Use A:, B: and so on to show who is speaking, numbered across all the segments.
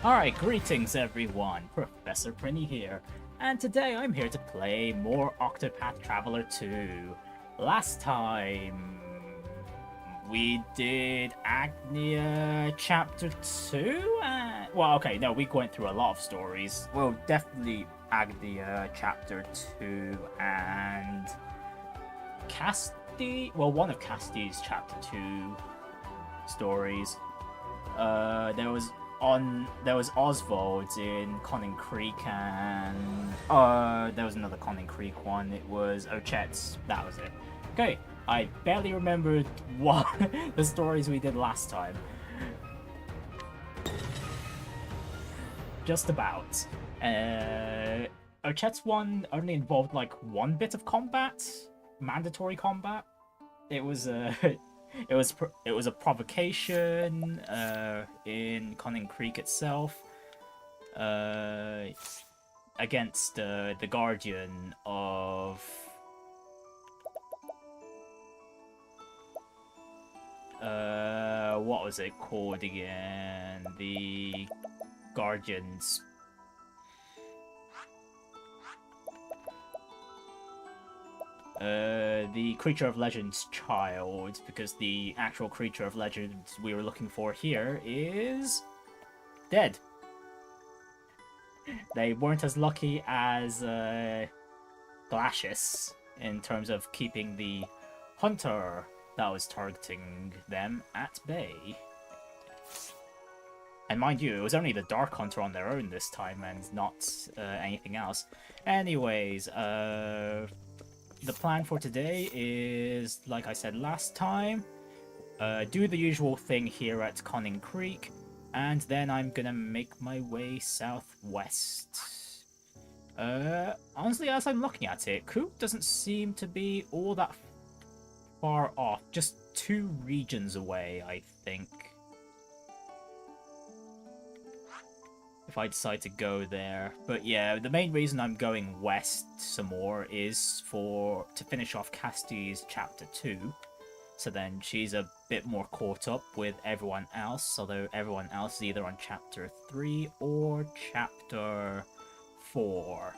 A: Alright, greetings everyone, Professor Prinny here, and today I'm here to play more Octopath Traveler 2. Last time we did Agnea Chapter 2? Well, okay, no, we went through a lot of stories. Well, definitely Agnea Chapter 2 and Castti? Well, one of Castti's Chapter 2 stories. There was Oswald's in Conning Creek, and there was another Conning Creek one. It was Ochet's. That was it. Okay, I barely remembered what the stories we did last time. Just about. Ochet's one only involved like one bit of combat, mandatory combat. It was It was a provocation in Conning Creek itself against the guardian of what was it called again? The guardians. The Creature of Legends child, because the actual Creature of Legends we were looking for here is dead. They weren't as lucky as Glacius in terms of keeping the hunter that was targeting them at bay. And mind you, it was only the Dark Hunter on their own this time and not anything else. Anyways, the plan for today is, like I said last time, do the usual thing here at Conning Creek, and then I'm gonna make my way southwest. Honestly, as I'm looking at it, Coop doesn't seem to be all that far off. Just 2 regions away, I think. If I decide to go there. But yeah, the main reason I'm going west some more is to finish off Castti's Chapter 2. So then she's a bit more caught up with everyone else, although everyone else is either on Chapter 3 or Chapter 4.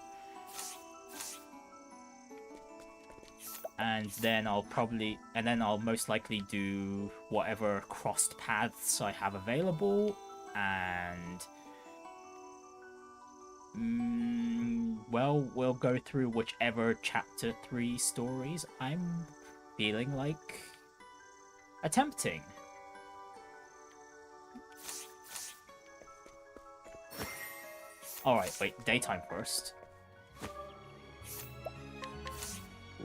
A: And then I'll most likely do whatever crossed paths I have available, and well, we'll go through whichever Chapter 3 stories I'm feeling like attempting. Alright, wait, daytime first.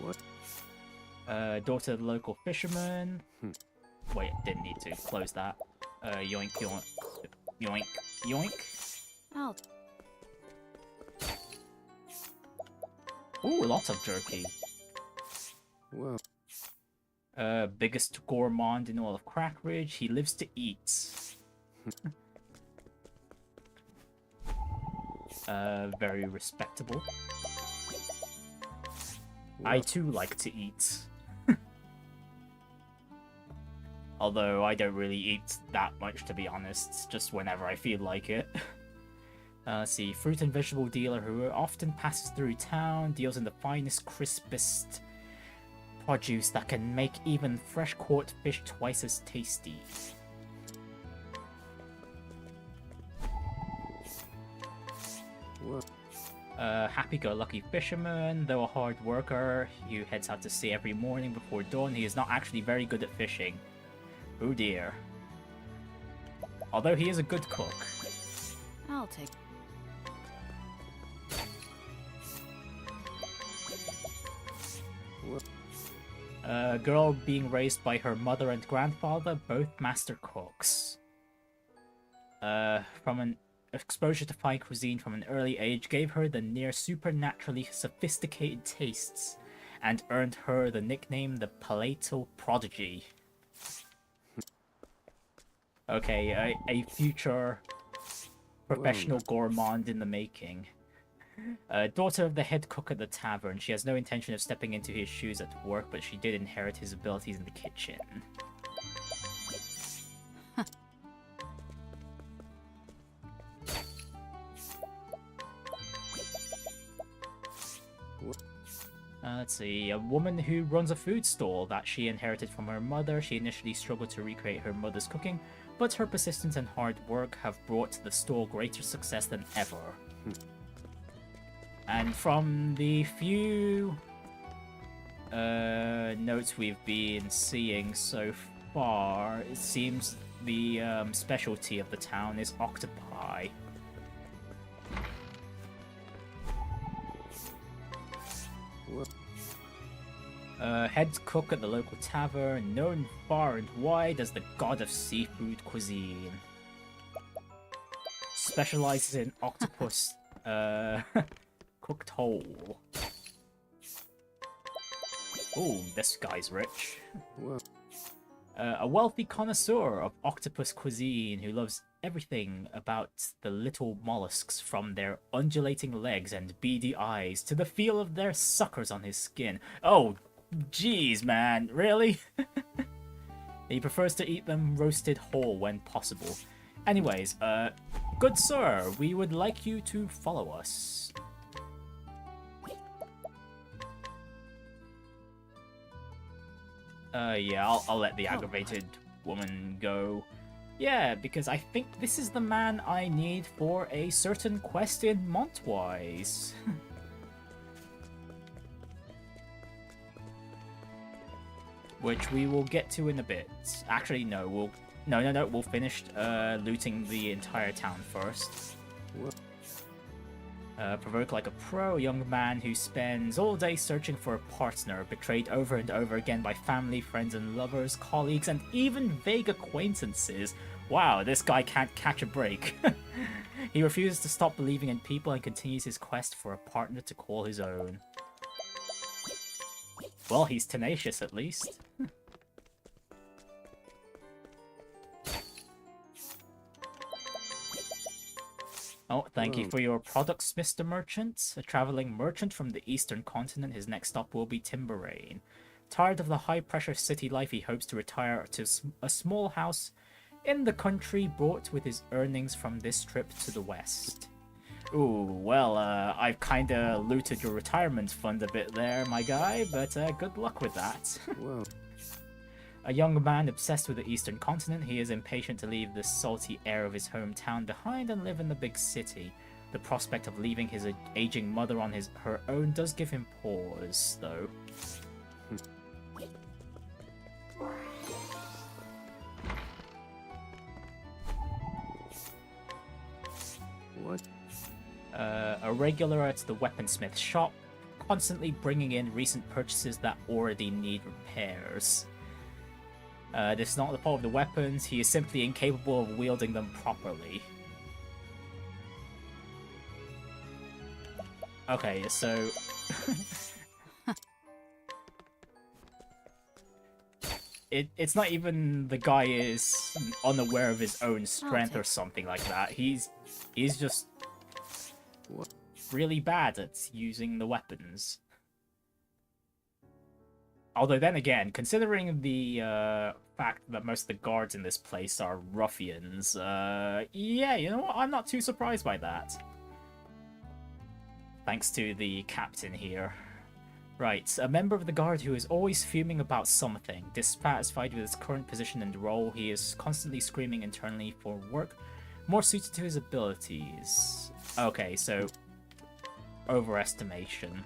B: What?
A: Daughter of the local fisherman. Wait, didn't need to close that. Yoink, yoink, yoink, yoink.
C: Oh.
A: Ooh, lots of jerky.
B: Well.
A: Biggest gourmand in all of Dragonridge. He lives to eat. Very respectable.
B: Well.
A: I too like to eat. Although I don't really eat that much, to be honest. Just whenever I feel like it. Let's see, fruit and vegetable dealer who often passes through town, deals in the finest, crispest produce that can make even fresh caught fish twice as tasty.
B: Well.
A: Happy-go-lucky fisherman, though a hard worker, who heads out to sea every morning before dawn. He is not actually very good at fishing. Oh dear. Although he is a good cook.
C: I'll take.
A: A girl being raised by her mother and grandfather, both master cooks. From an exposure to fine cuisine from an early age gave her the near supernaturally sophisticated tastes and earned her the nickname the Palatal Prodigy. Okay, a future professional gourmand in the making. Daughter of the head cook at the tavern, she has no intention of stepping into his shoes at work, but she did inherit his abilities in the kitchen. Let's see, a woman who runs a food stall that she inherited from her mother. She initially struggled to recreate her mother's cooking, but her persistence and hard work have brought the stall greater success than ever. And from the few notes we've been seeing so far, it seems the specialty of the town is octopi. Head cook at the local tavern, known far and wide as the god of seafood cuisine. Specializes in octopus cooked whole. Ooh, this guy's rich.
B: Whoa.
A: A wealthy connoisseur of octopus cuisine who loves everything about the little mollusks, from their undulating legs and beady eyes to the feel of their suckers on his skin. Oh, jeez, man, really? He prefers to eat them roasted whole when possible. Anyways, good sir, we would like you to follow us. Yeah, I'll let the aggravated woman go. Yeah, because I think this is the man I need for a certain quest in Montwise. Which we will get to in a bit. Actually, no, we'll finish looting the entire town first. Provoke like a pro, young man who spends all day searching for a partner, betrayed over and over again by family, friends and lovers, colleagues, and even vague acquaintances. Wow, this guy can't catch a break. He refuses to stop believing in people and continues his quest for a partner to call his own. Well, he's tenacious at least. Oh, thank you for your products, Mr. Merchant. A traveling merchant from the eastern continent, his next stop will be Timberain. Tired of the high-pressure city life, he hopes to retire to a small house in the country, brought with his earnings from this trip to the west. Ooh, well, I've kinda looted your retirement fund a bit there, my guy, but good luck with that.
B: Whoa.
A: A young man obsessed with the eastern continent, he is impatient to leave the salty air of his hometown behind and live in the big city. The prospect of leaving his aging mother on her own does give him pause, though.
B: What?
A: A regular at the weaponsmith shop, constantly bringing in recent purchases that already need repairs. This is not the fault of the weapons, he is simply incapable of wielding them properly. Okay, so... It's not even the guy is unaware of his own strength or something like that. He's just
B: What?
A: really bad at using the weapons. Although then again, considering the fact that most of the guards in this place are ruffians, yeah, you know what? I'm not too surprised by that. Thanks to the captain here. Right, a member of the guard who is always fuming about something. Dissatisfied with his current position and role, he is constantly screaming internally for work more suited to his abilities. Okay, so overestimation.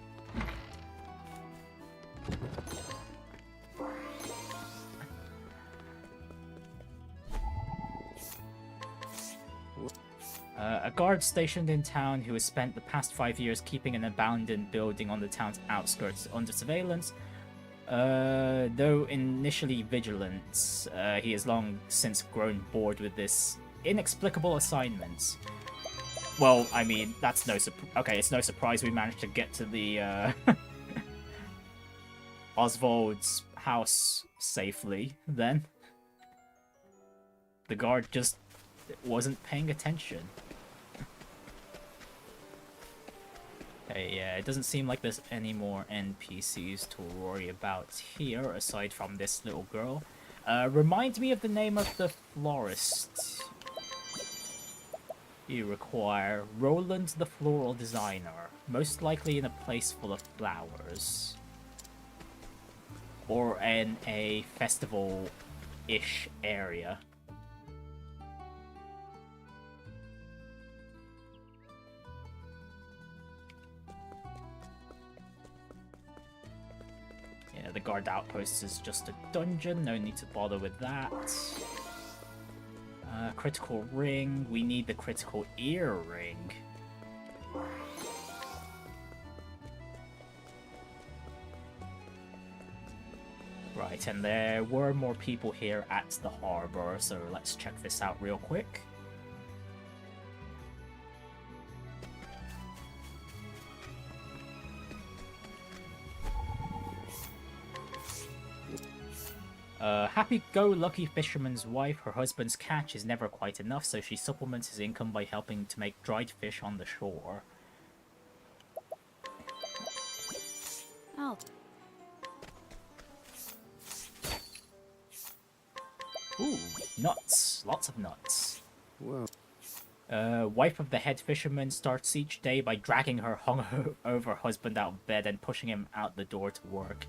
A: A guard stationed in town who has spent the past 5 years keeping an abandoned building on the town's outskirts under surveillance. Though initially vigilant, he has long since grown bored with this inexplicable assignment. Well, I mean, that's no okay, it's no surprise we managed to get to the Oswald's house safely, then. The guard just wasn't paying attention. Okay, yeah, it doesn't seem like there's any more NPCs to worry about here, aside from this little girl. Remind me of the name of the florist you require. Roland the Floral Designer. Most likely in a place full of flowers. or in a festival-ish area. Yeah, the guard outpost is just a dungeon, no need to bother with that. Critical ring, we need the critical earring. Right, and there were more people here at the harbor, so let's check this out real quick. Happy-go-lucky fisherman's wife, her husband's catch is never quite enough, so she supplements his income by helping to make dried fish on the shore.
C: Oh.
A: Ooh, nuts. Lots of nuts.
B: Well,
A: Wife of the head fisherman starts each day by dragging her hungover husband out of bed and pushing him out the door to work.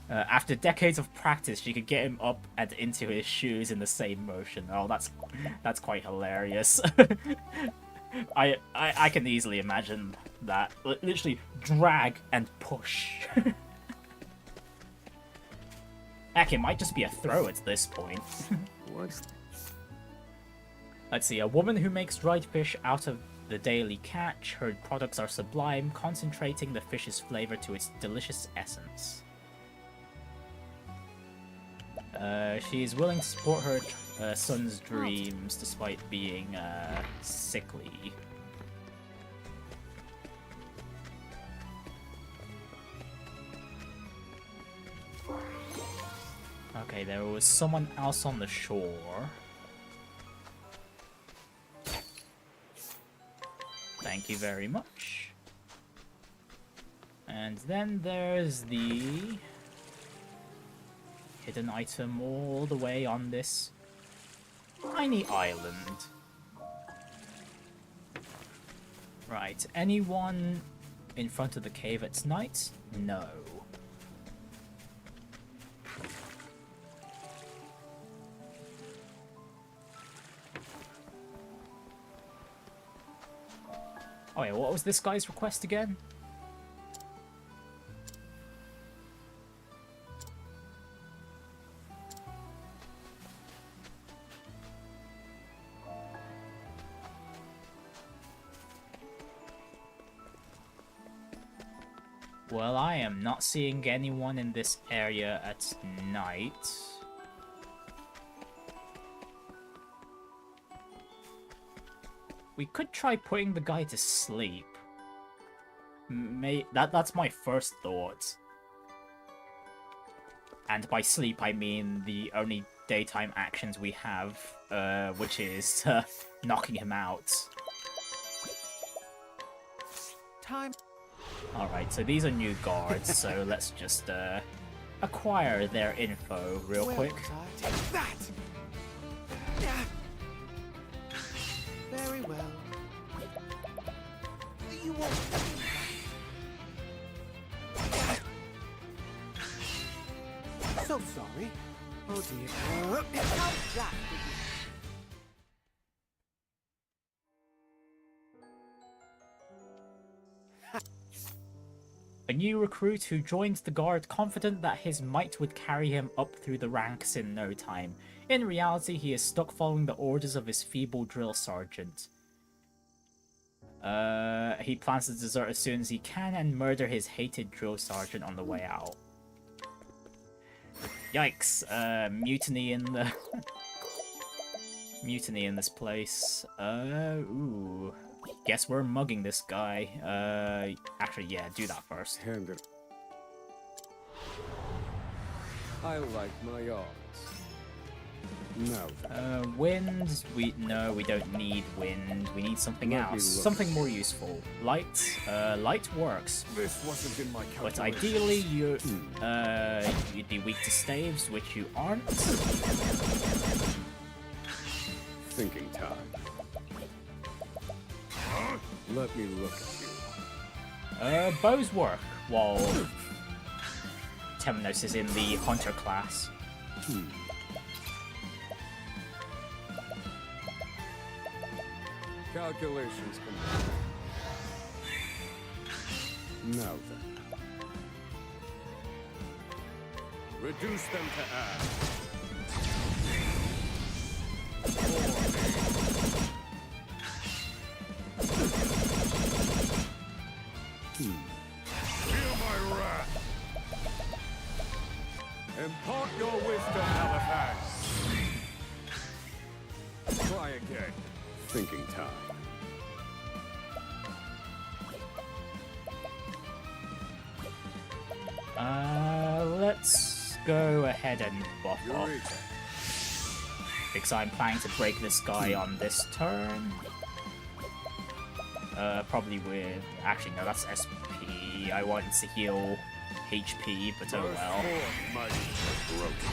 A: After decades of practice, she could get him up and into his shoes in the same motion. Oh, that's quite hilarious. I can easily imagine that. Literally drag and push. Heck, it might just be a throw at this point.
B: what?
A: Let's see, a woman who makes dried fish out of the daily catch. Her products are sublime, concentrating the fish's flavor to its delicious essence. She is willing to support her son's dreams despite being sickly. Okay, there was someone else on the shore. Thank you very much. And then there's the hidden item all the way on this tiny island. Right, anyone in front of the cave at night? No. Oh yeah, what was this guy's request again? Well, I am not seeing anyone in this area at night. We could try putting the guy to sleep. That's my first thought. And by sleep, I mean the only daytime actions we have, which is knocking him out.
B: Time.
A: Alright, so these are new guards, so let's just acquire their info real quick.
B: Take that. Very well. You won't. So sorry. Oh dear. How's that?
A: A new recruit who joins the guard confident that his might would carry him up through the ranks in no time. In reality, he is stuck following the orders of his feeble drill sergeant. He plans to desert as soon as he can and murder his hated drill sergeant on the way out. Yikes, mutiny in the... mutiny in this place. Ooh. Guess we're mugging this guy. Actually, yeah, do that first.
B: Hand it. I like my odds. No.
A: Wind. No, we don't need wind. We need something else. Something more useful. Light. Light works.
B: This wasn't in my calculation.
A: But ideally, you'd be weak to staves, which you aren't.
B: Thinking time. Let me look at you.
A: Bows work, while Temenos is in the Hunter class.
B: Calculations complete. Now then. Reduce them to ash. Feel my wrath. Impart your wisdom, Alakaz. Try again. Thinking time.
A: Let's go ahead and buff off.
B: Eureka.
A: Because I'm planning to break this guy on this turn. Probably with... Actually, no, that's SP. I wanted to heal HP, but oh
B: Burst
A: well.
B: forth, mighty broken.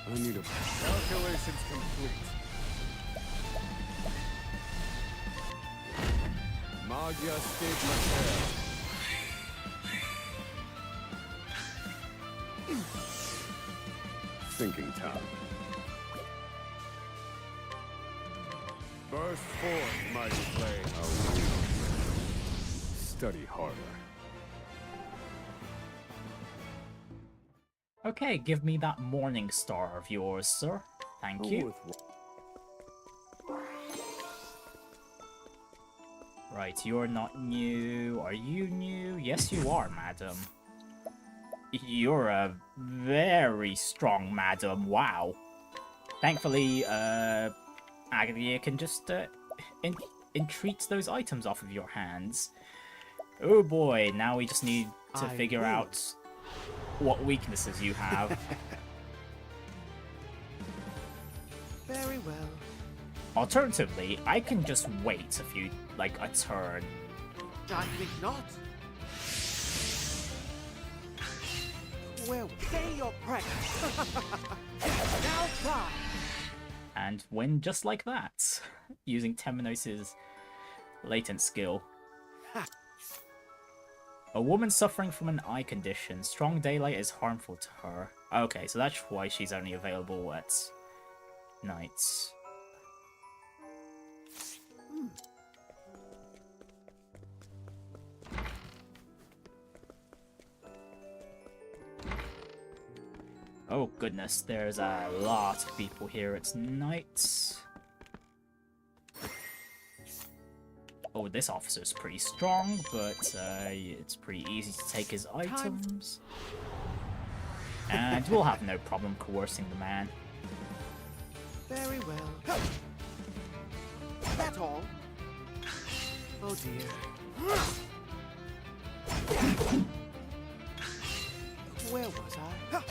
B: I need a... Calculations complete. Magia Stigma. Thinking time. Burst forth, mighty flame. Study harder.
A: Okay, give me that morning star of yours, sir. Thank you. Right, you're not new. Are you new? Yes, you are, madam. You're a very strong madam. Wow. Thankfully, Agnea can just entreat those items off of your hands. Oh boy, now we just need to figure out what weaknesses you have.
D: Very well.
A: Alternatively, I can just wait a few, like a turn.
D: I think not. Well, say your prayers. Now try.
A: And win just like that, using Temenos' latent skill. A woman suffering from an eye condition. Strong daylight is harmful to her. Okay, so that's why she's only available at nights. Oh goodness, there's a lot of people here. It's night. Oh, this officer's pretty strong, but it's pretty easy to take his items. And we'll have no problem coercing the man.
D: Very well. That all? Oh dear. Where was I?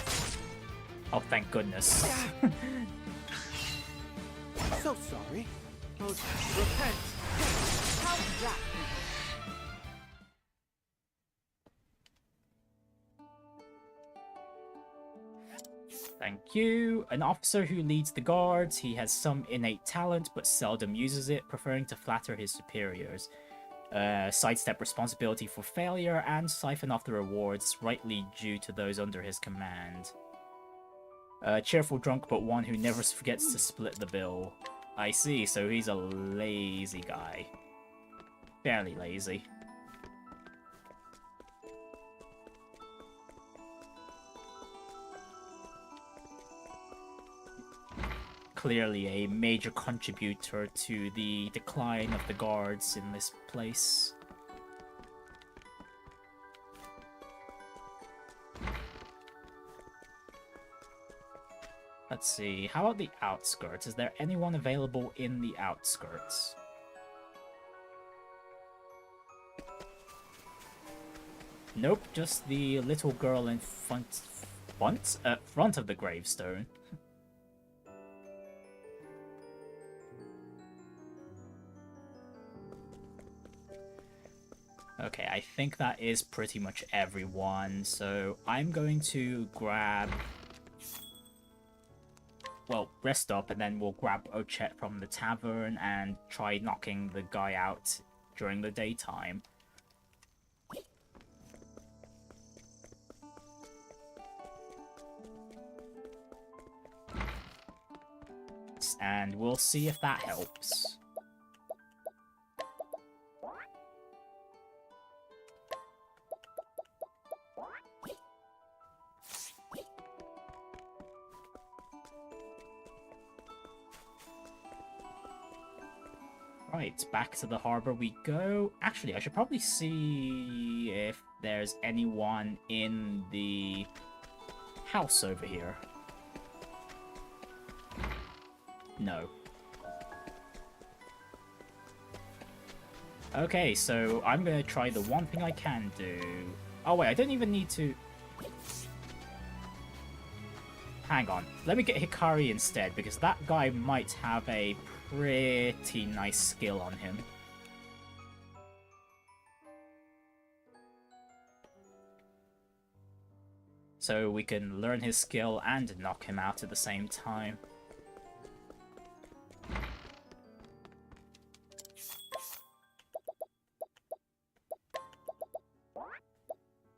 A: Oh, thank goodness.
D: So sorry. Oh, repent. How did that?
A: Thank you. An officer who leads the guards. He has some innate talent, but seldom uses it, preferring to flatter his superiors. Sidestep responsibility for failure, and siphon off the rewards rightly due to those under his command. Cheerful drunk, but one who never forgets to split the bill. I see, so he's a lazy guy. Fairly lazy. Clearly a major contributor to the decline of the guards in this place. Let's see, how about the outskirts? Is there anyone available in the outskirts? Nope, just the little girl in front of the gravestone. Okay, I think that is pretty much everyone, so I'm going to grab... Well, rest up, and then we'll grab Ochet from the tavern and try knocking the guy out during the daytime. minutes, and we'll see if that helps. Right, back to the harbor we go. Actually, I should probably see if there's anyone in the house over here. No. Okay, so I'm gonna try the one thing I can do. Oh wait, I don't even need to... Hang on, let me get Hikari instead, because that guy might have a pretty nice skill on him. So we can learn his skill and knock him out at the same time.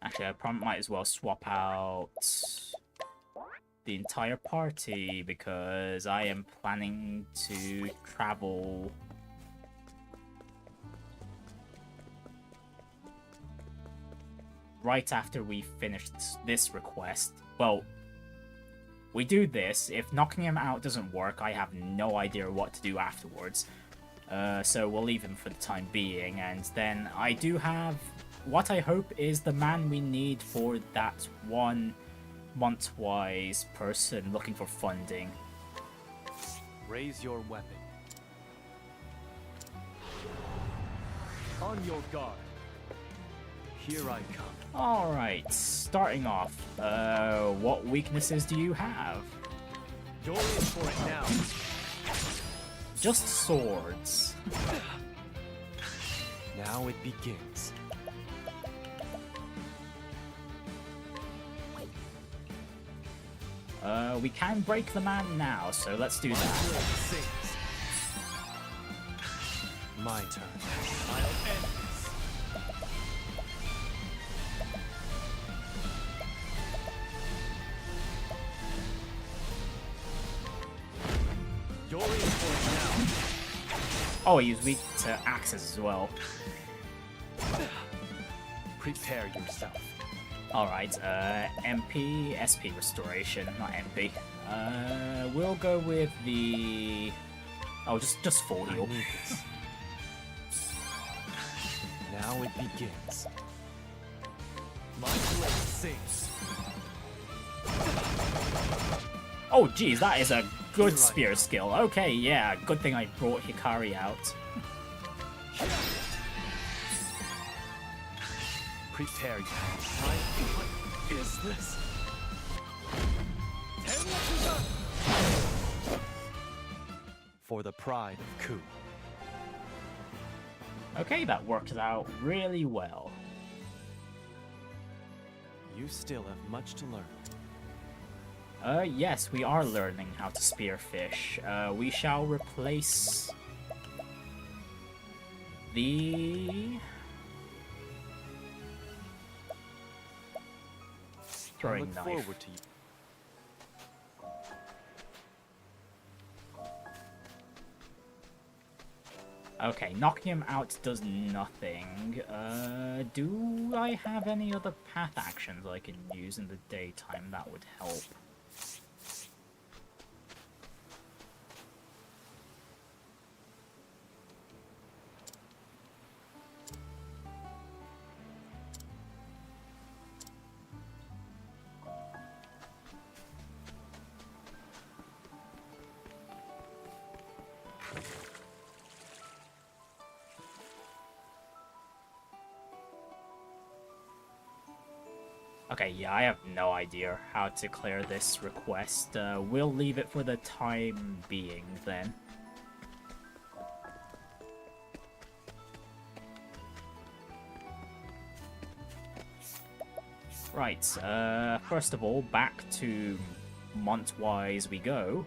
A: Actually, I probably might as well swap out the entire party, because I am planning to travel right after we finish this request. Well, we do this. If knocking him out doesn't work, I have no idea what to do afterwards. So we'll leave him for the time being, and then I do have what I hope is the man we need for that one month-wise person looking for funding.
E: Raise your weapon. On your guard. Here I come.
A: Alright, starting off, what weaknesses do you have?
E: You're in for it now.
A: Just swords.
E: Now it begins.
A: We can break the man now, so let's do that.
E: My turn. I'll end this. You're in for it now.
A: Oh, he's weak to axes as well.
E: Prepare yourself.
A: Alright, MP, SP restoration, not MP. We'll go with the... Oh, just full heal.
E: I need this. Now it begins. My blade sings.
A: Oh, geez, that is a good spear skill. Okay, yeah, good thing I brought Hikari out.
E: Prepare yourself. What is this? For the pride of Ku.
A: Okay, that worked out really well.
E: You still have much to learn.
A: Yes, we are learning how to spearfish. We shall replace the throwing
E: look
A: knife.
E: Forward to you.
A: Okay, knocking him out does nothing. Do I have any other path actions I can use in the daytime that would help? Okay, yeah, I have no idea how to clear this request. We'll leave it for the time being, then. Right, first of all, back to month-wise we go.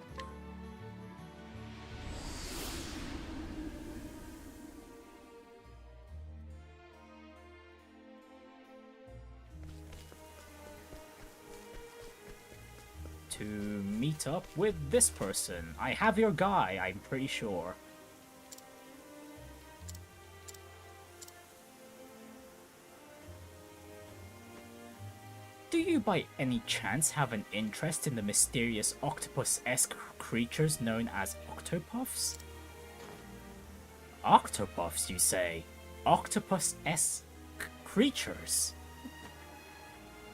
A: to meet up with this person. I have your guy, I'm pretty sure. Do you by any chance have an interest in the mysterious octopus-esque creatures known as Octopuffs? Octopuffs, you say? Octopus-esque creatures?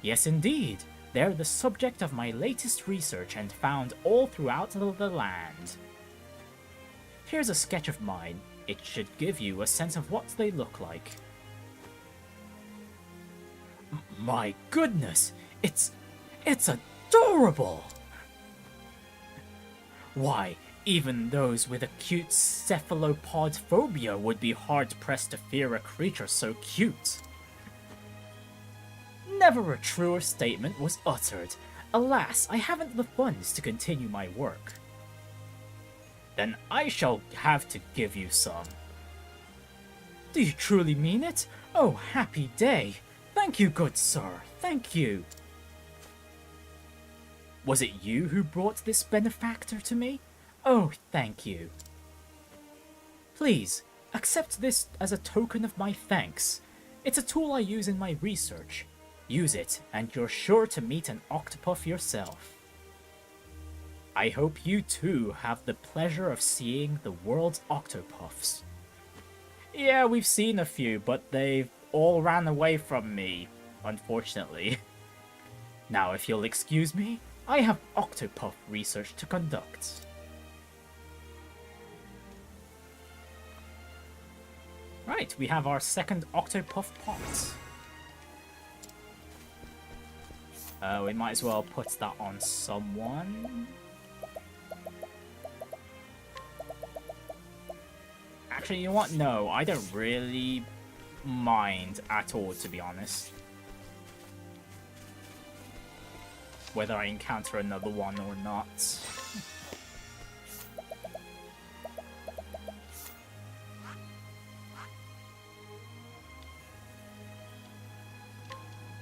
A: Yes, indeed. They're the subject of my latest research and found all throughout the land. Here's a sketch of mine. It should give you a sense of what they look like. My goodness! It's adorable! Why, even those with acute cephalopod phobia would be hard-pressed to fear a creature so cute. Never a truer statement was uttered. Alas, I haven't the funds to continue my work. Then I shall have to give you some. Do you truly mean it? Oh, happy day! Thank you, good sir, thank you. Was it you who brought this benefactor to me? Oh, thank you. Please, accept this as a token of my thanks. It's a tool I use in my research. Use it, and you're sure to meet an Octopuff yourself. I hope you too have the pleasure of seeing the world's Octopuffs. Yeah, we've seen a few, but they've all ran away from me, unfortunately. Now, if you'll excuse me, I have Octopuff research to conduct. Right, we have our second Octopuff pot. We might as well put that on someone. Actually, you know what? No, I don't really mind at all, to be honest. Whether I encounter another one or not.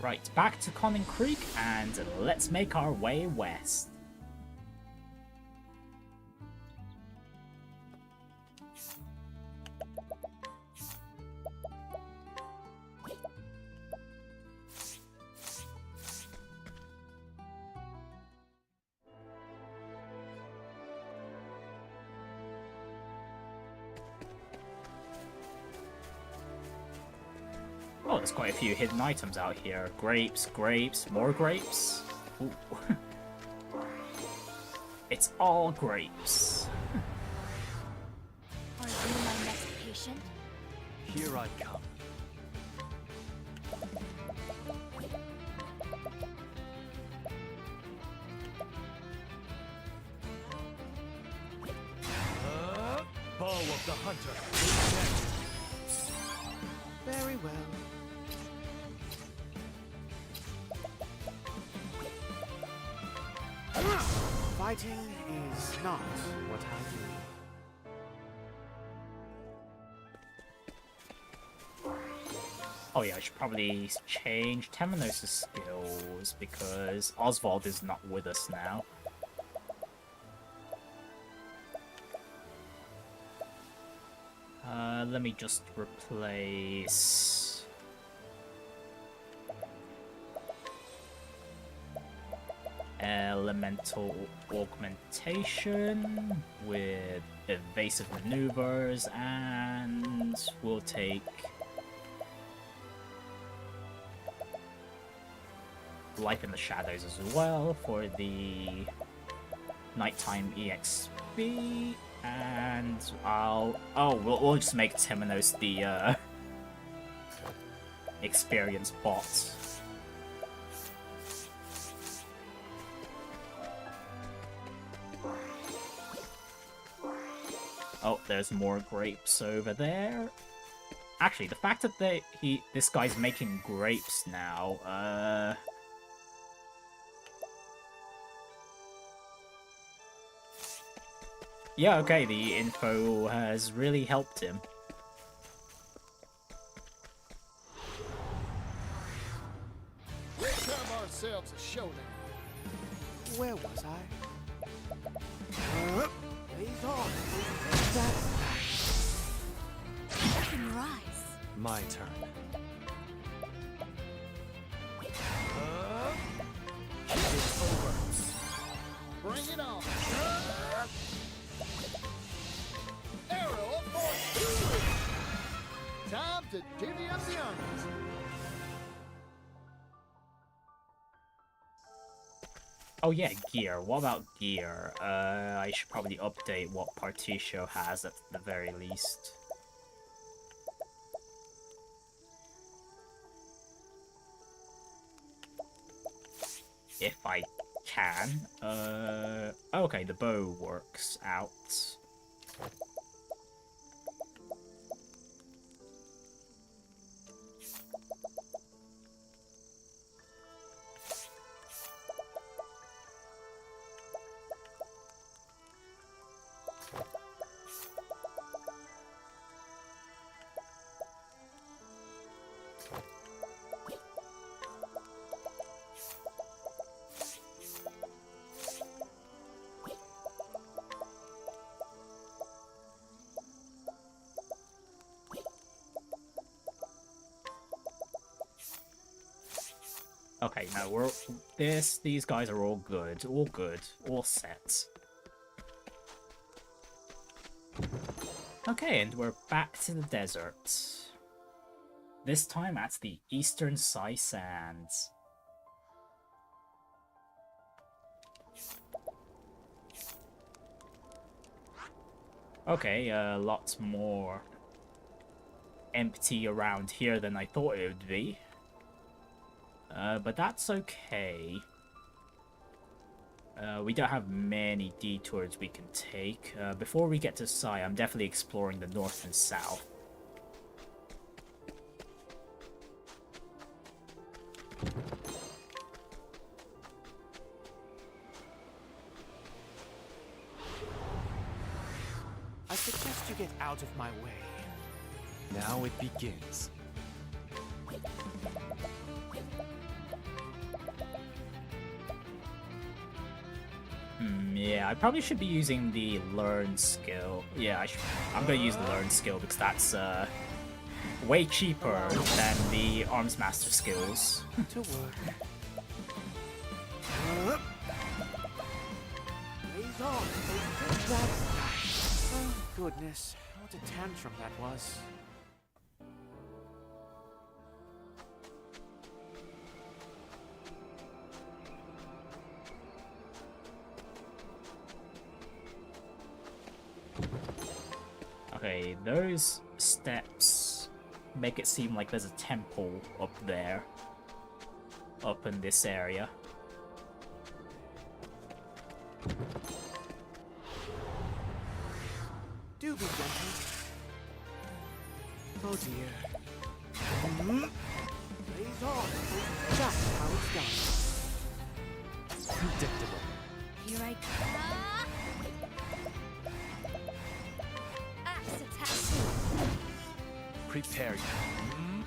A: Right, back to Conning Creek, and let's make our way west. Oh, there's quite a few hidden items out here. Grapes, grapes, more grapes. Ooh. It's all grapes.
C: Are you my next patient?
E: Here I come. Bow of the hunter.
D: Very well. Fighting is not what I do.
A: Oh yeah, I should probably change Temenos' skills because Oswald is not with us now. Let me just replace... Elemental Augmentation with Evasive Maneuvers, and we'll take Life in the Shadows as well for the Nighttime EXP, and we'll just make Temenos the experience bot. Oh, there's more grapes over there. Actually, the fact that this guy's making grapes now, yeah, okay, the info has really helped him.
F: Let's have ourselves a showdown.
D: Where was I? Blaze on!
C: Open your eyes.
E: My turn. It's over.
D: Bring it on! Arrow of fortune! Time to divvy up the onions!
A: Oh yeah, gear. What about gear? I should probably update what Particio has at the very least. If I can. Okay, the bow works out. Okay, no, we're these guys are all good, all set. Okay, and we're back to the desert. This time at the eastern Sai Sands. Okay, lots more empty around here than I thought it would be. But that's okay. We don't have many detours we can take. Before we get to Sai, I'm definitely exploring the north and south.
E: I suggest you get out of my way. Now it begins.
A: Yeah, I probably should be using the learn skill. Yeah, I'm gonna use the learn skill because that's way cheaper than the arms master skills.
D: To work. Blaze on! Oh, goodness. What a tantrum that was.
A: Okay, those steps make it seem like there's a temple up there, up in this area.
D: Do be gentle. Oh dear. Blaze on! That's how it's done.
E: Predictable.
C: Here I come. Axe attack.
E: Prepare you.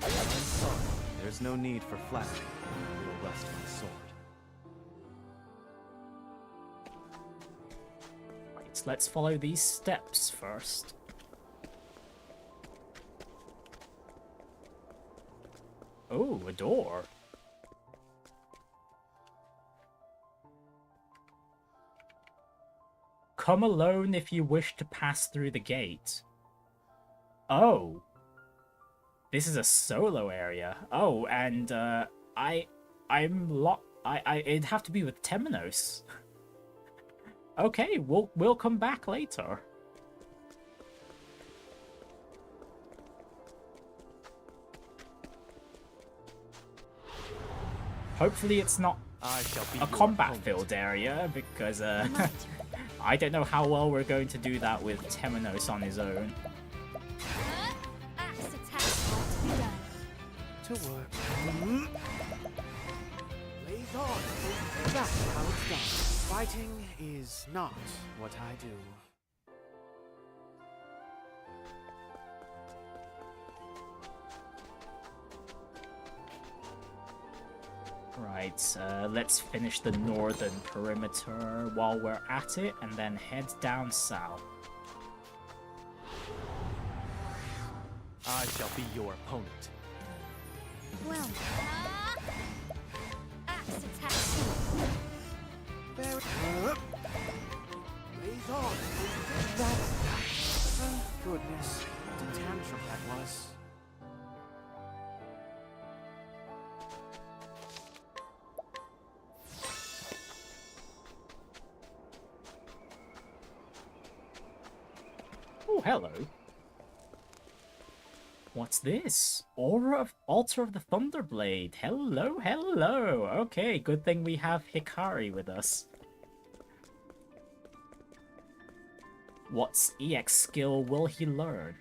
E: I'm sorry. There's no need for flattery. It will rust my sword.
A: Right, let's follow these steps first. Oh, a door. Come alone if you wish to pass through the gate. Oh. This is a solo area. Oh, and it'd have to be with Temenos. Okay, we'll come back later. Hopefully it's not a combat-filled area, because I don't know how well we're going to do that with Temenos on his own.
C: Axe attack ought to be done.
D: To work. Blaze on! That's how it's done. Fighting is not what I do.
A: Right, let's finish the northern perimeter while we're at it, and then head down south.
E: I shall be your opponent.
C: Well, axe attack.
E: Raise on. Goodness, what a tantrum that was.
A: Oh, hello. What's this? Altar of the Thunderblade. Hello, hello. Okay, good thing we have Hikari with us. What's EX skill will he learn?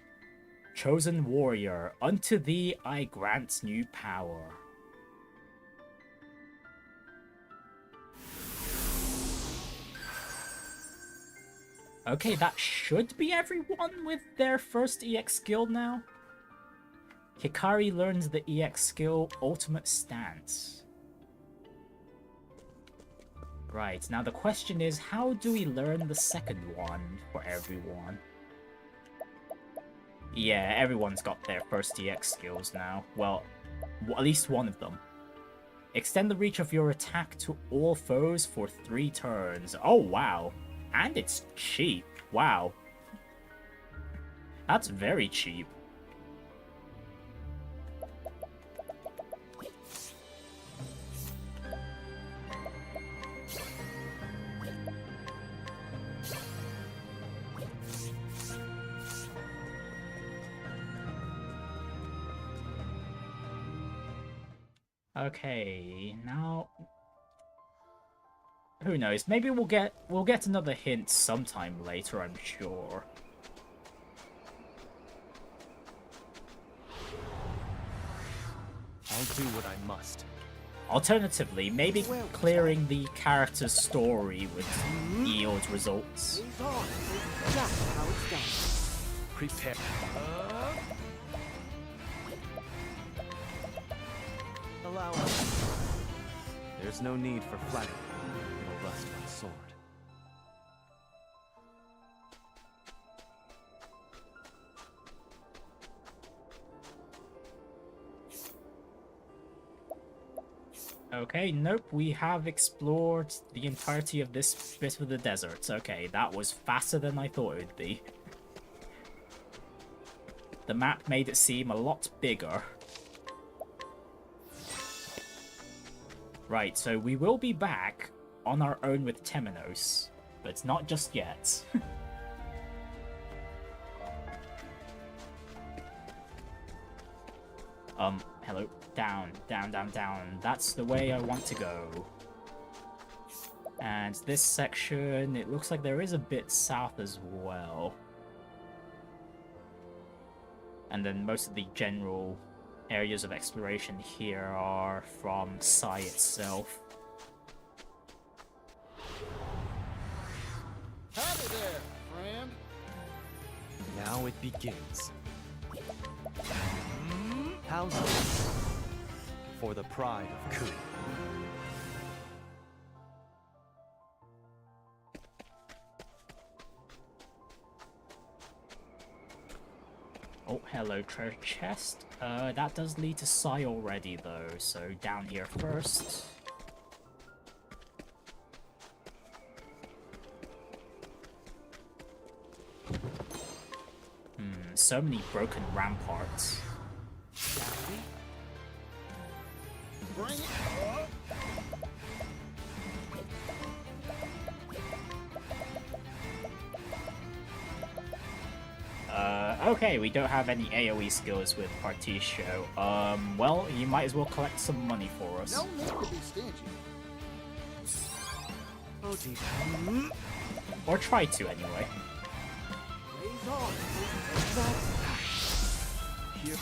A: Chosen warrior, unto thee I grant new power. Okay, that should be everyone with their first EX skill now. Hikari learns the EX skill Ultimate Stance. Right, now the question is, how do we learn the second one for everyone? Yeah, everyone's got their first EX skills now. Well, at least one of them. Extend the reach of your attack to all foes for 3 turns. Oh, wow. And it's cheap. Wow. That's very cheap. Okay, now who knows? Maybe we'll get another hint sometime later, I'm sure.
E: I'll do what I must.
A: Alternatively, maybe clearing the character's story would yield results.
E: Raise on. That's how it's done. Prepare. Allow us. There's no need for flattery. It'll rust my sword.
A: Okay, nope, we have explored the entirety of this bit of the desert. Okay, that was faster than I thought it would be. The map made it seem a lot bigger. Right, so we will be back on our own with Temenos, but not just yet. Hello. Down, down, down, down. That's the way I want to go. And this section, it looks like there is a bit south as well. And then most of the general areas of exploration here are from Sai itself.
D: Howdy there, friend.
E: Now it begins. How's this? For the pride of Ku.
A: Oh, hello, treasure chest. That does lead to Sai already, though, so down here first. So many broken ramparts.
D: Bring it up.
A: Okay, we don't have any AoE skills with Particio. Well, you might as well collect some money for us.
D: No need to be stingy.
E: Oh, geez.
A: Or try to, anyway.
E: Raise on. Here.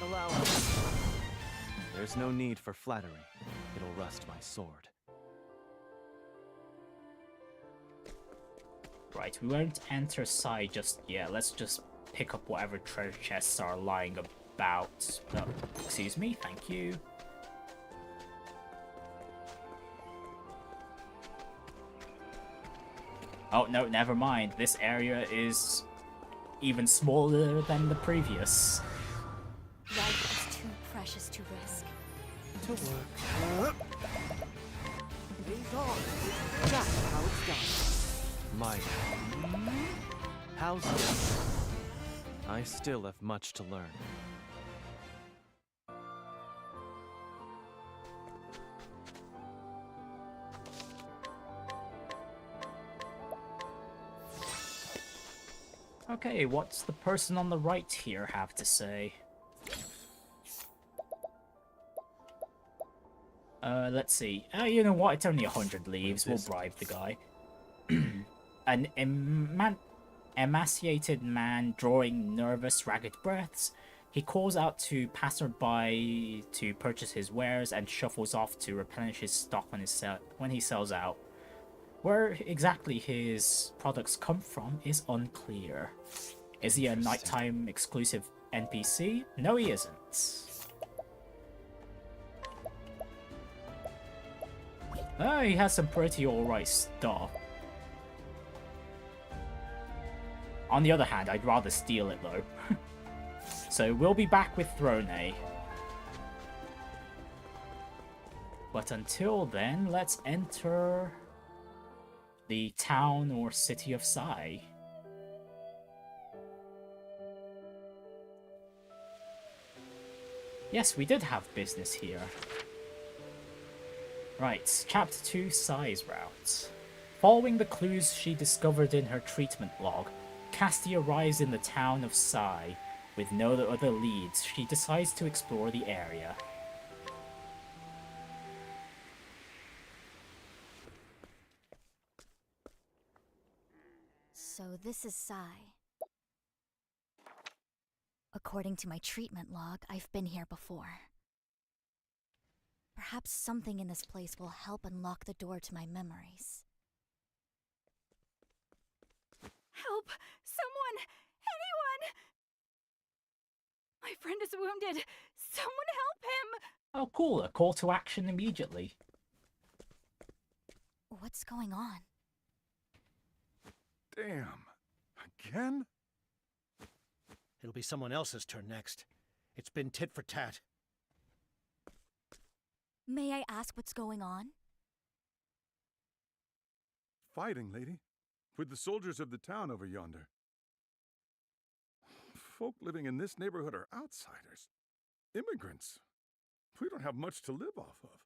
E: Allow us. There's no need for flattery. It'll rust my sword.
A: Right, we won't enter Sai just yet. Let's just pick up whatever treasure chests are lying about. Excuse me, thank you. Oh, no, never mind. This area is even smaller than the previous.
C: Life is too precious to risk.
E: To work.
F: Days on. That's how it's done.
E: My. How's it? I still have much to learn.
A: Okay, what's the person on the right here have to say? Let's see. You know what? It's only 100 leaves. We'll bribe the guy. An emaciated man drawing nervous, ragged breaths. He calls out to passerby to purchase his wares and shuffles off to replenish his stock when he sells out. Where exactly his products come from is unclear. Is he a nighttime exclusive NPC? No, he isn't. He has some pretty alright stuff. On the other hand, I'd rather steal it though. So we'll be back with Throne. But until then, let's enter the town or city of Sai. Yes, we did have business here. Right, Chapter 2, Sai's route. Following the clues she discovered in her treatment log, Castti arrives in the town of Sai. With no other leads, she decides to explore the area.
C: So this is Sai. According to my treatment log, I've been here before. Perhaps something in this place will help unlock the door to my memories.
G: Help! Someone! Anyone! My friend is wounded! Someone help him!
A: Oh cool, a call to action immediately.
C: What's going on?
B: Damn. Again?
F: It'll be someone else's turn next. It's been tit for tat.
C: May I ask what's going on?
B: Fighting, lady. With the soldiers of the town over yonder. Folk living in this neighborhood are outsiders. Immigrants. We don't have much to live off of.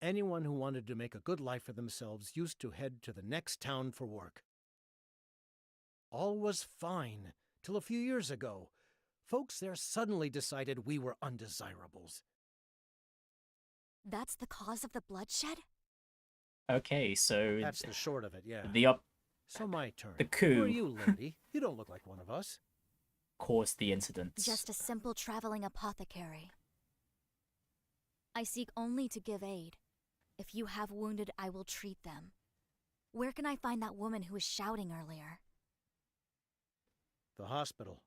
F: Anyone who wanted to make a good life for themselves used to head to the next town for work. All was fine, till a few years ago. Folks there suddenly decided we were undesirables.
C: That's the cause of the bloodshed?
A: Okay, so
F: That's the short of it, yeah.
C: So
F: my turn.
A: The coup.
F: Who are you, lady? You don't look like one of us.
A: caused the incident.
C: Just a simple traveling apothecary. I seek only to give aid. If you have wounded, I will treat them. Where can I find that woman who was shouting earlier?
F: The hospital.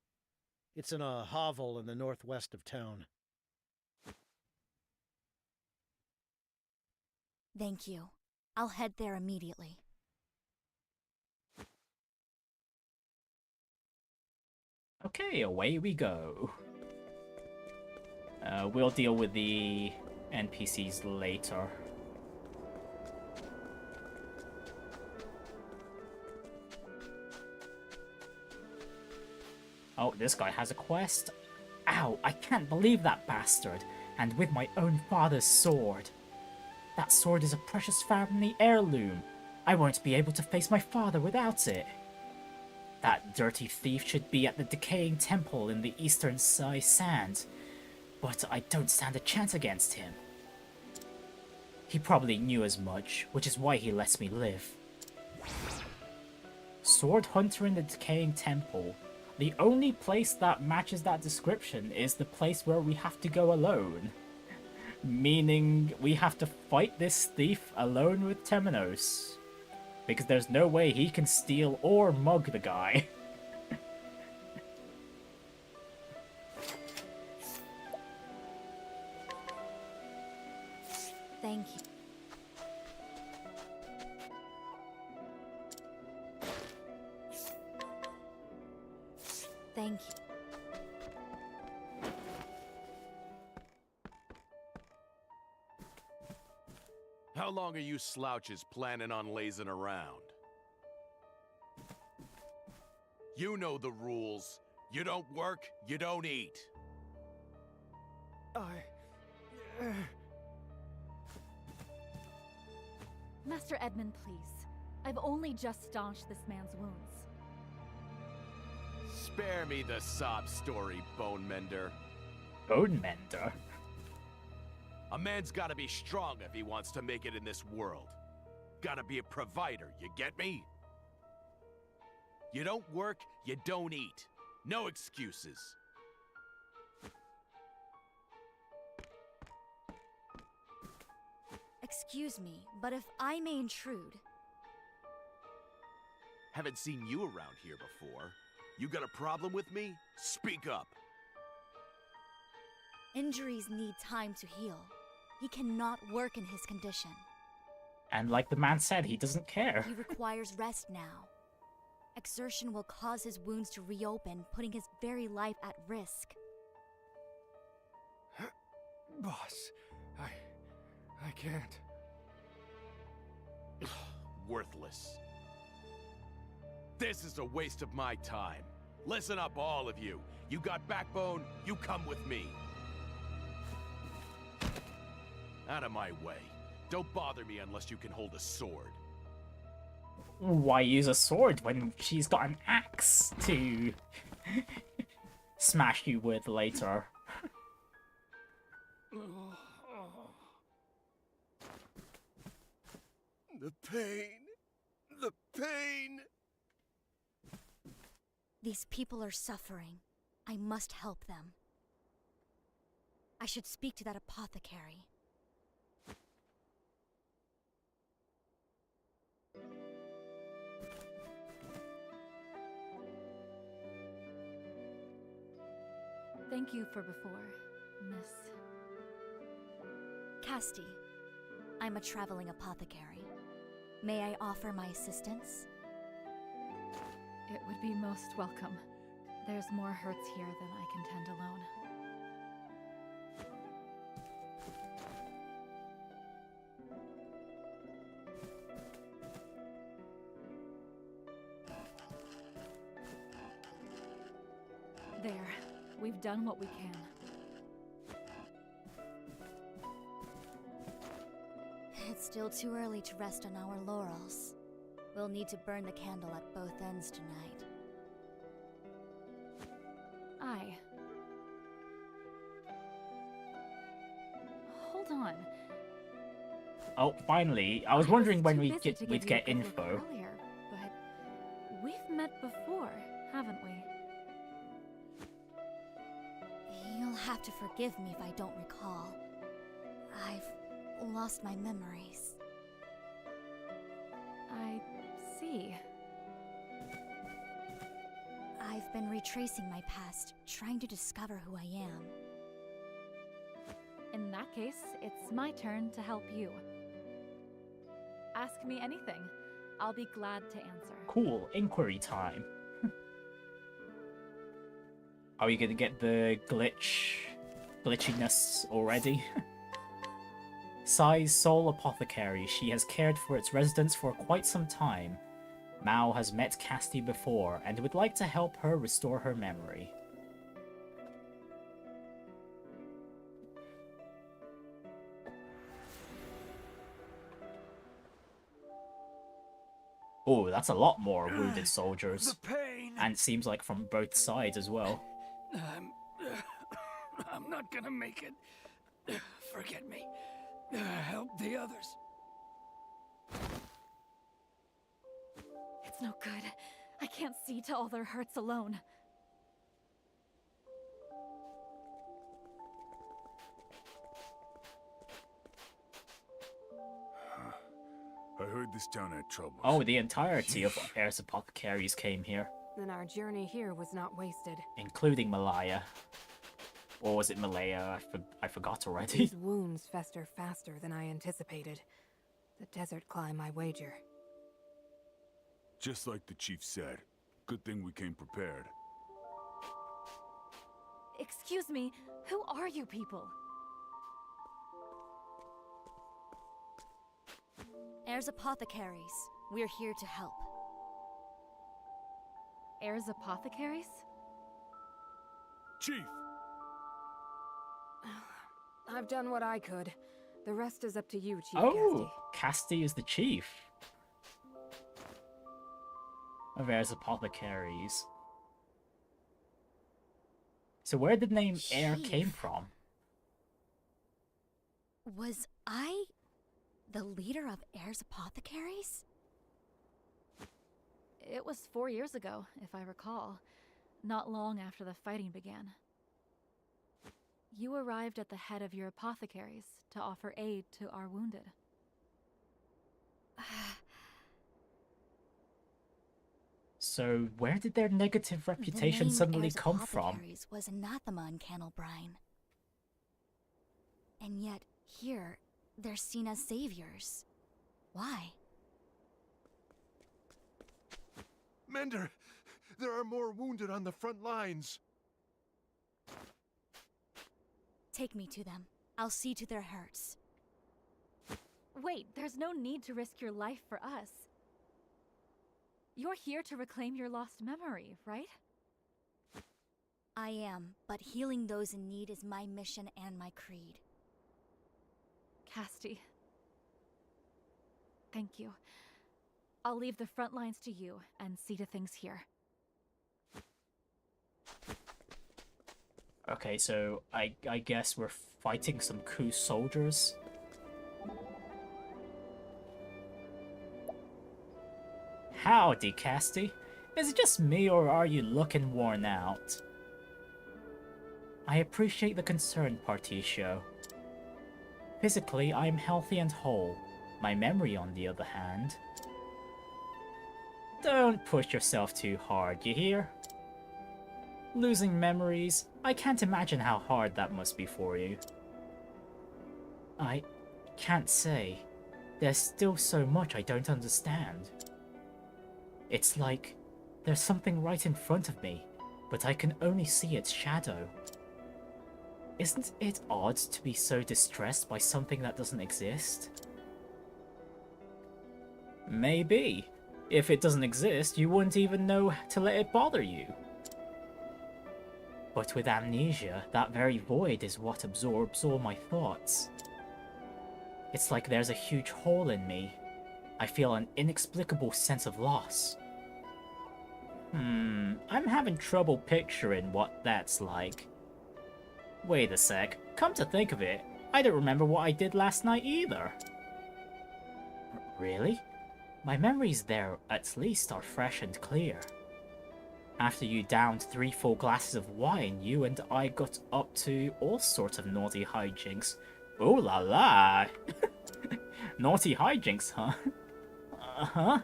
F: It's in a hovel in the northwest of town.
C: Thank you. I'll head there immediately.
A: Okay, away we go. We'll deal with the NPCs later. Oh, this guy has a quest. Ow, I can't believe that bastard. And with my own father's sword. That sword is a precious family heirloom. I won't be able to face my father without it. That dirty thief should be at the Decaying Temple in the eastern Sai Sands. But I don't stand a chance against him. He probably knew as much, which is why he lets me live. Sword Hunter in the Decaying Temple. The only place that matches that description is the place where we have to go alone. Meaning we have to fight this thief alone with Temenos. Because there's no way he can steal or mug the guy.
C: Thank you. Thank you.
H: How long are you slouches planning on lazing around? You know the rules. You don't work, you don't eat.
G: Master Edmund, please. I've only just staunched this man's wounds.
H: Spare me the sob story, Bone Mender.
A: Bone Mender?
H: A man's gotta be strong if he wants to make it in this world. Gotta be a provider, you get me? You don't work, you don't eat. No excuses.
C: Excuse me, but if I may intrude...
H: Haven't seen you around here before. You got a problem with me? Speak up.
C: Injuries need time to heal. He cannot work in his condition.
A: And like the man said, he doesn't care.
C: He requires rest now. Exertion will cause his wounds to reopen, putting his very life at risk.
B: Boss, I can't.
H: Worthless. This is a waste of my time. Listen up, all of you. You got backbone, you come with me. Out of my way. Don't bother me unless you can hold a sword.
A: Why use a sword when she's got an axe to smash you with later?
B: The pain. The pain.
C: These people are suffering. I must help them. I should speak to that apothecary.
G: Thank you for before, Miss...
C: Castti. I'm a traveling apothecary. May I offer my assistance?
G: It would be most welcome. There's more hurts here than I can tend alone. There. We've done what we can.
C: It's still too early to rest on our laurels. We'll need to burn the candle at both ends tonight.
G: Aye. Hold on.
A: Oh, finally. I was wondering when
G: too
A: we'd
G: busy to
A: get
G: give you a good
A: info.
G: look earlier, but we've met before, haven't we?
C: You'll have to forgive me if I don't recall. I've lost my memories.
G: I see.
C: I've been retracing my past, trying to discover who I am.
G: In that case, it's my turn to help you. Ask me anything. I'll be glad to answer.
A: Cool, inquiry time. Are we gonna get the glitchiness already? Sai's sole apothecary. She has cared for its residents for quite some time. Mao has met Castti before and would like to help her restore her memory. Oh, that's a lot more wounded soldiers.
I: The pain.
A: And it seems like from both sides as well.
I: I'm not gonna make it. Forget me. Help the others.
G: It's no good. I can't see to all their hurts alone.
B: I heard this town had trouble.
A: Oh, the entirety of Heir's apothecaries came here,
J: Then our journey here was not wasted.
A: including Malaya. Or was it Malaya? I forgot already.
J: These wounds fester faster than I anticipated. The desert climb, I wager.
B: Just like the chief said. Good thing we came prepared.
G: Excuse me, who are you people?
C: Heirs Apothecaries. We're here to help.
G: Heirs Apothecaries?
B: Chief!
J: I've done what I could. The rest is up to you, Chief
A: Oh,
J: Castti.
A: Castti is the chief of Heirs Apothecaries. So where did the name Heir came
C: Chief.
A: from?
C: Was I the leader of Heirs Apothecaries?
G: It was 4 years ago, if I recall. Not long after the fighting began. You arrived at the head of your apothecaries to offer aid to our wounded.
A: So where did their negative reputation
C: the name
A: suddenly
C: Heirs
A: come from?
C: Apothecaries was anathema in Candlebrine. And yet, here, they're seen as saviors. Why?
B: Mender! There are more wounded on the front lines!
C: Take me to them. I'll see to their hurts.
G: Wait, there's no need to risk your life for us. You're here to reclaim your lost memory, right?
C: I am, but healing those in need is my mission and my creed.
G: Castti. Thank you. I'll leave the front lines to you and see to things here.
A: Okay, so I guess we're fighting some coup soldiers. Howdy, Castti. Is it just me or are you looking worn out? I appreciate the concern, Particio. Physically, I am healthy and whole. My memory, on the other hand... Don't push yourself too hard, you hear? Losing memories, I can't imagine how hard that must be for you. I can't say. There's still so much I don't understand. It's like there's something right in front of me, but I can only see its shadow. Isn't it odd to be so distressed by something that doesn't exist? Maybe. If it doesn't exist, you wouldn't even know to let it bother you. But with amnesia, that very void is what absorbs all my thoughts. It's like there's a huge hole in me. I feel an inexplicable sense of loss. I'm having trouble picturing what that's like. Wait a sec, come to think of it, I don't remember what I did last night either. Really? My memories there, at least, are fresh and clear. After you downed 3 full glasses of wine, you and I got up to all sorts of naughty hijinks. Ooh la la! Naughty hijinks, huh? Uh-huh.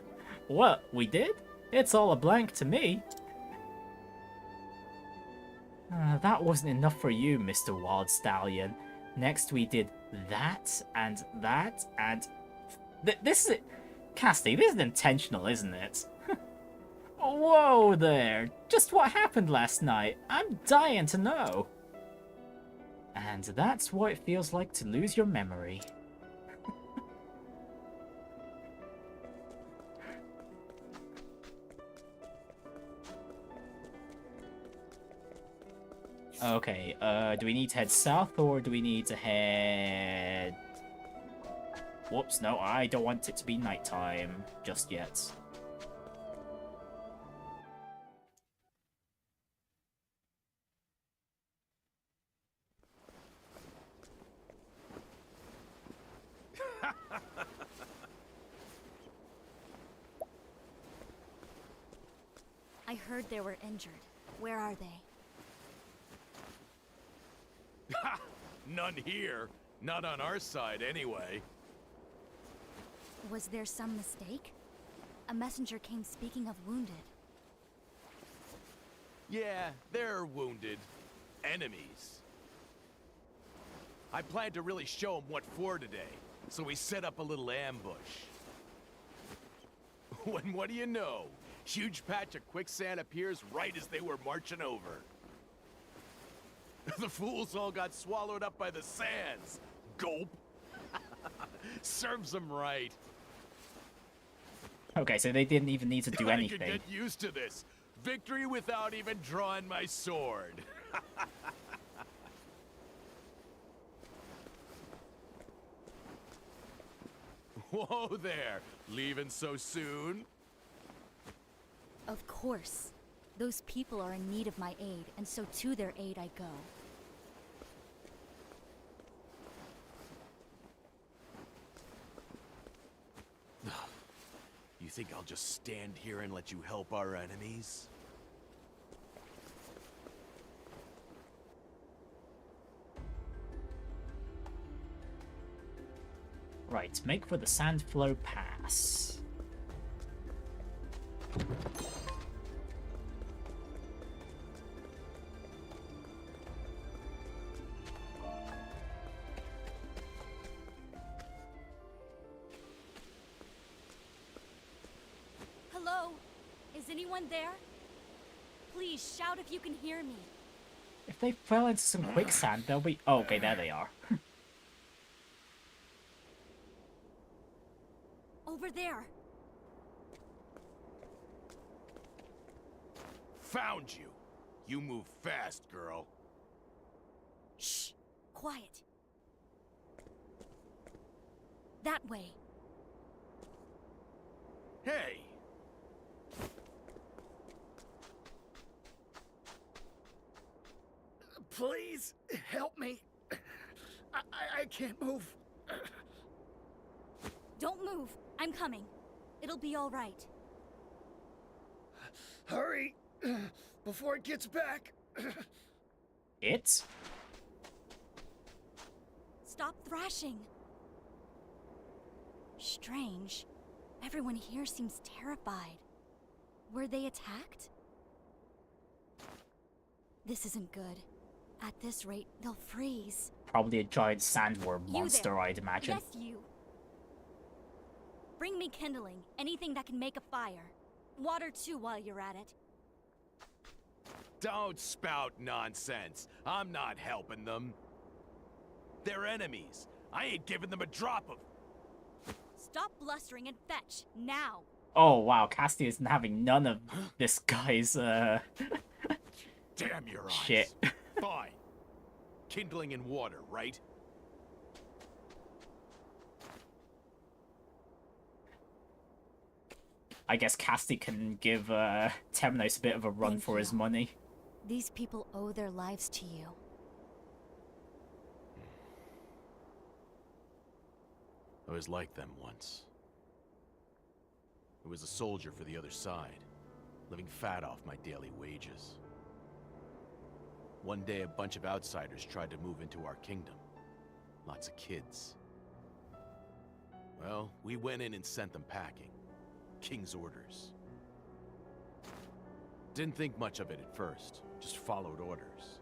A: What, we did? It's all a blank to me. That wasn't enough for you, Mr. Wild Stallion. Next we did that, and... This is... Castti, this is intentional, isn't it? Whoa there! Just what happened last night? I'm dying to know. And that's what it feels like to lose your memory. Okay, do we need to head south or do we need to head... Whoops, no, I don't want it to be nighttime just yet.
C: I heard they were injured. Where are they?
H: None here. Not on our side, anyway.
C: Was there some mistake? A messenger came speaking of wounded.
H: Yeah, they're wounded. Enemies. I planned to really show them what for today, so we set up a little ambush. When what do you know? Huge patch of quicksand appears right as they were marching over. The fools all got swallowed up by the sands. Gulp. Serves them right.
A: Okay, so they didn't even need to do
H: I
A: anything.
H: can get used to this. Victory without even drawing my sword. Whoa there. Leaving so soon?
C: Of course. Those people are in need of my aid, and so to their aid I go.
H: You think I'll just stand here and let you help our enemies?
A: Right, make for the Sandflow Pass.
C: Hello? Is anyone there? Please shout if you can hear me.
A: If they fell into some quicksand, they'll be... Oh, okay, there they are.
C: Over there.
H: Found you. You move fast, girl.
C: Shh. Quiet. That way.
H: Hey!
I: Please, help me. I can't move.
C: Don't move. I'm coming. It'll be all right.
I: Hurry, before it gets back.
A: It's?
C: Stop thrashing. Strange. Everyone here seems terrified. Were they attacked? This isn't good. At this rate, they'll freeze.
A: Probably a giant sandworm
C: You
A: monster,
C: there.
A: I'd imagine.
C: Yes, you. Bring me kindling. Anything that can make a fire. Water too while you're at it.
H: Don't spout nonsense. I'm not helping them. They're enemies. I ain't giving them a drop of...
C: Stop blustering and fetch, now.
A: Oh, wow, Castti isn't having none of this guy's,
H: Damn your eyes.
A: shit.
H: Fine. Kindling and water, right?
A: I guess Castti can give Temenos a bit of a run
C: Thank
A: for his
C: you.
A: money.
C: These people owe their lives to you.
H: I was like them once. I was a soldier for the other side, living fat off my daily wages. One day a bunch of outsiders tried to move into our kingdom. Lots of kids. Well, we went in and sent them packing. King's orders. Didn't think much of it at first, just followed orders.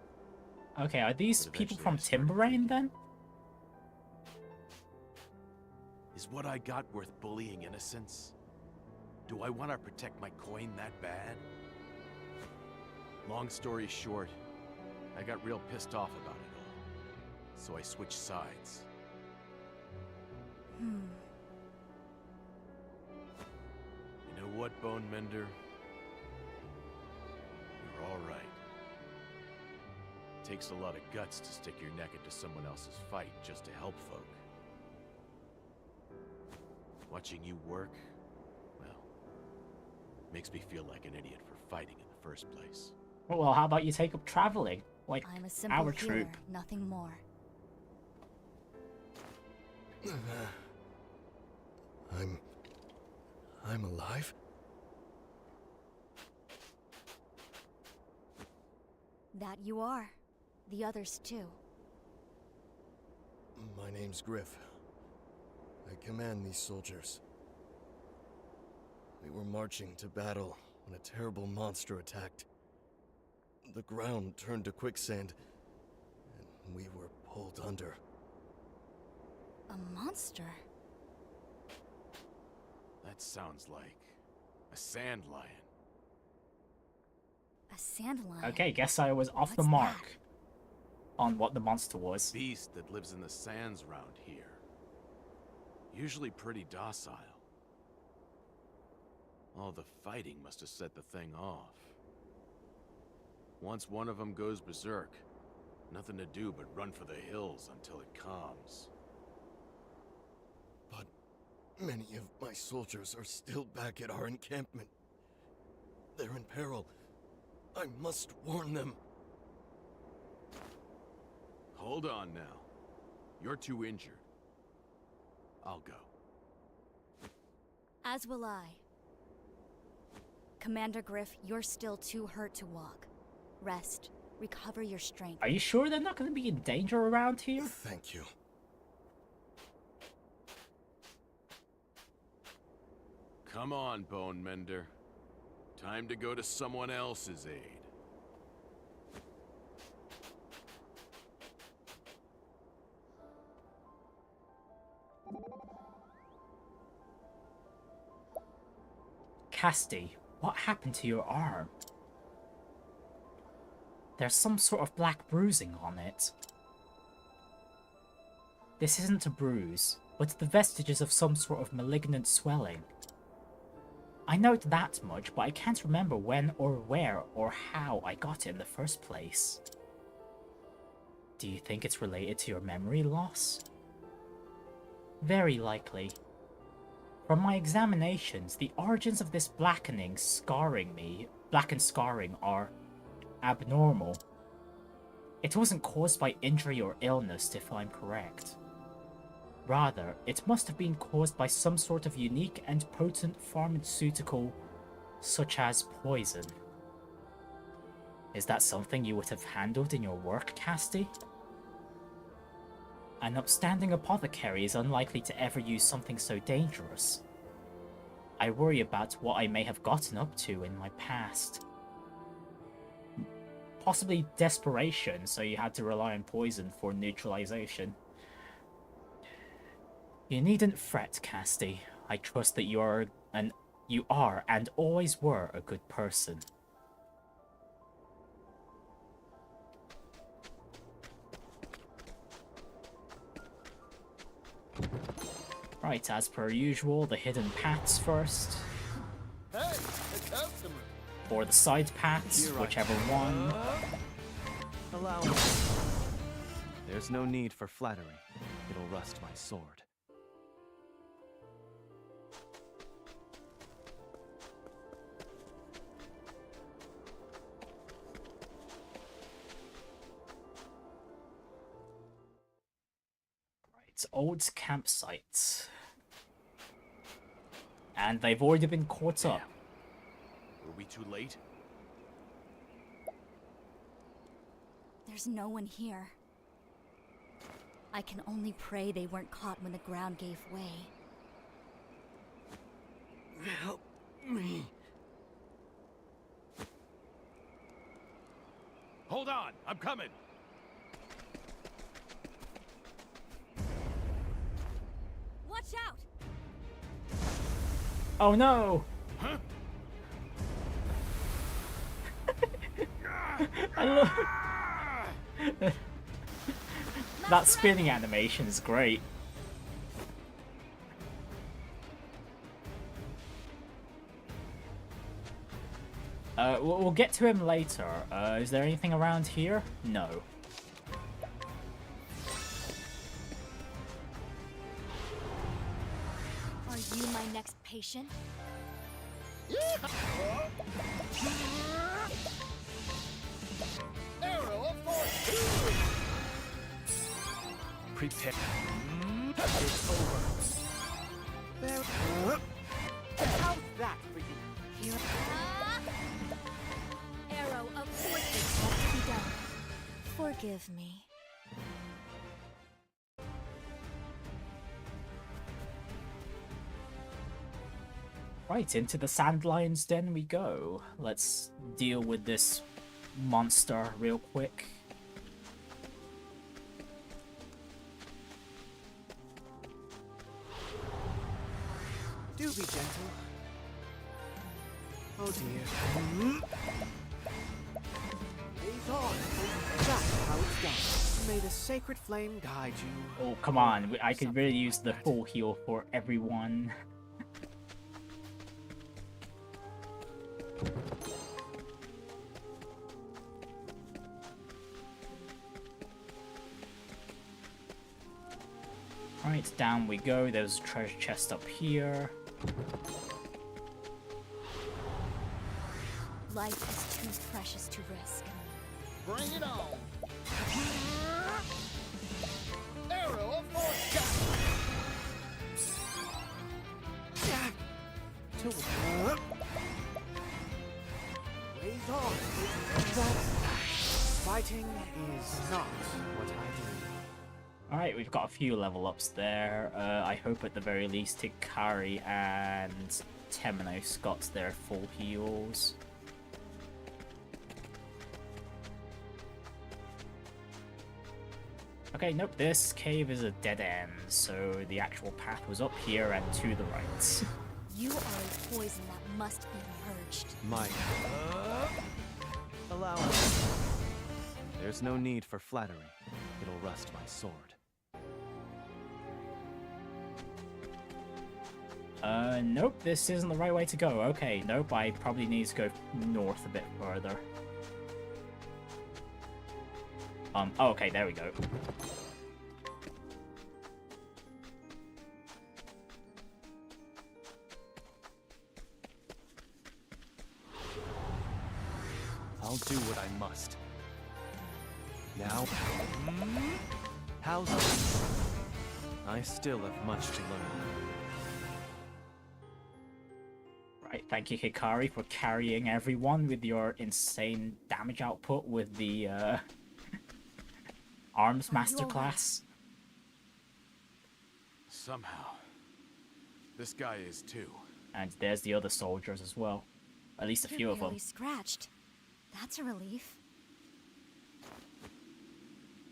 A: Okay, are these
H: But
A: people
H: eventually
A: from
H: I started
A: Timberrain
H: thinking,
A: then?
H: Is what I got worth bullying innocents? Do I want to protect my coin that bad? Long story short, I got real pissed off about it all. So I switched sides.
C: Hmm.
H: You know what, Bone Mender? You're all right. Takes a lot of guts to stick your neck into someone else's fight just to help folk. Watching you work, well, makes me feel like an idiot for fighting in the first place.
A: Well, how about you take up traveling? Like
C: I'm a simple
A: our
C: healer,
A: troop.
C: nothing more.
I: I'm alive?
C: That you are. The others too.
I: My name's Griff. I command these soldiers. We were marching to battle when a terrible monster attacked. The ground turned to quicksand, and we were pulled under.
C: A monster?
H: That sounds like a sand lion.
C: A sand lion?
A: Okay, guess I was off the
C: What's
A: mark. on what the monster was.
H: Beast that lives in the sands round here. Usually pretty docile. All the fighting must have set the thing off. Once one of them goes berserk, nothing to do but run for the hills until it calms.
I: But many of my soldiers are still back at our encampment. They're in peril. I must warn them.
H: Hold on now. You're too injured. I'll go.
C: As will I. Commander Griff, you're still too hurt to walk. Rest. Recover your strength.
A: Are you sure they're not going to be in danger around here?
I: Thank you.
H: Come on, Bone Mender. Time to go to someone else's aid.
A: Castti, what happened to your arm? There's some sort of black bruising on it. This isn't a bruise, but the vestiges of some sort of malignant swelling. I note that much, but I can't remember when or where or how I got it in the first place. Do you think it's related to your memory loss? Very likely. From my examinations, the origins of this blackened scarring are abnormal. It wasn't caused by injury or illness, if I'm correct. Rather, it must have been caused by some sort of unique and potent pharmaceutical, such as poison. Is that something you would have handled in your work, Castti? An upstanding apothecary is unlikely to ever use something so dangerous. I worry about what I may have gotten up to in my past. Possibly desperation, so you had to rely on poison for neutralization. You needn't fret, Castti. I trust that you are and always were a good person. Right, as per usual, the hidden paths first.
D: Hey, a customer.
A: Or the side paths, whichever one.
E: Allow me. There's no need for flattery. It'll rust my sword.
A: Right, old campsite. And they've already been caught up.
H: Were we too late?
C: There's no one here. I can only pray they weren't caught when the ground gave way.
I: Help me.
H: Hold on, I'm coming.
C: Watch out!
A: Oh no!
H: Huh?
A: I love that spinning animation is great. We'll get to him later. Is there anything around here? No.
C: Are you my next patient?
D: Arrow of fortune.
E: Prepare. It's over. There. How's that for you?
C: Here. Arrow of fortune has to be done. Forgive me.
A: Right, into the Sand Lion's Den we go. Let's deal with this monster real quick.
E: Do be gentle. Oh dear. He's on. That's how it's done. May the sacred flame guide you.
A: Oh, come on. I could really use the full heal for everyone. Alright, down we go. There's a treasure chest up here.
C: Life is too precious to risk.
D: Bring it on! Arrow of fortune!
E: Ways on. Fighting is not what I do.
A: Alright, we've got a few level ups there. I hope at the very least Hikari and Temenos got their full heals. Okay, nope, this cave is a dead end, so the actual path was up here and to the right.
C: You are a poison that must be purged.
E: My allow me. There's no need for flattery. It'll rust my sword.
A: Nope, this isn't the right way to go. Okay, nope, I probably need to go north a bit further. Oh, okay, there we go.
E: I'll do what I must. Now, how's it? I still have much to learn.
A: Right, thank you Hikari for carrying everyone with your insane damage output with the arms masterclass.
H: Somehow. This guy is too.
A: And there's the other soldiers as well. At least a few
C: You're
A: of them.
C: barely scratched. That's a relief.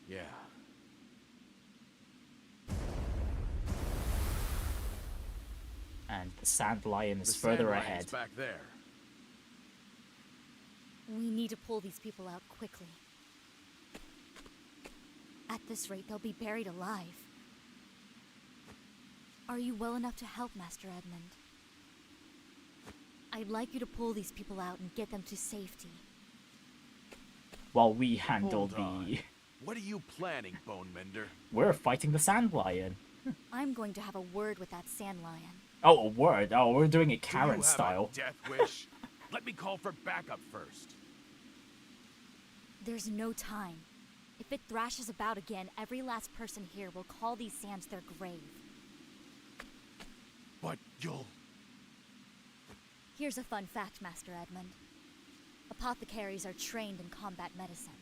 H: Yeah.
A: And the sand lion is
H: The
A: further
H: sand lion's
A: ahead.
H: back there.
C: We need to pull these people out quickly. At this rate, they'll be buried alive. Are you well enough to help, Master Edmund? I'd like you to pull these people out and get them to safety.
A: While we handle
H: Hold on. What are you planning, Bone Mender?
A: We're fighting the sand lion.
C: I'm going to have a word with that sand lion.
A: Oh, a word. Oh, we're doing it
H: Do
A: Karen
H: you have
A: style.
H: a death wish? Let me call for backup first.
C: There's no time. If it thrashes about again, every last person here will call these sands their grave.
H: But you'll...
C: Here's a fun fact, Master Edmund. Apothecaries are trained in combat medicine.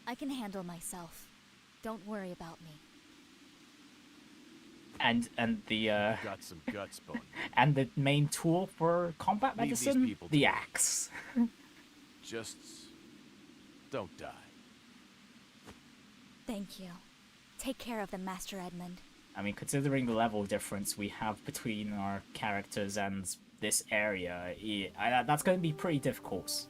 C: I can handle myself. Don't worry about me.
A: And the
H: Got some guts, Bone.
A: and the main tool for combat
H: Leave these
A: medicine,
H: people to
A: the
H: it.
A: axe.
H: Just... don't die.
C: Thank you. Take care of them, Master Edmund.
A: I mean, considering the level difference we have between our characters and this area, that's going to be pretty difficult.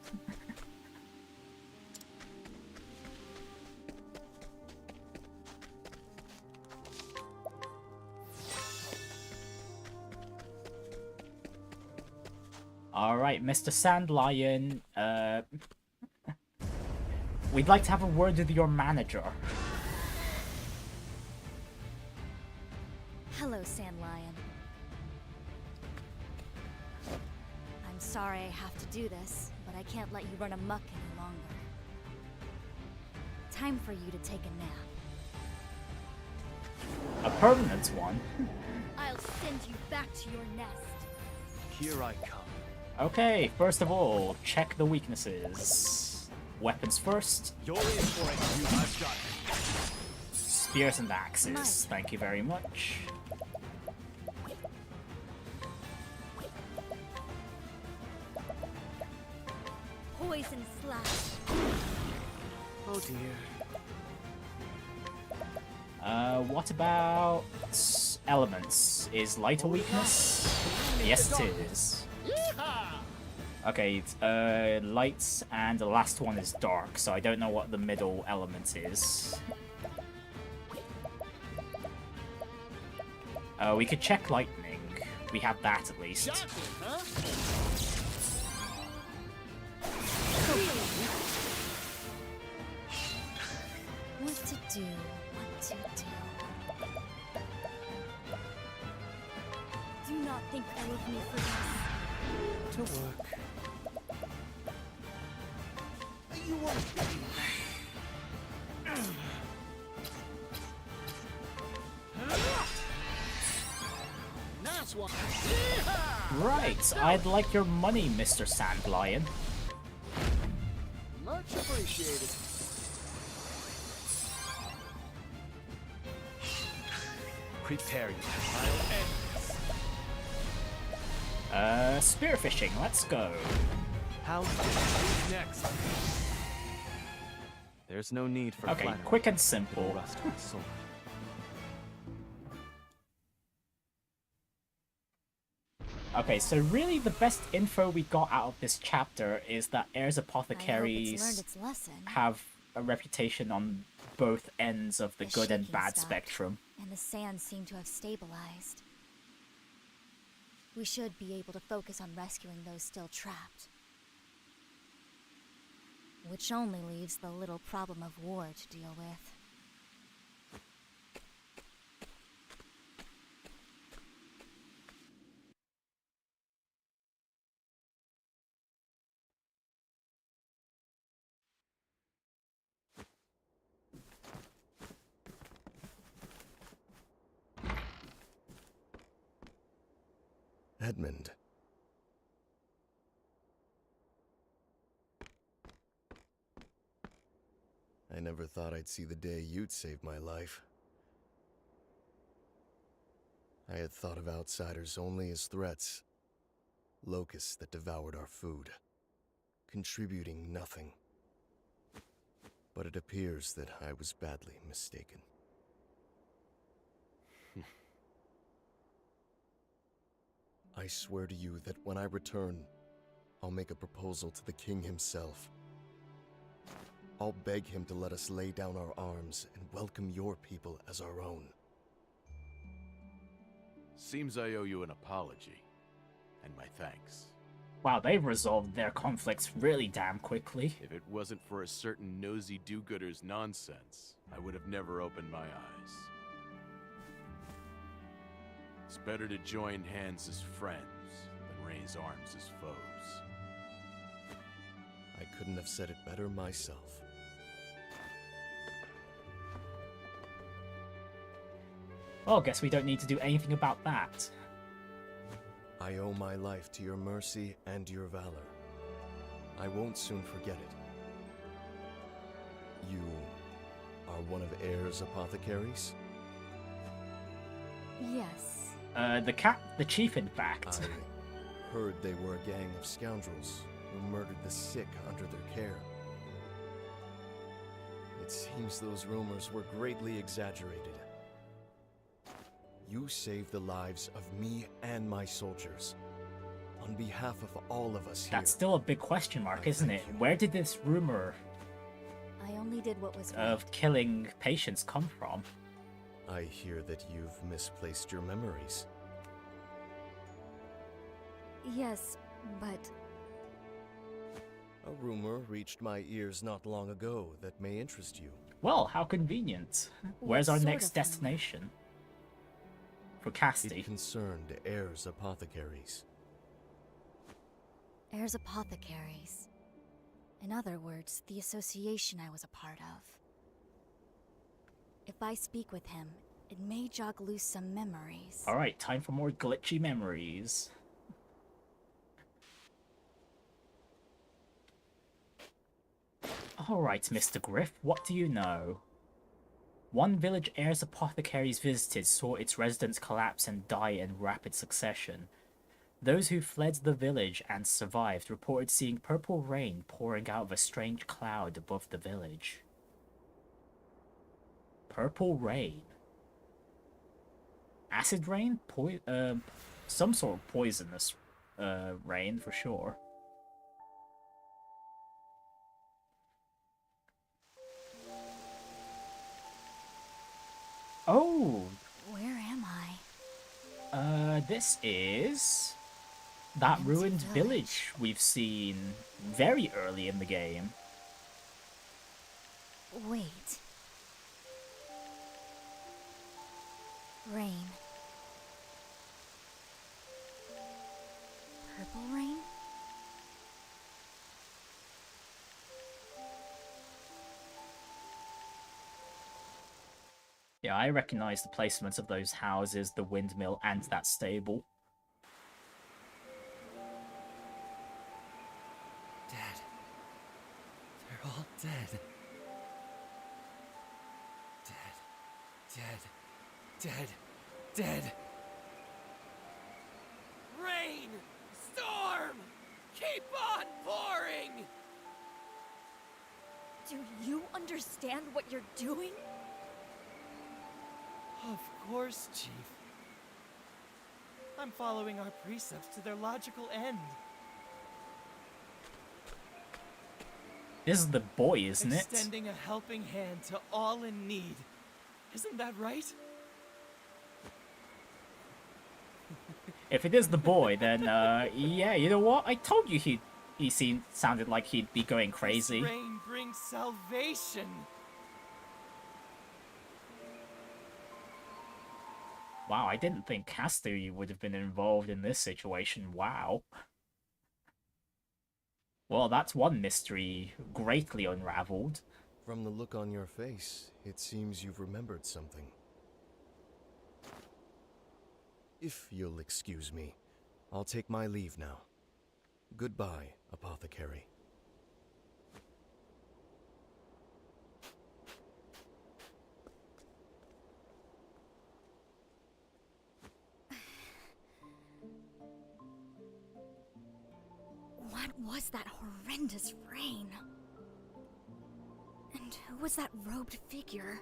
A: Alright, Mr. Sandlion, we'd like to have a word with your manager.
C: Hello, Sand Lion. I'm sorry I have to do this, but I can't let you run amok any longer. Time for you to take a nap.
A: A permanent one?
C: I'll send you back to your nest.
E: Here I come.
A: Okay, first of all, check the weaknesses. Weapons first.
H: You're in for it, you. I've got it.
A: Spears and axes. Thank you very much.
C: Poison slash.
E: Oh dear.
A: What about elements? Is light a weakness? Yes, it is.
D: Yeehaw!
A: Okay, it's lights, and the last one is dark, so I don't know what the middle element is. We could check lightning. We have that at least.
D: Shocking, huh?
C: What to do? What to do? Do not think ill of me for this.
E: To work.
D: You won't. Nice one. Yeehaw!
A: Right, I'd like your money, Mr. Sandlion.
D: Much appreciated.
E: Prepare you. I'll end this.
A: Spearfishing, let's go.
E: How's this? Next. There's no need for
A: Okay,
E: flattery.
A: quick and
E: It'll
A: simple.
E: rust my soul.
A: Okay, so really the best info we got out of this chapter is that Heirs
C: I hope it's learned
A: Apothecaries
C: its lesson.
A: have a reputation on both ends of the
C: The
A: good and
C: shaking
A: bad
C: stopped,
A: spectrum.
C: And the sands seem to have stabilized. We should be able to focus on rescuing those still trapped. Which only leaves the little problem of war to deal with.
I: Edmund. I never thought I'd see the day you'd save my life. I had thought of outsiders only as threats. Locusts that devoured our food, contributing nothing. But it appears that I was badly mistaken. I swear to you that when I return, I'll make a proposal to the king himself. I'll beg him to let us lay down our arms and welcome your people as our own.
H: Seems I owe you an apology. And my thanks.
A: Wow, they resolved their conflicts really damn quickly.
H: If it wasn't for a certain nosy do-gooder's nonsense, I would have never opened my eyes. It's better to join hands as friends than raise arms as foes.
I: I couldn't have said it better myself.
A: Well, guess we don't need to do anything about that.
I: I owe my life to your mercy and your valor. I won't soon forget it. You are one of Heirs Apothecaries?
C: Yes.
A: The chief, in fact.
I: I heard they were a gang of scoundrels who murdered the sick under their care. It seems those rumors were greatly exaggerated. You saved the lives of me and my soldiers. On behalf of all of us here.
A: That's still a big question mark, isn't it? Where did this rumor
C: I only did what was right.
A: of killing patients come from?
I: I hear that you've misplaced your memories.
C: Yes, but
I: A rumor reached my ears not long ago that may interest you.
A: Well, how convenient. Where's
C: What
A: our
C: sort
A: next
C: of rumor?
A: destination? For Castti.
I: It concerned Heirs Apothecaries.
C: Heirs Apothecaries. In other words, the association I was a part of. If I speak with him, it may jog loose some memories.
A: Alright, time for more glitchy memories. Alright, Mr. Griff, what do you know? One village Heirs Apothecaries visited saw its residents collapse and die in rapid succession. Those who fled the village and survived reported seeing purple rain pouring out of a strange cloud above the village. Purple rain? Acid rain? Some sort of poisonous rain, for sure. Oh,
C: Where am I?
A: this is that
C: Empty
A: ruined
C: village.
A: village we've seen very early in the game.
C: Wait. Rain. Purple rain?
A: Yeah, I recognize the placement of those houses, the windmill, and that stable.
E: Dead. They're all dead. Dead. Dead.
H: Rain! Storm! Keep on pouring!
C: Do you understand what you're doing?
E: Of course, Chief. I'm following our precepts to their logical end.
A: This is the boy, isn't it?
E: Extending a helping hand to all in need. Isn't that right?
A: If it is the boy, then yeah, you know what? I told you he sounded like he'd be going crazy.
E: This rain brings salvation.
A: Wow, I didn't think Castti would have been involved in this situation. Wow. Well, that's one mystery greatly unraveled.
I: From the look on your face, it seems you've remembered something. If you'll excuse me, I'll take my leave now. Goodbye, apothecary.
C: What was that horrendous rain? And who was that robed figure?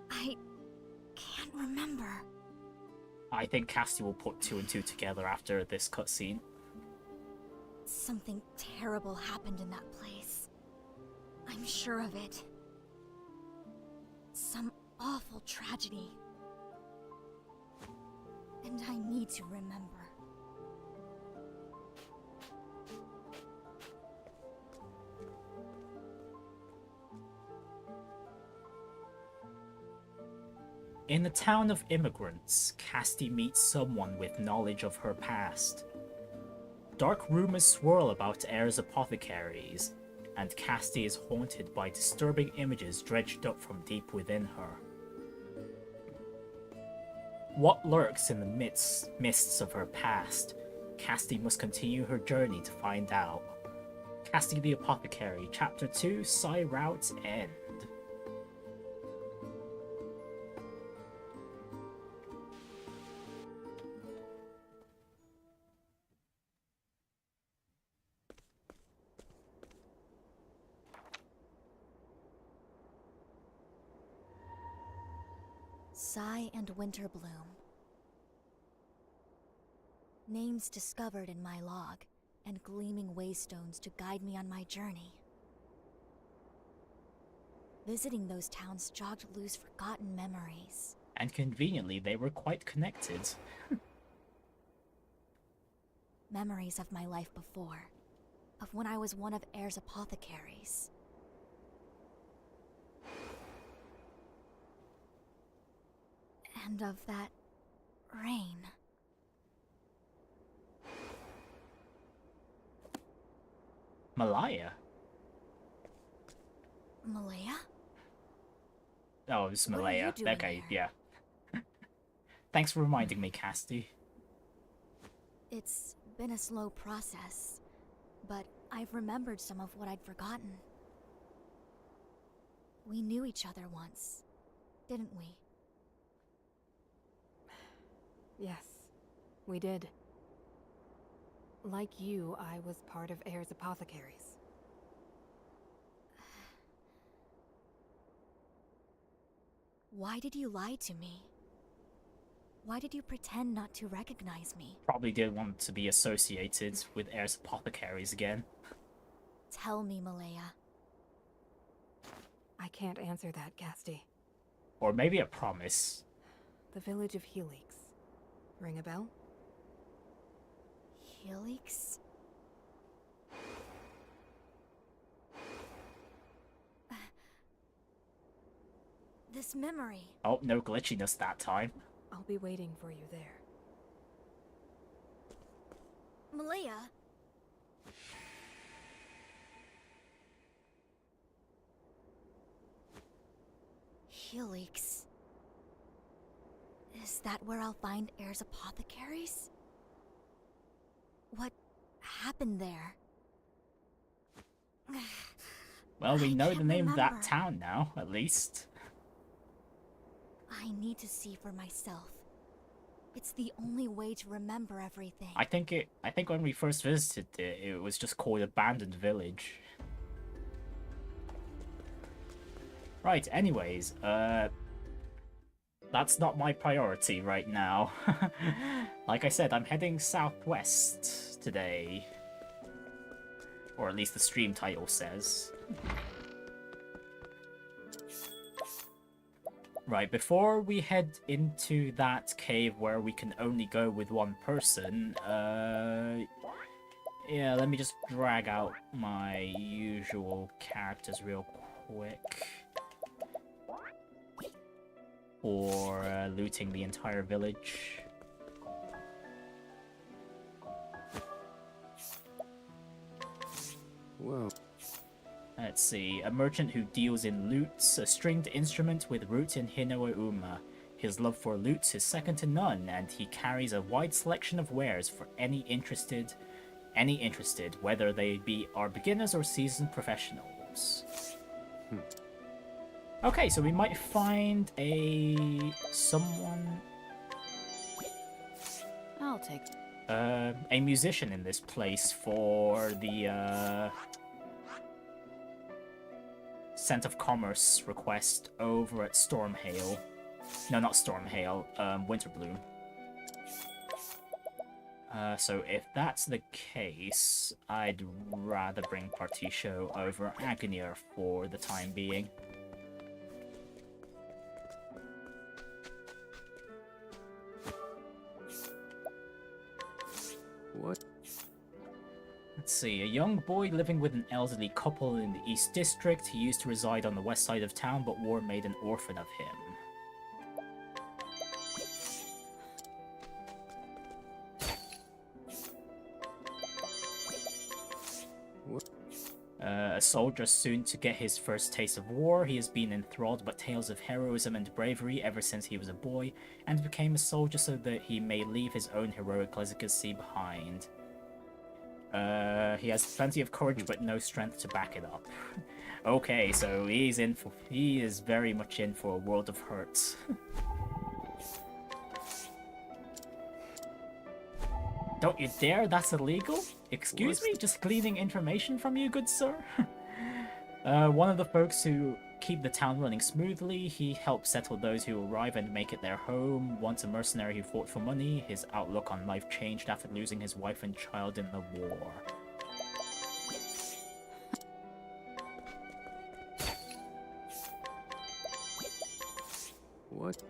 C: I can't remember.
A: I think Castti will put two and two together after this cutscene.
C: Something terrible happened in that place. I'm sure of it. Some awful tragedy. And I need to remember.
A: In the town of immigrants, Castti meets someone with knowledge of her past. Dark rumors swirl about Air's apothecaries, and Castti is haunted by disturbing images dredged up from deep within her. What lurks in the mists of her past? Castti must continue her journey to find out. Castti the Apothecary, Chapter 2, Sai Route's End.
C: Sai and Winterbloom. Names discovered in my log, and gleaming waystones to guide me on my journey. Visiting those towns jogged loose forgotten memories.
A: And conveniently, they were quite connected.
C: Memories of my life before, of when I was one of Air's apothecaries. And of that rain.
A: Malaya?
C: Malaya?
A: Oh, it's
C: What are
A: Malaya.
C: you doing
A: Okay,
C: here?
A: yeah. Thanks for reminding me, Castti.
C: It's been a slow process, but I've remembered some of what I'd forgotten. We knew each other once, didn't we?
J: Yes, we did. Like you, I was part of Air's apothecaries.
C: Why did you lie to me? Why did you pretend not to recognize me?
A: Probably didn't want to be associated with Air's apothecaries again.
C: Tell me, Malaya.
J: I can't answer that, Castti.
A: Or maybe a promise.
J: The village of Helix. Ring a bell?
C: Helix? This memory.
A: Oh, no glitchiness that time.
J: I'll be waiting for you there.
C: Malaya. Helix. Is that where I'll find Heirs Apothecaries? What happened there?
A: Well, we know the
C: can't
A: name of that
C: remember.
A: town now, at least.
C: I need to see for myself. It's the only way to remember everything.
A: I think when we first visited it, it was just called Abandoned Village. Right, anyways, that's not my priority right now. Like I said, I'm heading southwest today. Or at least the stream title says. Right, before we head into that cave where we can only go with one person, yeah, let me just drag out my usual characters real quick. For looting the entire village.
E: Whoa.
A: Let's see. A merchant who deals in lutes, a stringed instrument with roots in Hinoa Uma. His love for lutes is second to none, and he carries a wide selection of wares for any interested, whether they are beginners or seasoned professionals. Okay, so we might find someone.
J: I'll take.
A: A musician in this place for the Scent of Commerce request over at Stormhail. No, not Stormhail, Winterbloom. So if that's the case, I'd rather bring Particio over Agnea for the time being.
E: What?
A: Let's see, a young boy living with an elderly couple in the East District. He used to reside on the west side of town, but war made an orphan of him. A soldier soon to get his first taste of war, he has been enthralled by tales of heroism and bravery ever since he was a boy, and became a soldier so that he may leave his own heroic legacy behind. He has plenty of courage but no strength to back it up. Okay, so he is very much in for a world of hurt. Don't you dare, that's illegal? Excuse me, just gleaning information from you, good sir? One of the folks who keep the town running smoothly, he helps settle those who arrive and make it their home. Once a mercenary who fought for money, his outlook on life changed after losing his wife and child in the war.
E: What?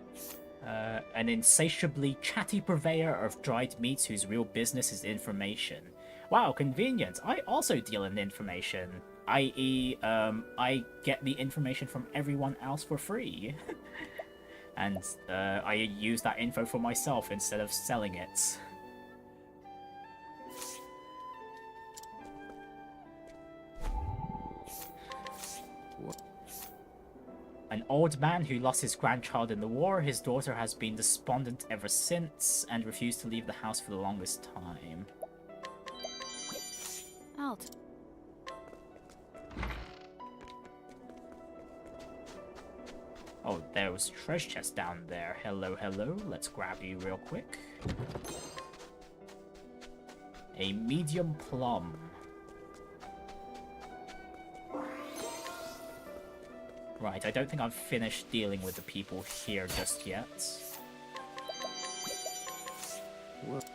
A: An insatiably chatty purveyor of dried meats whose real business is information. Wow, convenient. I also deal in information. I.e., I get the information from everyone else for free. And I use that info for myself instead of selling it. An old man who lost his grandchild in the war, his daughter has been despondent ever since, and refused to leave the house for the longest time.
J: Out.
A: Oh, there was a treasure chest down there. Hello, hello. Let's grab you real quick. A medium plum. Right, I don't think I've finished dealing with the people here just yet.
E: What?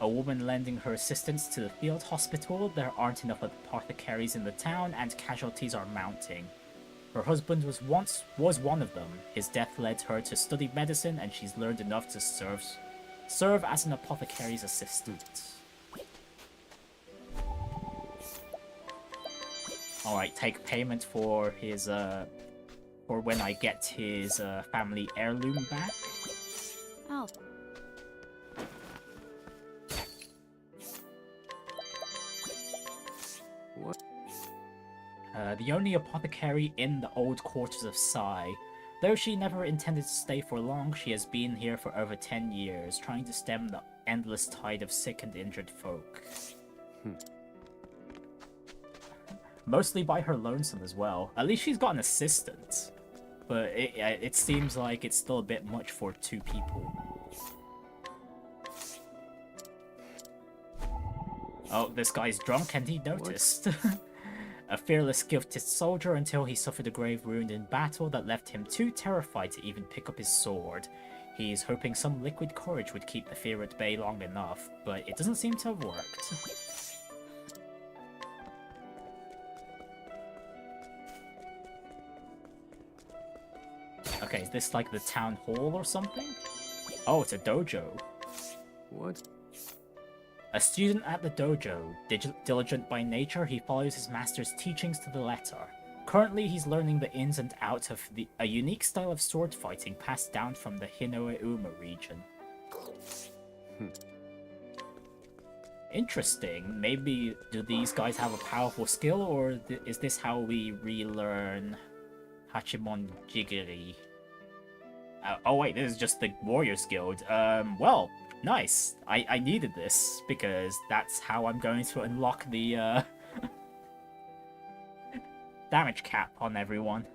A: A woman lending her assistance to the field hospital. There aren't enough apothecaries in the town, and casualties are mounting. Her husband was one of them. His death led her to study medicine, and she's learned enough to serve as an apothecary's assistant. Alright, take payment for his for when I get his family heirloom back.
G: Oh.
E: What?
A: The only apothecary in the old quarters of Sai. Though she never intended to stay for long, she has been here for over 10 years, trying to stem the endless tide of sick and injured folk. Mostly by her lonesome as well. At least she's got an assistant. But it seems like it's still a bit much for 2 people. Oh, this guy's drunk and he noticed. A fearless, gifted soldier until he suffered a grave wound in battle that left him too terrified to even pick up his sword. He's hoping some liquid courage would keep the fear at bay long enough, but it doesn't seem to have worked. Okay, is this like the town hall or something? Oh, it's a dojo.
E: What?
A: A student at the dojo, diligent by nature, he follows his master's teachings to the letter. Currently, he's learning the ins and outs of a unique style of sword fighting passed down from the Hinoe-uma region. Interesting. Maybe do these guys have a powerful skill, or is this how we relearn Hachimon Jigiri? Oh wait, this is just the Warriors Guild. Well, nice. I needed this, because that's how I'm going to unlock the, damage cap on everyone.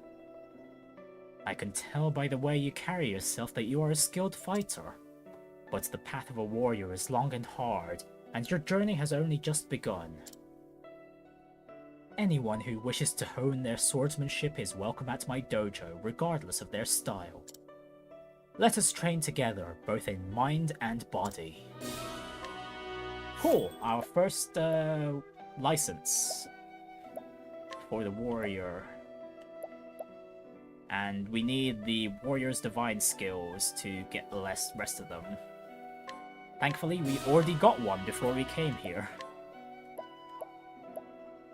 A: I can tell by the way you carry yourself that you are a skilled fighter. But the path of a warrior is long and hard, and your journey has only just begun. Anyone who wishes to hone their swordsmanship is welcome at my dojo, regardless of their style. Let us train together, both in mind and body. Cool, our first license for the warrior. And we need the warrior's divine skills to get the rest of them. Thankfully, we already got one before we came here.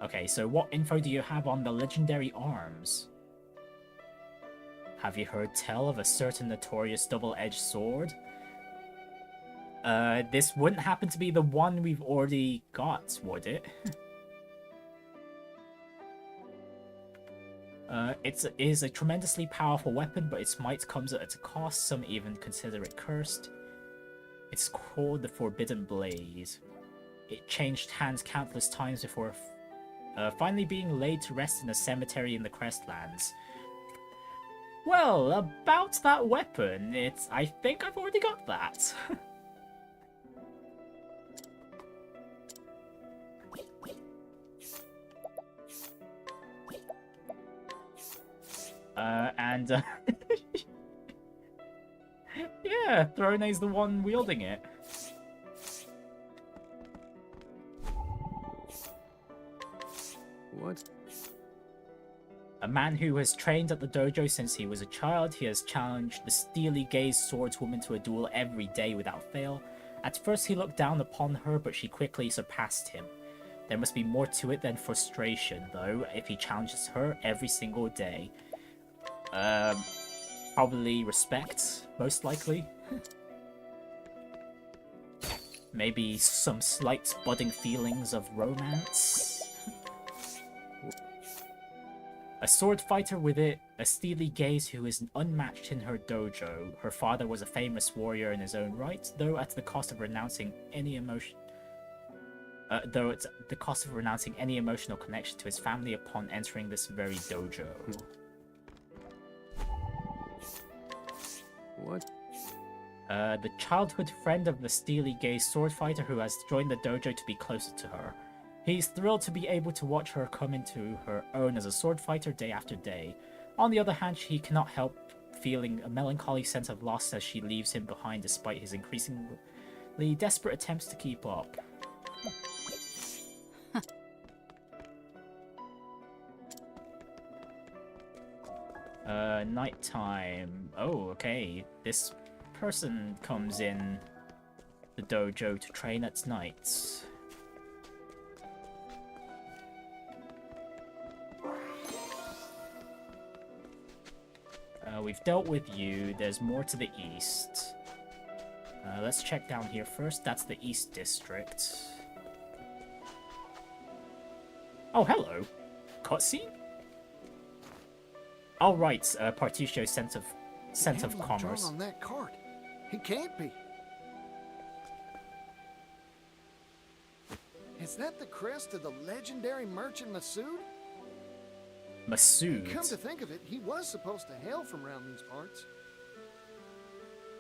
A: Okay, so what info do you have on the legendary arms? Have you heard tell of a certain notorious double-edged sword? This wouldn't happen to be the one we've already got, would it? It is a tremendously powerful weapon, but its might comes at a cost. Some even consider it cursed. It's called the Forbidden Blade. It changed hands countless times before finally being laid to rest in a cemetery in the Crestlands. Well, about that weapon, I think I've already got that. Yeah, Throne's the one wielding it.
E: What?
A: A man who has trained at the dojo since he was a child, he has challenged the steely-gazed swordswoman to a duel every day without fail. At first he looked down upon her, but she quickly surpassed him. There must be more to it than frustration, though, if he challenges her every single day. Probably respect, most likely. Maybe some slight budding feelings of romance. A sword fighter with it, a steely gaze who is unmatched in her dojo. Her father was a famous warrior in his own right, though at the cost of renouncing any emotion. Though it's the cost of renouncing any emotional connection to his family upon entering this very dojo.
E: What?
A: The childhood friend of the steely-gazed sword fighter who has joined the dojo to be closer to her. He's thrilled to be able to watch her come into her own as a sword fighter day after day. On the other hand, he cannot help feeling a melancholy sense of loss as she leaves him behind despite his increasingly desperate attempts to keep up. Nighttime. Oh, okay. This person comes in the dojo to train at night. We've dealt with you. There's more to the east. Let's check down here first. That's the East District. Oh, hello. Cutscene? Oh, right. Partitio's sense of commerce.
D: On that cart. He can't be. Is that the crest of the legendary merchant Masood?
A: Masood?
D: Come to think of it, he was supposed to hail from around these parts.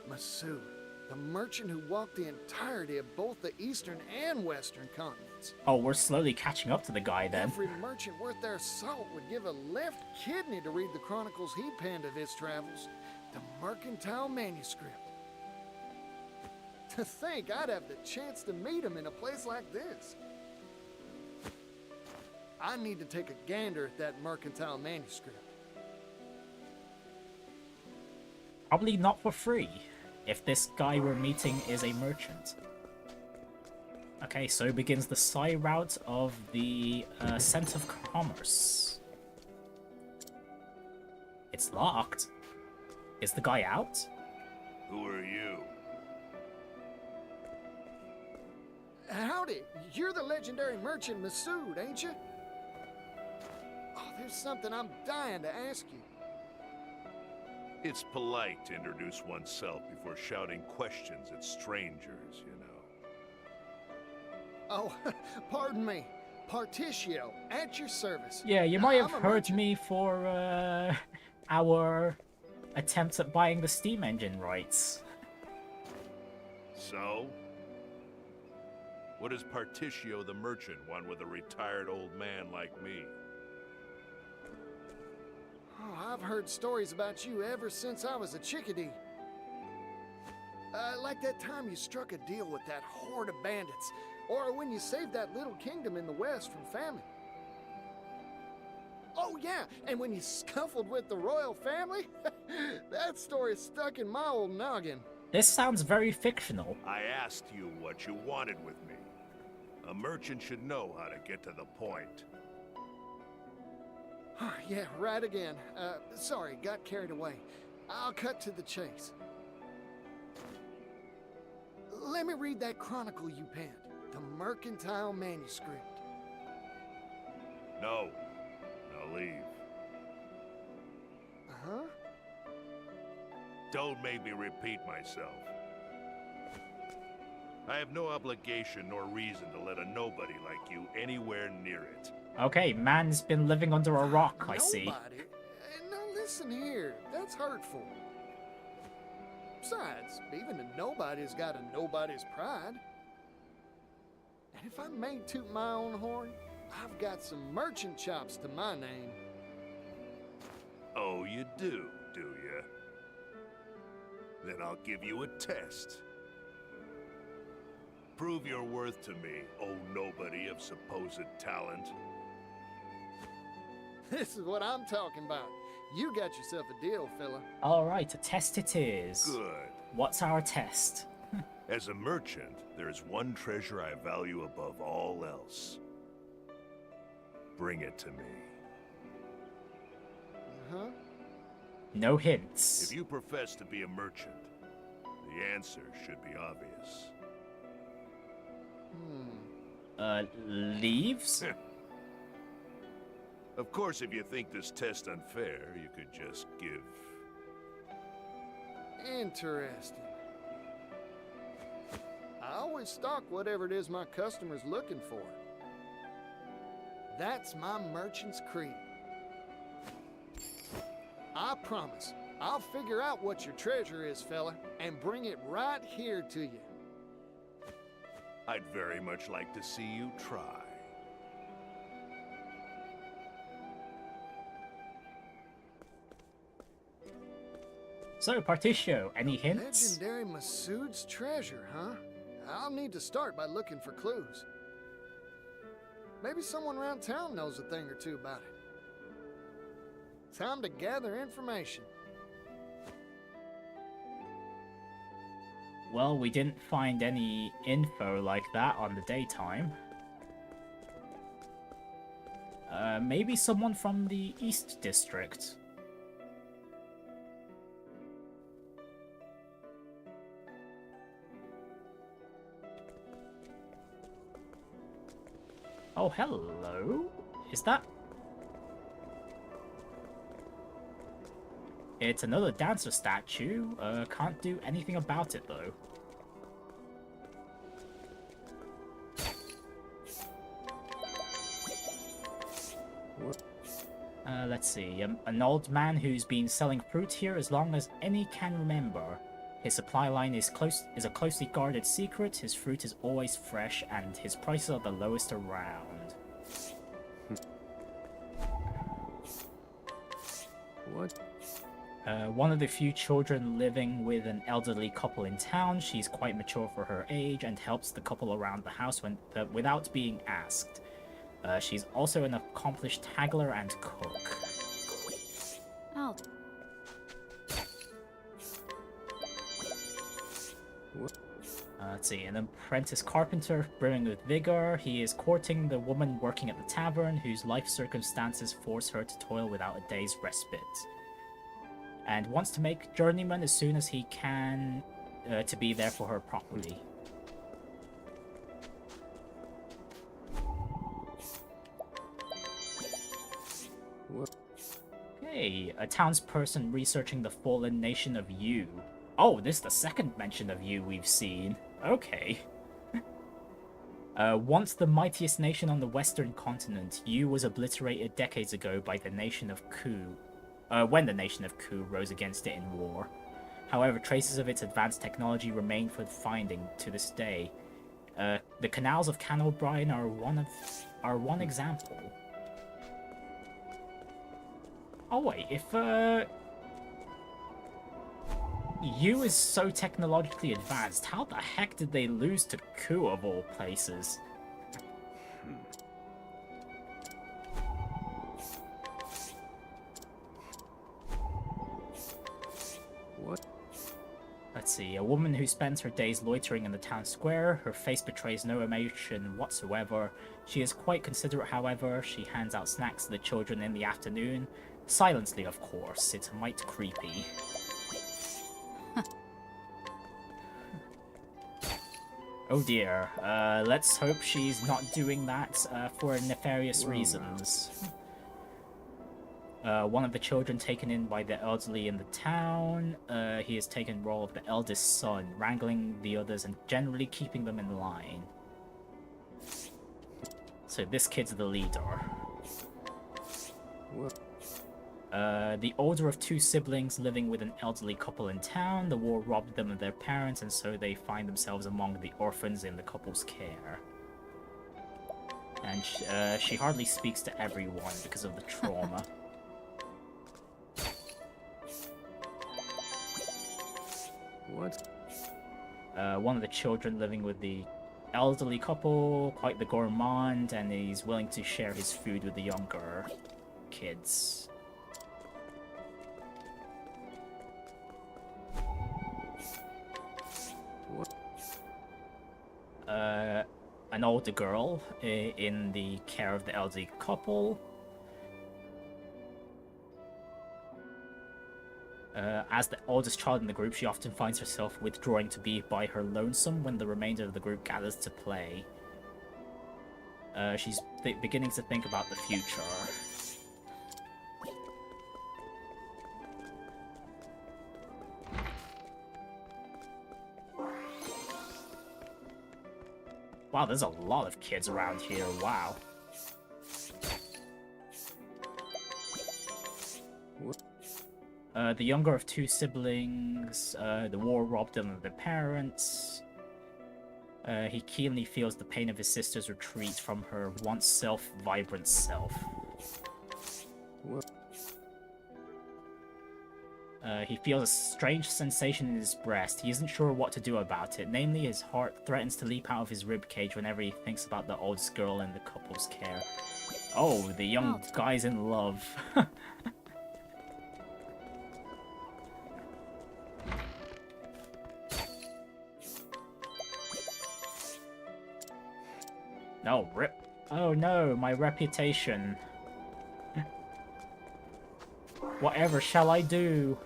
D: Masood, the merchant who walked the entirety of both the eastern and western continents.
A: Oh, we're slowly catching up to the guy then.
D: Every merchant worth their salt would give a left kidney to read the chronicles he penned of his travels. The Mercantile Manuscript. To think I'd have the chance to meet him in a place like this. I need to take a gander at that Mercantile Manuscript.
A: Probably not for free, if this guy we're meeting is a merchant. Okay, so begins the side route of the Sense of Commerce. It's locked. Is the guy out?
H: Who are you?
D: Howdy, you're the legendary merchant Masood, ain't you? Oh, there's something I'm dying to ask you.
H: It's polite to introduce oneself before shouting questions at strangers, you know.
D: Oh, pardon me. Partitio, at your service.
A: Yeah, you might have
D: I'm a
A: heard
D: merchant.
A: me for our attempts at buying the Steam engine rights.
H: So? What does Partitio the merchant want with a retired old man like me?
D: Oh, I've heard stories about you ever since I was a chickadee. Like that time you struck a deal with that horde of bandits, or when you saved that little kingdom in the west from famine. Oh yeah, and when you scuffled with the royal family? That story stuck in my old noggin.
A: This sounds very fictional.
H: I asked you what you wanted with me. A merchant should know how to get to the point.
D: Yeah, right again. Sorry, got carried away. I'll cut to the chase. Let me read that chronicle you penned, the Mercantile Manuscript.
H: No. Now leave.
D: Uh-huh.
H: Don't make me repeat myself. I have no obligation nor reason to let a nobody like you anywhere near it.
A: Okay, man's been living under a rock, I see.
D: Nobody? Now listen here, that's hurtful. Besides, even a nobody's got a nobody's pride. And if I may toot my own horn, I've got some merchant chops to my name.
H: Oh, you do you? Then I'll give you a test. Prove your worth to me, oh nobody of supposed talent.
D: This is what I'm talking about. You got yourself a deal, fella.
A: Alright, a test it is.
H: Good.
A: What's our test?
H: As a merchant, there is one treasure I value above all else. Bring it to me.
D: Uh-huh.
A: No hints.
H: If you profess to be a merchant, the answer should be obvious.
A: Leaves?
H: Of course, if you think this test unfair, you could just give...
D: Interesting. I always stock whatever it is my customer's looking for. That's my merchant's creed. I promise, I'll figure out what your treasure is, fella, and bring it right here to you.
H: I'd very much like to see you try.
A: So, Partitio, any hints?
D: Legendary Masood's treasure, huh? I'll need to start by looking for clues. Maybe someone around town knows a thing or two about it. Time to gather information.
A: Well, we didn't find any info like that on the daytime. Maybe someone from the East District. Oh, hello? Is that... It's another dancer statue. Can't do anything about it, though. Let's see. An old man who's been selling fruit here as long as any can remember. His supply line is a closely guarded secret. His fruit is always fresh, and his prices are the lowest around.
E: What?
A: One of the few children living with an elderly couple in town. She's quite mature for her age and helps the couple around the house without being asked. She's also an accomplished haggler and cook.
G: Oh.
A: Let's see, an apprentice carpenter brimming with vigor. He is courting the woman working at the tavern, whose life circumstances force her to toil without a day's respite. And wants to make journeyman as soon as he can to be there for her properly. Hey, a townsperson researching the fallen nation of Yu. Oh, this is the second mention of Yu we've seen. Okay. Once the mightiest nation on the western continent, Yu was obliterated decades ago by the nation of Ku. When the nation of Ku rose against it in war. However, traces of its advanced technology remain for finding to this day. The canals of Can O'Brien are one example. Oh wait, if Yu is so technologically advanced, how the heck did they lose to Ku of all places?
E: What?
A: Let's see, a woman who spends her days loitering in the town square. Her face betrays no emotion whatsoever. She is quite considerate, however. She hands out snacks to the children in the afternoon. Silently, of course. It's a mite creepy. Oh dear. Let's hope she's not doing that for nefarious reasons. One of the children taken in by the elderly in the town. He has taken role of the eldest son, wrangling the others and generally keeping them in line. So this kid's the leader. The older of two siblings living with an elderly couple in town. The war robbed them of their parents, and so they find themselves among the orphans in the couple's care. And she hardly speaks to everyone because of the trauma.
E: What?
A: One of the children living with the elderly couple, quite the gourmand, and he's willing to share his food with the younger kids. An older girl in the care of the elderly couple. As the oldest child in the group, she often finds herself withdrawing to be by her lonesome when the remainder of the group gathers to play. She's beginning to think about the future. Wow, there's a lot of kids around here, wow. The younger of two siblings, the war robbed them of their parents. He keenly feels the pain of his sister's retreat from her once self-vibrant self. He feels a strange sensation in his breast. He isn't sure what to do about it. Namely, his heart threatens to leap out of his ribcage whenever he thinks about the oldest girl in the couple's care. Oh, the young guy's in love. No, rip. Oh no, my reputation. Whatever shall I do?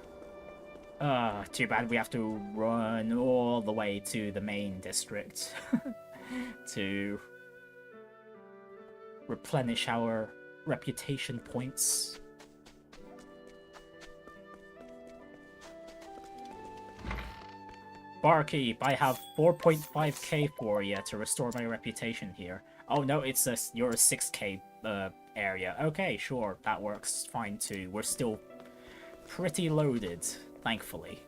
A: Too bad we have to run all the way to the main district to replenish our reputation points. Barkeep, I have 4.5k for you to restore my reputation here. Oh no, it's your 6k area. Okay, sure, that works fine too. We're still pretty loaded, thankfully.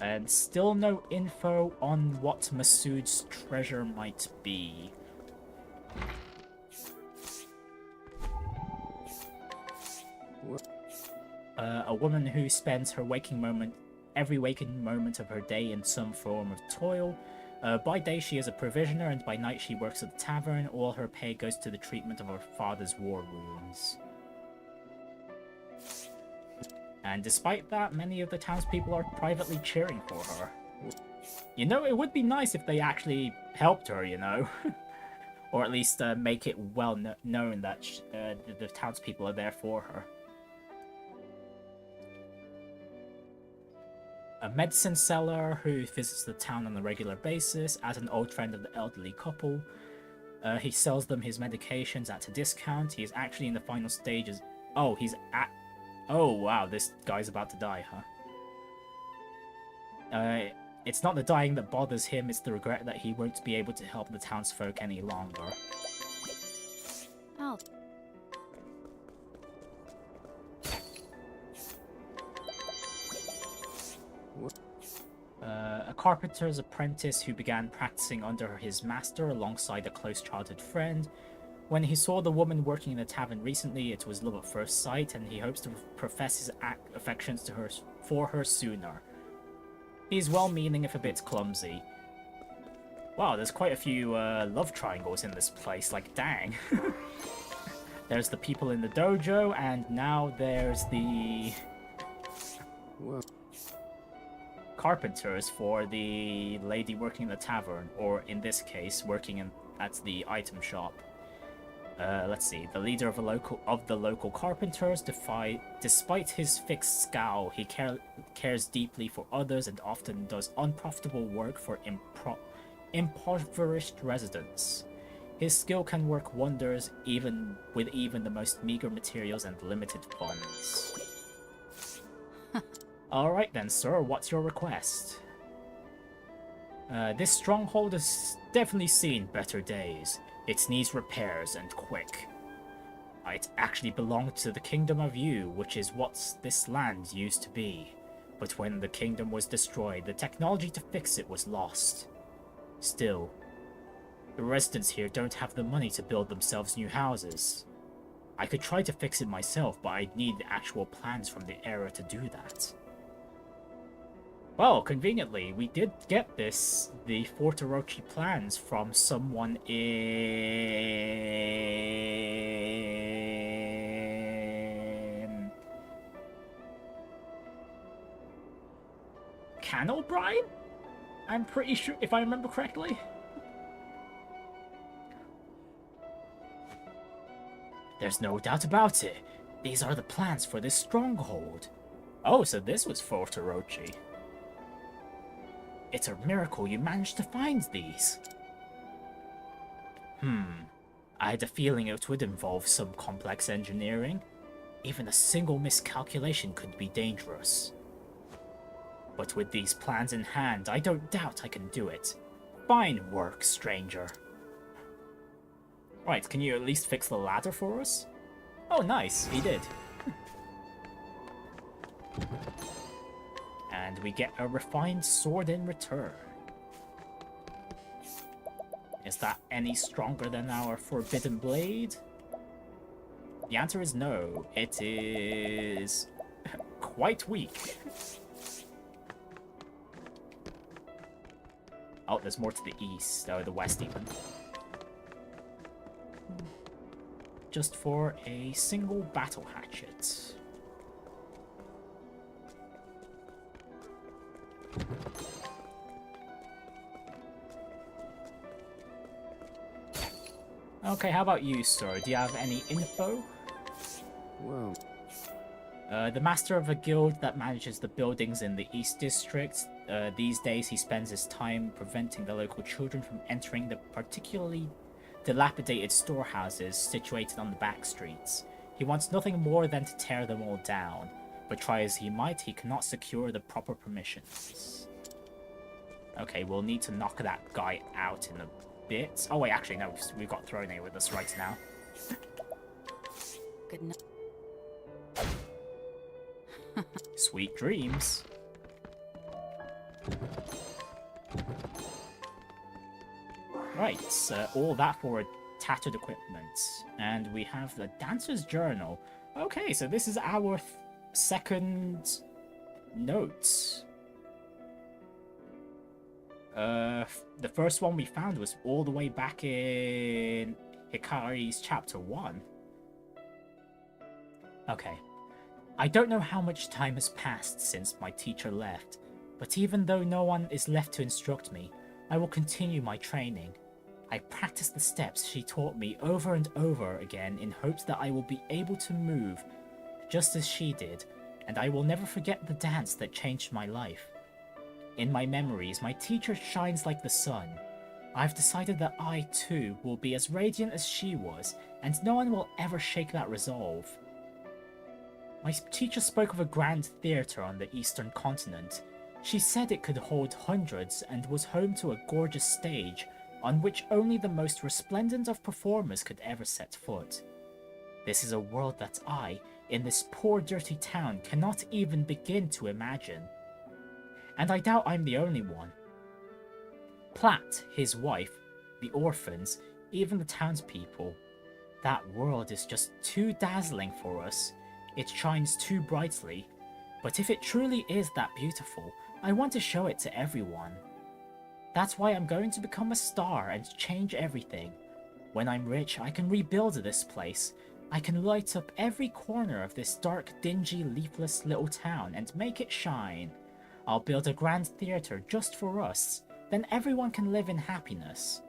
A: And still no info on what Masood's treasure might be. A woman who spends her every waking moment of her day in some form of toil. By day she is a provisioner, and by night she works at the tavern. All her pay goes to the treatment of her father's war wounds. And despite that, many of the townspeople are privately cheering for her. You know, it would be nice if they actually helped her, you know? Or at least make it well known that the townspeople are there for her. A medicine seller who visits the town on a regular basis as an old friend of the elderly couple. He sells them his medications at a discount. He is actually in the final stages. Oh, oh wow, this guy's about to die, huh? It's not the dying that bothers him, it's the regret that he won't be able to help the townsfolk any longer.
G: Oh.
A: A carpenter's apprentice who began practicing under his master alongside a close childhood friend. When he saw the woman working in the tavern recently, it was love at first sight, and he hopes to profess his affections for her sooner. He's well-meaning if a bit clumsy. Wow, there's quite a few love triangles in this place, like dang. There's the people in the dojo, and now there's the carpenters for the lady working in the tavern, or in this case, working at the item shop. Let's see. The leader of the local carpenters, despite his fixed scowl, he cares deeply for others and often does unprofitable work for impoverished residents. His skill can work wonders with even the most meager materials and limited funds. Alright then, sir, what's your request? This stronghold has definitely seen better days. It needs repairs, and quick. It actually belonged to the Kingdom of Yu, which is what this land used to be. But when the kingdom was destroyed, the technology to fix it was lost. Still, the residents here don't have the money to build themselves new houses. I could try to fix it myself, but I'd need the actual plans from the era to do that. Well, conveniently, we did get the Fort Orochi plans from someone in Can O'Brien? I'm pretty sure, if I remember correctly. There's no doubt about it. These are the plans for this stronghold. Oh, so this was Fort Orochi. It's a miracle you managed to find these. I had a feeling it would involve some complex engineering. Even a single miscalculation could be dangerous. But with these plans in hand, I don't doubt I can do it. Fine work, stranger. Right, can you at least fix the ladder for us? Oh, nice, he did. And we get a refined sword in return. Is that any stronger than our forbidden blade? The answer is no. It is quite weak. Oh, there's more to the east. Oh, the west even. just for a single battle hatchet. Okay, how about you, sir? Do you have any info?
E: Well,
A: The master of a guild that manages the buildings in the East District. These days he spends his time preventing the local children from entering the particularly dilapidated storehouses situated on the back streets. He wants nothing more than to tear them all down, but try as he might, he cannot secure the proper permissions. Okay, we'll need to knock that guy out in a bit. Oh wait, actually no, we've got Throne with us right now.
J: Good night.
A: Sweet dreams. Right, so all that for tattered equipment. And we have the Dancer's Journal. Okay, so this is our second note. The first one we found was all the way back in Hikari's chapter 1. Okay. I don't know how much time has passed since my teacher left, but even though no one is left to instruct me, I will continue my training. I practice the steps she taught me over and over again in hopes that I will be able to move just as she did, and I will never forget the dance that changed my life. In my memories, my teacher shines like the sun. I've decided that I, too, will be as radiant as she was, and no one will ever shake that resolve. My teacher spoke of a grand theatre on the eastern continent. She said it could hold hundreds and was home to a gorgeous stage on which only the most resplendent of performers could ever set foot. This is a world that I, in this poor dirty town, cannot even begin to imagine. And I doubt I'm the only one. Platt, his wife, the orphans, even the townspeople. That world is just too dazzling for us. It shines too brightly. But if it truly is that beautiful, I want to show it to everyone. That's why I'm going to become a star and change everything. When I'm rich, I can rebuild this place. I can light up every corner of this dark, dingy, leafless little town and make it shine. I'll build a grand theatre just for us. Then everyone can live in happiness.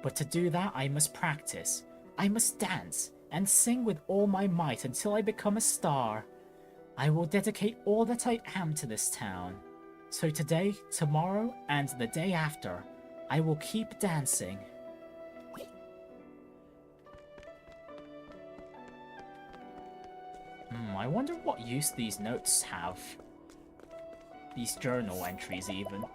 A: But to do that, I must practice. I must dance and sing with all my might until I become a star. I will dedicate all that I am to this town. So today, tomorrow, and the day after, I will keep dancing. I wonder what use these notes have. These journal entries, even.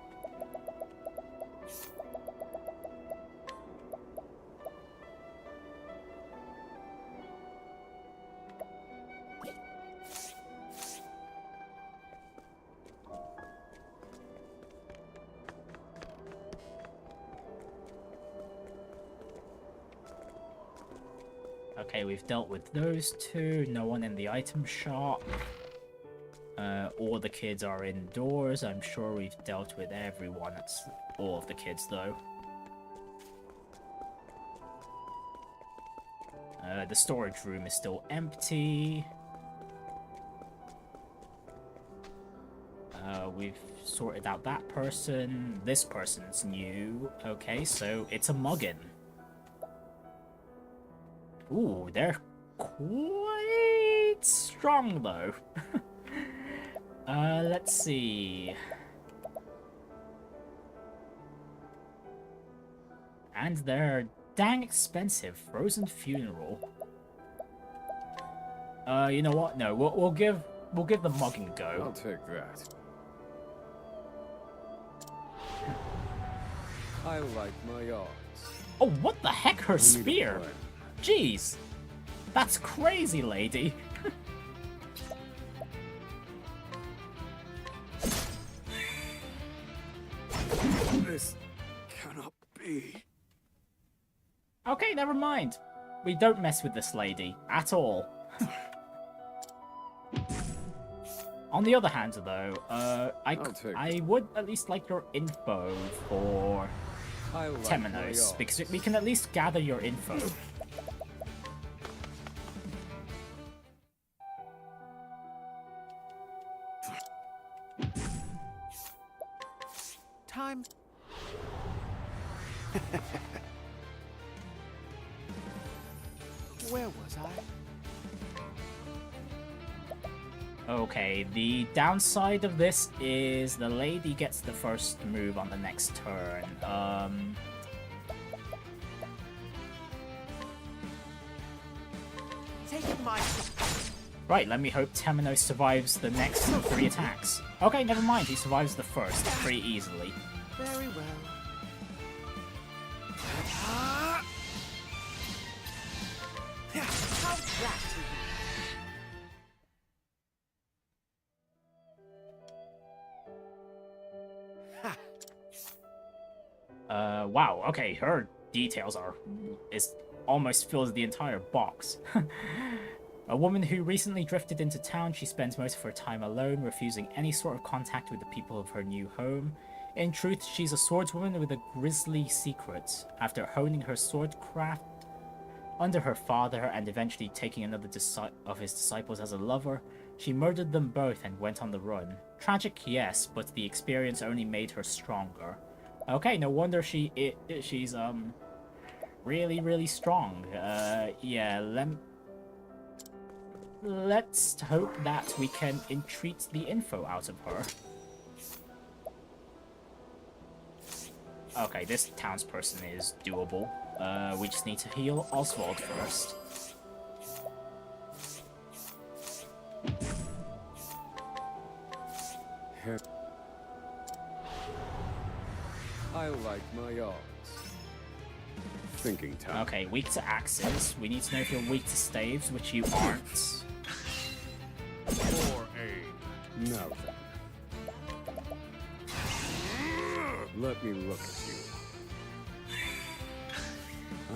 A: Okay, we've dealt with those two. No one in the item shop. All the kids are indoors. I'm sure we've dealt with everyone. That's all of the kids, though. The storage room is still empty. We've sorted out that person. This person's new. Okay, so it's a muggin. Ooh, they're quite strong, though. Let's see. And they're dang expensive. Frozen funeral. You know what? No, we'll give the mugging a go.
K: I'll take that. I like my odds.
A: Oh, what the heck? Her spear! Jeez! That's crazy, lady!
K: This cannot be.
A: Okay, never mind. We don't mess with this lady at all. On the other hand, though, I would at least like your info for Temenos, because we can at least gather your info.
K: Where was I?
A: Okay, the downside of this is the lady gets the first move on the next turn. Right, let me hope Temenos survives the next 3 attacks. Okay, never mind, he survives the first pretty easily.
K: Very well.
A: Wow, okay, her details almost fills the entire box. A woman who recently drifted into town, she spends most of her time alone, refusing any sort of contact with the people of her new home. In truth, she's a swordswoman with a grisly secret. After honing her swordcraft under her father and eventually taking another of his disciples as a lover, she murdered them both and went on the run. Tragic, yes, but the experience only made her stronger. Okay, no wonder she's really, really strong. Yeah, let's hope that we can entreat the info out of her. Okay, this townsperson is doable. We just need to heal Oswald first.
K: I like my odds. Thinking time.
A: Okay, weak to axes. We need to know if you're weak to staves, which you aren't.
K: For aid. Now then. Let me look at you.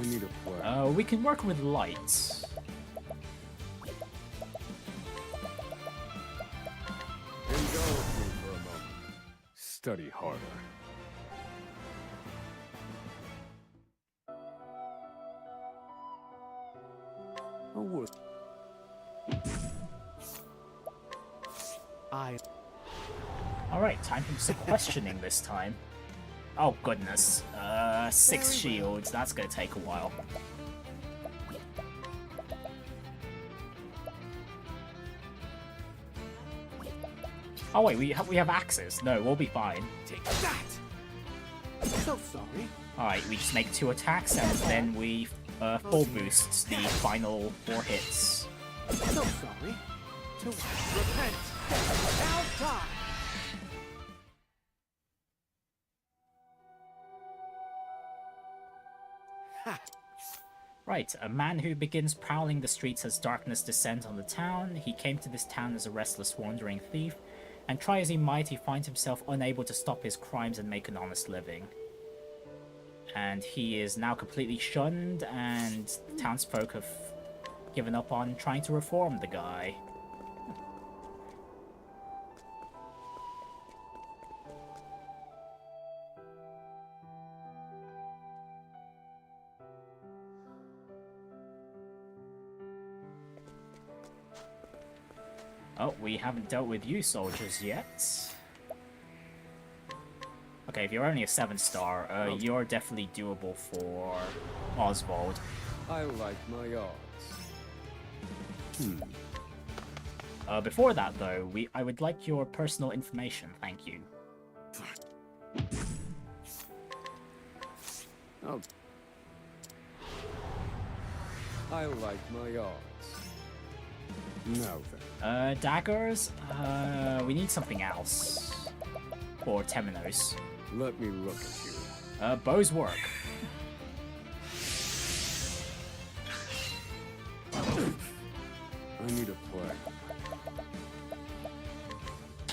K: I need a plan.
A: We can work with lights.
K: Indulge me for a moment. Study harder. A wood.
A: Alright, time for some questioning this time. Oh goodness. 6 shields, that's gonna take a while. Oh wait, we have axes. No, we'll be fine.
K: Take that! So sorry.
A: Alright, we just make 2 attacks and then we full boost the final 4 hits.
K: So sorry. To repent. Now die.
A: Right, a man who begins prowling the streets as darkness descends on the town. He came to this town as a restless wandering thief, and try as he might, he finds himself unable to stop his crimes and make an honest living. And he is now completely shunned, and the townsfolk have given up on trying to reform the guy. Oh, we haven't dealt with you soldiers yet. Okay, if you're only a 7-star, you're definitely doable for Oswald.
K: I like my odds.
A: Before that, though, I would like your personal information, thank you.
K: Oh. I like my odds. Now then.
A: Daggers? We need something else. For Temenos.
K: Let me look at you.
A: Bows work.
K: I need a plan.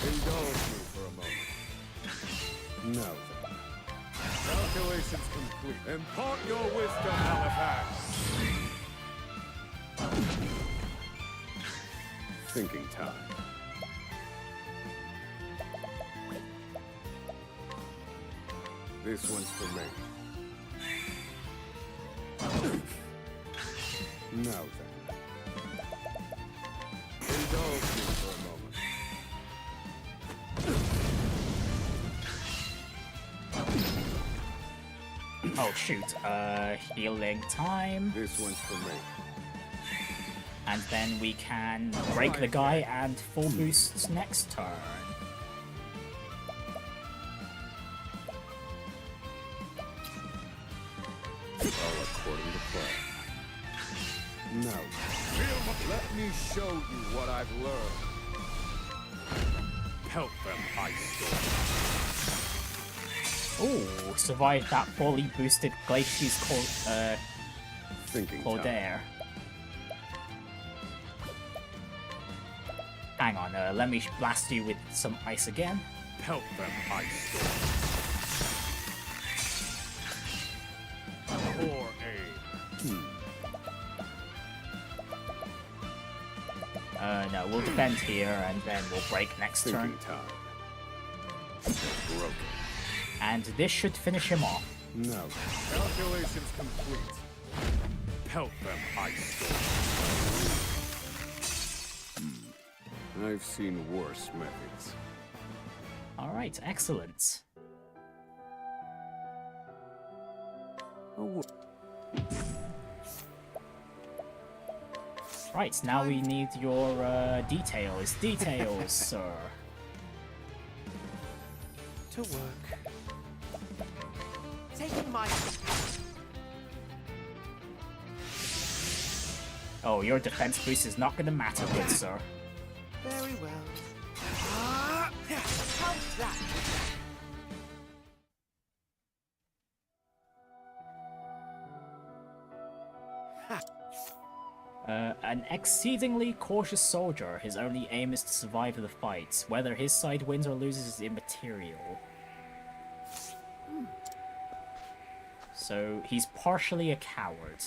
K: Indulge me for a moment. Now then. Calculations complete. Impart your wisdom, Halifax. Thinking time. This one's for me. Now then. Indulge me for a moment.
A: Oh shoot, healing time.
K: This one's for me.
A: And then we can break the guy and full boost next turn.
K: All according to plan. Now, let me show you what I've learned. Help them, Ice Storm.
A: Ooh, survived that fully boosted Glacier's Claudaire. Hang on, let me blast you with some ice again.
K: Help them, Ice Storm. Or aid.
A: No, we'll defend here and then we'll break next turn.
K: Time. Broken.
A: And this should finish him off.
K: No. Calculations complete. Help them, Ice Storm. I've seen worse methods.
A: Alright, excellent.
K: Oh.
A: Right, now we need your details. Details, sir.
E: To work.
L: Taking my...
A: Oh, your defense boost is not going to matter, good sir.
L: Very well. How's that?
A: An exceedingly cautious soldier. His only aim is to survive the fight. Whether his side wins or loses is immaterial. So, he's partially a coward.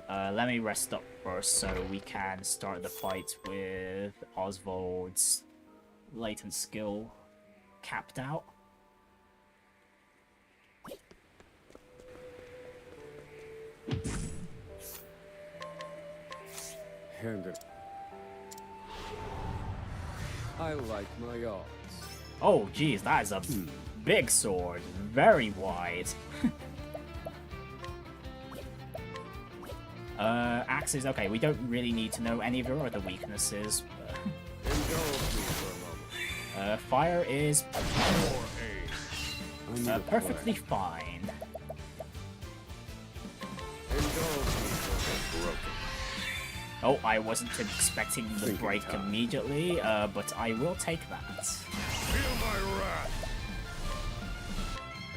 A: Let me rest up first so we can start the fight with Oswald's latent skill capped out.
K: Hand it. I like my odds.
A: Oh, geez, that is a big sword. Very wide. Axes, okay, we don't really need to know any of your other weaknesses. Fire is perfectly fine. Oh, I wasn't expecting the break immediately, but I will take that.
K: Feel my wrath.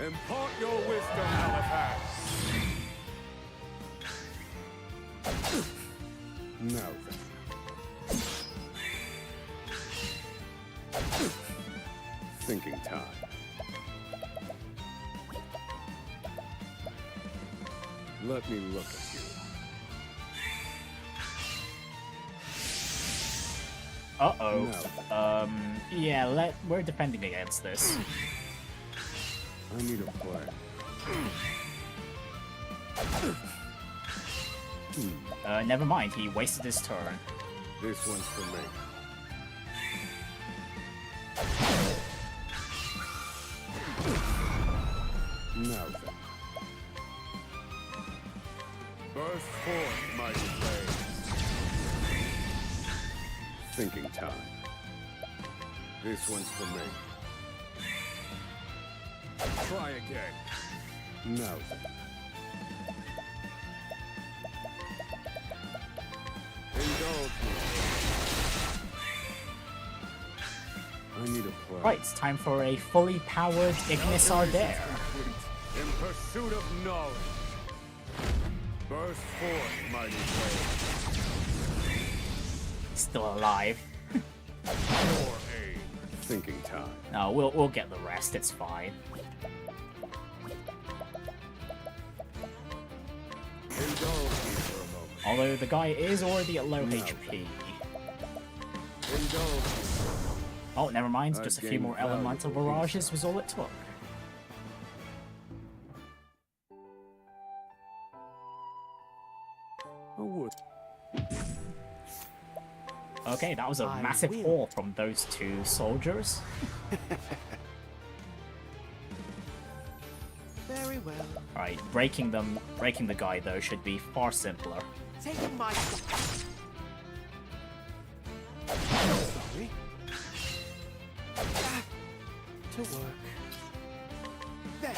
K: Impart your wisdom, Alapad. Now then. Thinking time. Let me look at you.
A: Uh-oh. Yeah, we're defending against this.
K: I need a plan.
A: Never mind, he wasted his turn.
K: This one's for me. Now then. Burst forth, mighty blades. Thinking time. This one's for me. Try again. Now then. Indulge me. I need a plan.
A: Right, it's time for a fully powered Ignis Ardere.
K: In pursuit of knowledge. Burst forth, mighty blade.
A: Still alive.
K: Your aid. Thinking time.
A: No, we'll get the rest, it's fine.
K: Indulge me for a moment.
A: Although the guy is already at low HP.
K: Indulge me.
A: Oh, never mind, just a few more elemental barrages was all it took. Okay, that was a massive haul from those two soldiers.
L: Very well.
A: Alright, breaking the guy though should be far simpler.
L: Taking my... Sorry. Back to work. There.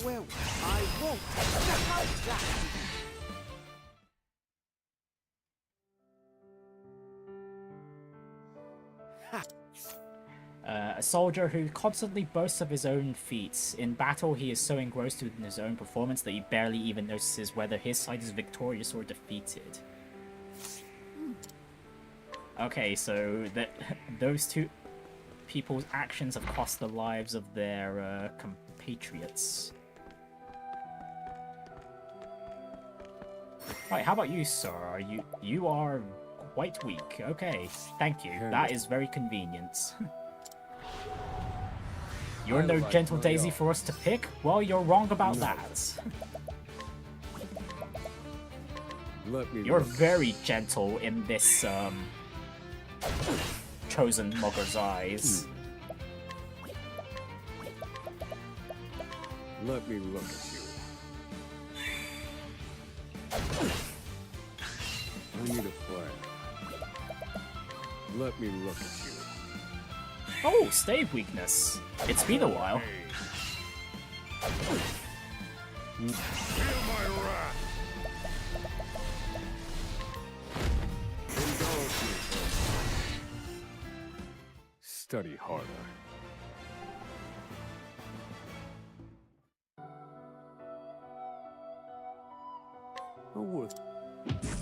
L: Well, I won't. How's that?
A: A soldier who constantly boasts of his own feats. In battle, he is so engrossed in his own performance that he barely even notices whether his side is victorious or defeated. Okay, so those two people's actions have cost the lives of their compatriots. Right, how about you, sir? You are quite weak. Okay, thank you. That is very convenient. You're no gentle daisy for us to pick? Well, you're wrong about that. You're very gentle in this, chosen mugger's eyes.
K: Let me look at you. I need a plan. Let me look at you.
A: Oh, stave weakness. It's been a while.
K: Feel my wrath. Indulge me first. Study harder.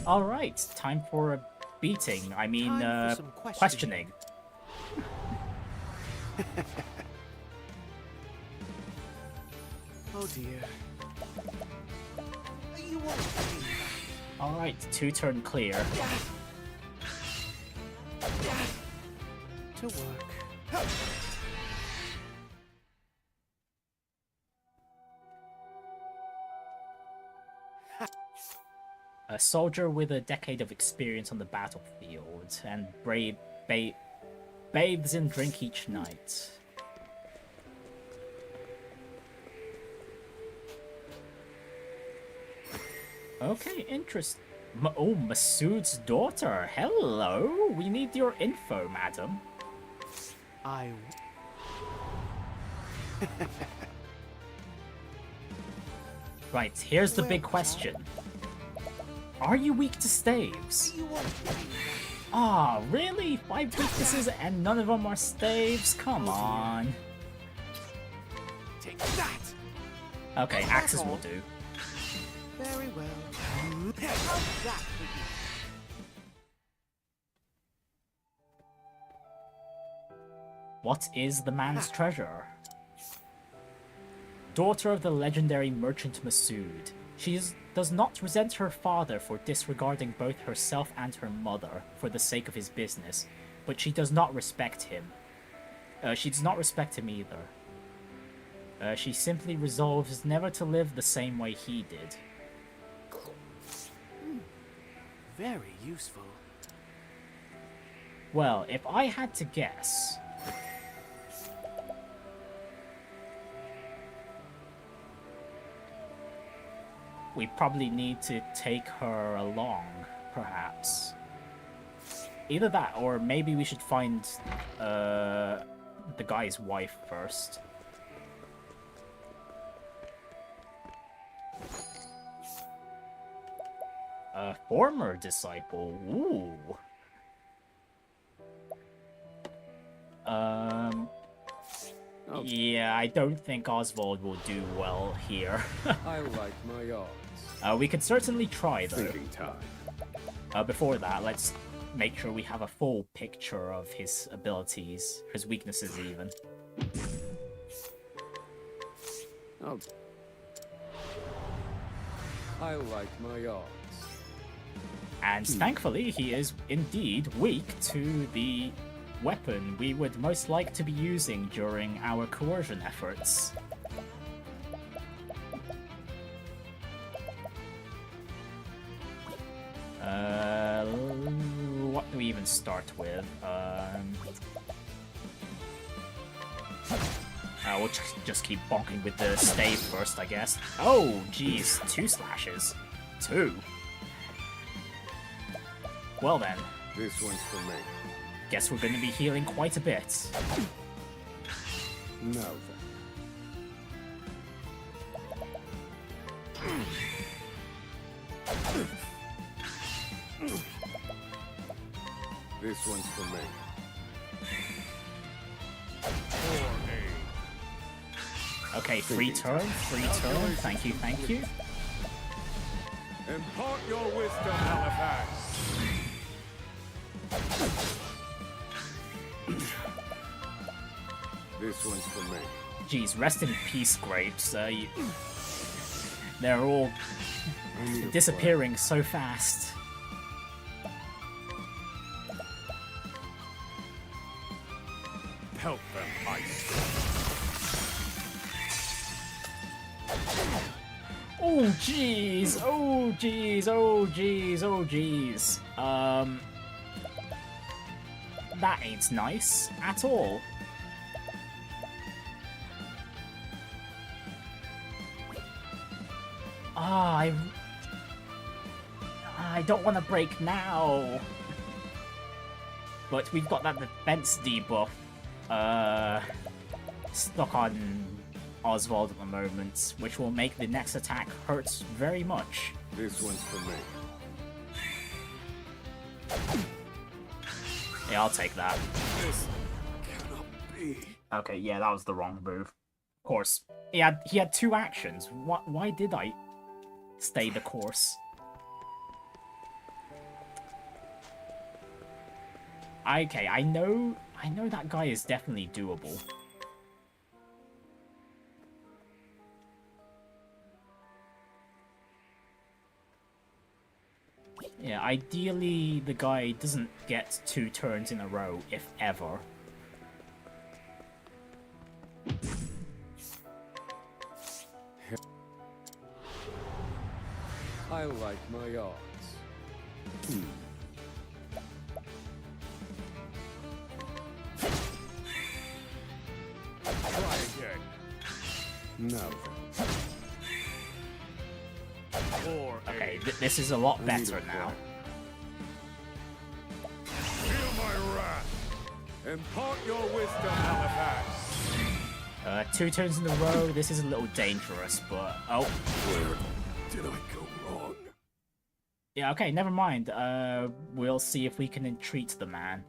A: Alright, time for a beating. I mean, questioning.
L: Oh dear. You won't.
A: Alright, 2-turn clear.
L: To work.
A: A soldier with a decade of experience on the battlefield and bathes in drink each night. Okay, interesting. Oh, Masood's daughter. Hello. We need your info, madam. Right, here's the big question. Are you weak to staves? Ah, really? 5 weaknesses and none of them are staves? Come on.
L: Take that.
A: Okay, axes will do.
L: Very well. How's that for you?
A: What is the man's treasure? Daughter of the legendary merchant Masood. She does not resent her father for disregarding both herself and her mother for the sake of his business, but she does not respect him. She does not respect him either. She simply resolves never to live the same way he did.
L: Very useful.
A: Well, if I had to guess... we probably need to take her along, perhaps. Either that, or maybe we should find the guy's wife first. A former disciple. Ooh. Yeah, I don't think Oswald will do well here.
K: I like my odds.
A: We could certainly try, though.
K: Thinking time.
A: Before that, let's make sure we have a full picture of his abilities, his weaknesses even.
K: Oh. I like my odds.
A: And thankfully, he is indeed weak to the weapon we would most like to be using during our coercion efforts. What do we even start with? We'll just keep bonking with the stave first, I guess. Oh, geez, 2 slashes. 2. Well then.
K: This one's for me.
A: Guess we're going to be healing quite a bit.
K: Now then. This one's for me.
A: Okay, free turn, thank you, thank you.
K: Impart your wisdom, Halifax. This one's for me.
A: Jeez, rest in peace, Grapes. They're all disappearing so fast.
K: Help them, Ice.
A: Oh jeez, oh jeez, oh jeez, oh jeez. That ain't nice at all. I don't want to break now. But we've got that defense debuff stuck on Oswald at the moment, which will make the next attack hurt very much.
K: This one's for me.
A: Yeah, I'll take that.
K: This cannot be.
A: Okay, yeah, that was the wrong move. Of course, he had 2 actions. Why did I stay the course? Okay, I know that guy is definitely doable. Yeah, ideally the guy doesn't get 2 turns in a row, if ever.
K: I like my odds. Try again. Now then.
A: Okay, this is a lot better now.
K: Feel my wrath. Impart your wisdom, Halifax.
A: 2 turns in a row, this is a little dangerous, but... Oh.
K: Where did I go wrong?
A: Yeah, okay, never mind. We'll see if we can entreat the man.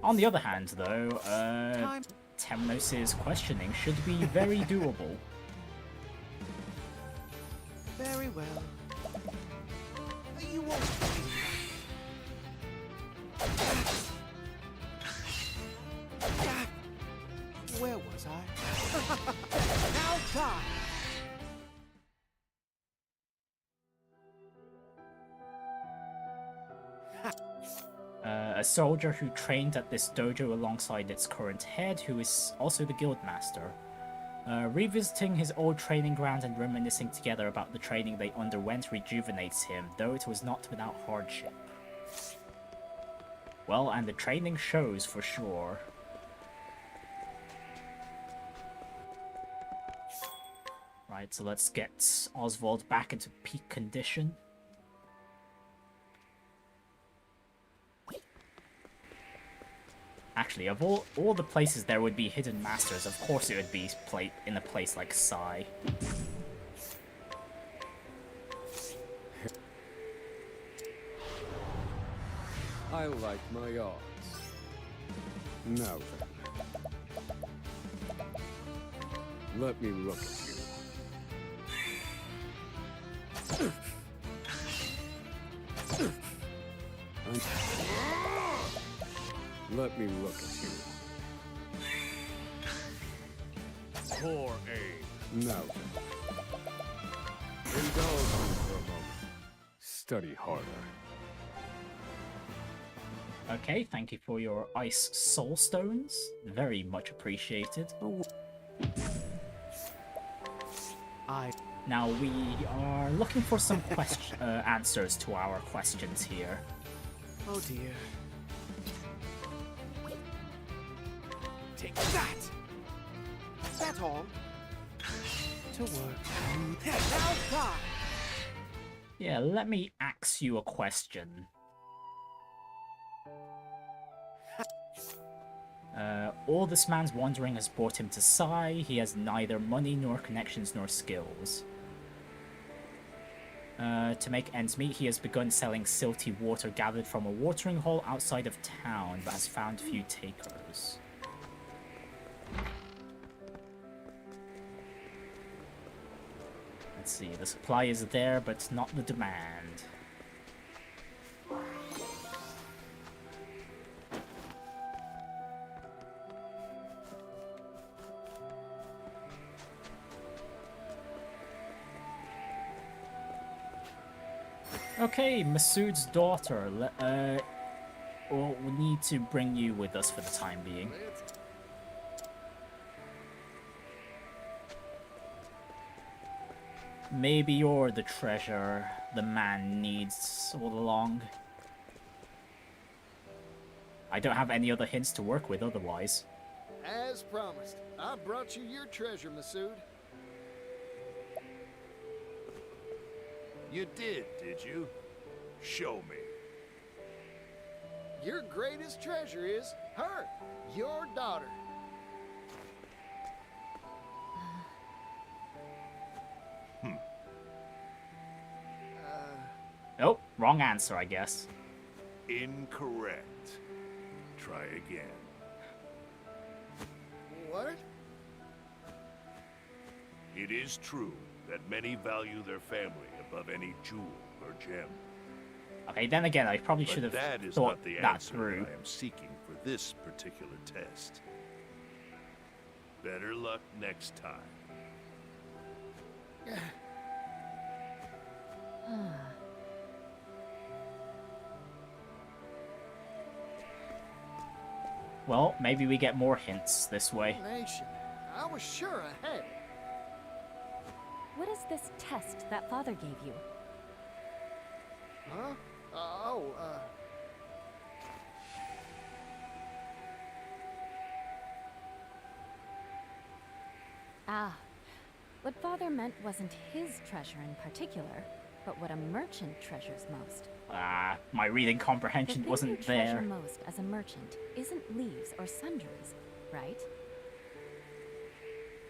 A: On the other hand, though, Temenos' questioning should be very doable.
L: Very well. You won't. Where was I? Now die!
A: A soldier who trained at this dojo alongside its current head, who is also the guildmaster. Revisiting his old training ground and reminiscing together about the training they underwent rejuvenates him, though it was not without hardship. Well, and the training shows for sure. Right, so let's get Oswald back into peak condition. Actually, of all the places there would be hidden masters, of course it would be in a place like Sai.
K: I like my odds. Now then. Let me look at you. Let me look at you. Poor aim. Now then. Indulge me for a moment. Study harder.
A: Okay, thank you for your ice soul stones. Very much appreciated. Now we are looking for some answers to our questions here.
L: Oh dear.
H: Take that!
L: That's all.
E: To work.
L: Now die!
A: Yeah, let me ask you a question. All this man's wandering has brought him to Sai. He has neither money nor connections nor skills. To make ends meet, he has begun selling silty water gathered from a watering hole outside of town, but has found few takers. Let's see, the supply is there, but not the demand. Okay, Masood's daughter. Well, we need to bring you with us for the time being. Maybe you're the treasure the man needs all along. I don't have any other hints to work with otherwise.
D: As promised, I brought you your treasure, Masood.
H: You did you? Show me.
D: Your greatest treasure is her, your daughter.
A: Oh, wrong answer, I guess.
H: Incorrect. Try again.
D: What?
H: It is true that many value their family above any jewel or gem.
A: Okay, then again, I probably should have
H: that is
A: thought
H: not the
A: that
H: answer
A: through.
H: that I am seeking for this particular test. Better luck next time.
A: Well, maybe we get more hints this way.
D: Nation, I was sure I had it.
M: What is this test that father gave you?
D: Huh?
M: Ah, what father meant wasn't his treasure in particular, but what a merchant treasures most.
A: Ah, my reading comprehension wasn't
M: The thing you
A: there.
M: treasure most as a merchant isn't leaves or sundries, right?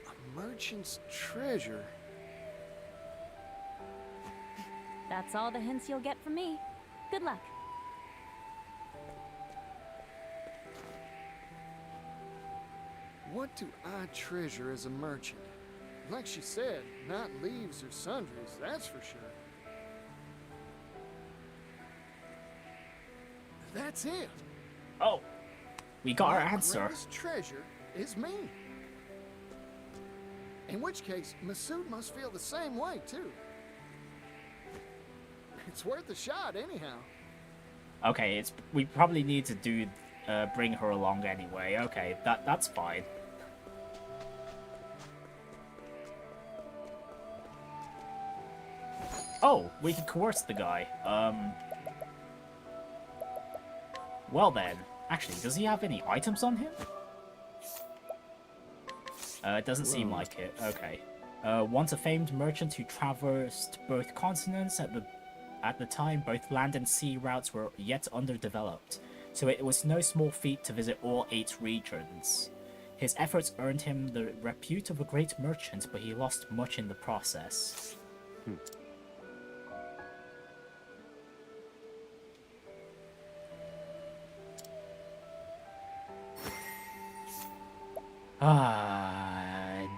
D: A merchant's treasure?
M: That's all the hints you'll get from me. Good luck.
D: What do I treasure as a merchant? Like she said, not leaves or sundries, that's for sure. That's it.
A: Oh, we got our
D: My
A: answer.
D: greatest treasure is me. In which case, Masood must feel the same way, too. It's worth a shot, anyhow.
A: Okay, we probably need to do bring her along anyway. Okay, that's fine. Oh, we can coerce the guy. Well then, actually, does he have any items on him? It doesn't seem like it. Okay. Once a famed merchant who traversed both continents at the time, both land and sea routes were yet underdeveloped, so it was no small feat to visit all 8 regions. His efforts earned him the repute of a great merchant, but he lost much in the process.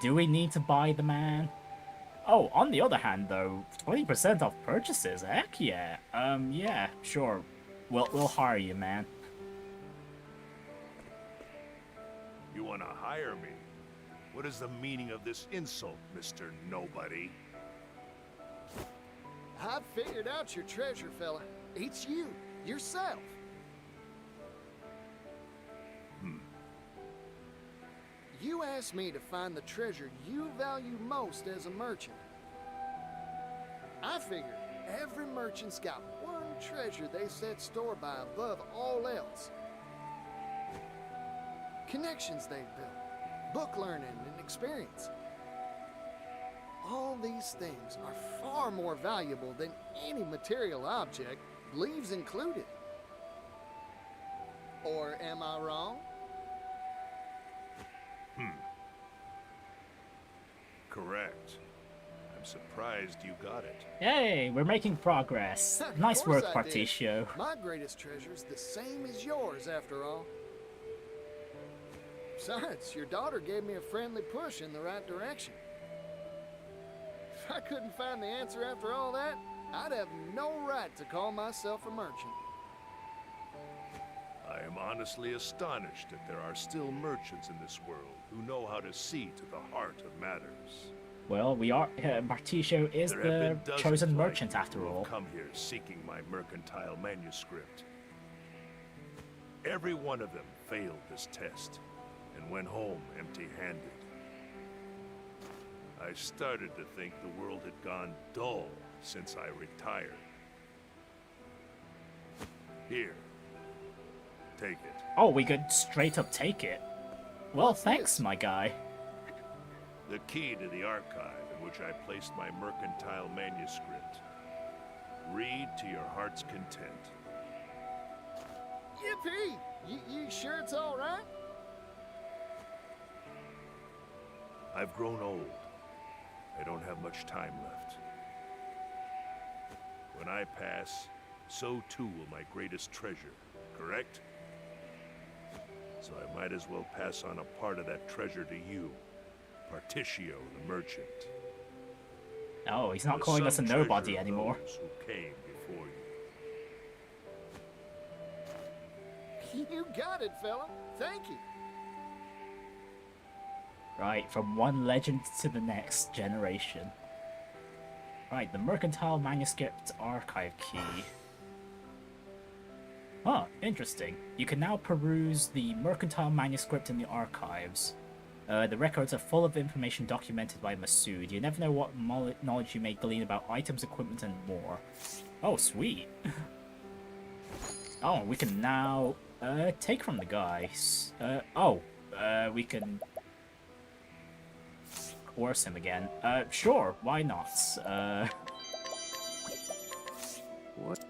A: Do we need to buy the man? Oh, on the other hand, though, 20% off purchases. Heck yeah. Yeah, sure. We'll hire you, man.
H: You want to hire me? What is the meaning of this insult, Mr. Nobody?
D: I've figured out your treasure, fella. It's you, yourself. You asked me to find the treasure you value most as a merchant. I figured every merchant's got one treasure they set store by above all else. connections they've built, book learning and experience. All these things are far more valuable than any material object, leaves included. Or am I wrong?
H: Correct. I'm surprised you got it.
A: Hey, we're making progress.
D: Of
A: Nice
D: course
A: work,
D: I did.
A: Particio.
D: My greatest treasure's the same as yours, after all. Besides, your daughter gave me a friendly push in the right direction. If I couldn't find the answer after all that, I'd have no right to call myself a merchant.
H: I am honestly astonished that there are still merchants in this world who know how to see to the heart of matters.
A: Well, we are. Particio is
H: There have
A: the
H: been dozens
A: chosen
H: like
A: merchant
H: you
A: after
H: who have
A: all.
H: come here seeking my mercantile manuscript. Every one of them failed this test and went home empty-handed. I started to think the world had gone dull since I retired. Here, take it.
A: Oh, we could straight up take it. Well,
D: What's
A: thanks,
D: this?
A: my guy.
H: The key to the archive in which I placed my mercantile manuscript. Read to your heart's content.
D: Yippee! You sure it's all right?
H: I've grown old. I don't have much time left. When I pass, so too will my greatest treasure, correct? So I might as well pass on a part of that treasure to you, Particio the merchant.
A: Oh, he's not
H: The
A: calling us a
H: some
A: nobody
H: treasure of
A: anymore.
H: those who came before you.
D: You got it, fella. Thank you.
A: Right, from one legend to the next generation. Right, the Mercantile Manuscript Archive Key. Huh, interesting. You can now peruse the Mercantile Manuscript in the archives. The records are full of information documented by Masood. You never know what knowledge you may glean about items, equipment, and more. Oh, sweet. Oh, we can now take from the guys. We can coerce him again. Sure, why not?
E: What?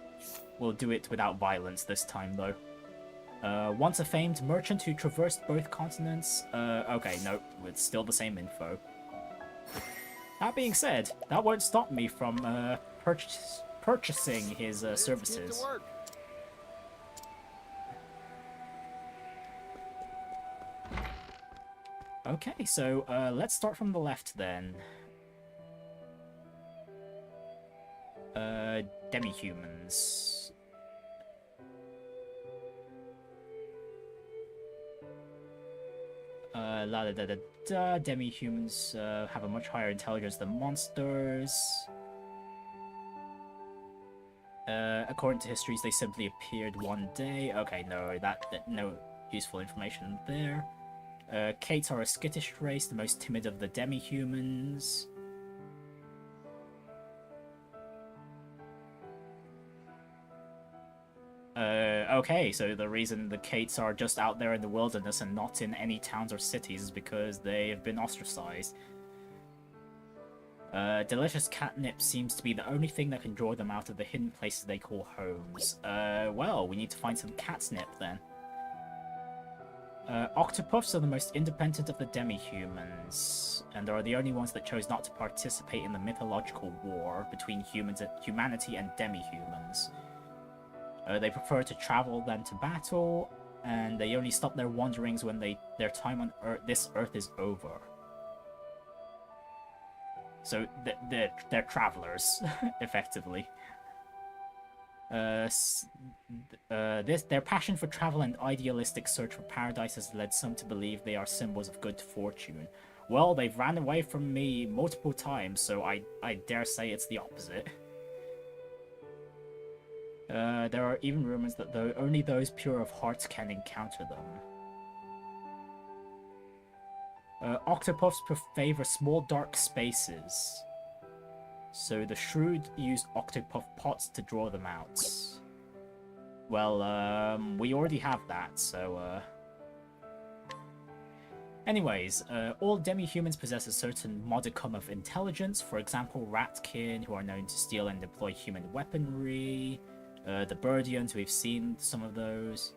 A: We'll do it without violence this time, though. Once a famed merchant who traversed both continents. Okay, no, it's still the same info. That being said, that won't stop me from purchasing his
D: Let's
A: services.
D: Get to work.
A: Okay, so let's start from the left then. Demi-humans. La da da da da. Demi-humans have a much higher intelligence than monsters. According to histories, they simply appeared one day. Okay, no, no useful information there. Kates are a skittish race, the most timid of the demi-humans. Okay, so the reason the Kates are just out there in the wilderness and not in any towns or cities is because they have been ostracized. Delicious catnip seems to be the only thing that can draw them out of the hidden places they call homes. Well, we need to find some catnip then. Octopuffs are the most independent of the demi-humans, and are the only ones that chose not to participate in the mythological war between humanity and demi-humans. They prefer to travel than to battle, and they only stop their wanderings when their time on this Earth is over. So they're travelers, effectively. Their passion for travel and idealistic search for paradise has led some to believe they are symbols of good fortune. Well, they've ran away from me multiple times, so I dare say it's the opposite. There are even rumors that only those pure of heart can encounter them. Octopuffs favor small dark spaces, so the shrewd use Octopuff pots to draw them out. Well, we already have that, so Anyways, all demi-humans possess a certain modicum of intelligence. For example, Ratkin, who are known to steal and deploy human weaponry. The Birdians, we've seen some of those.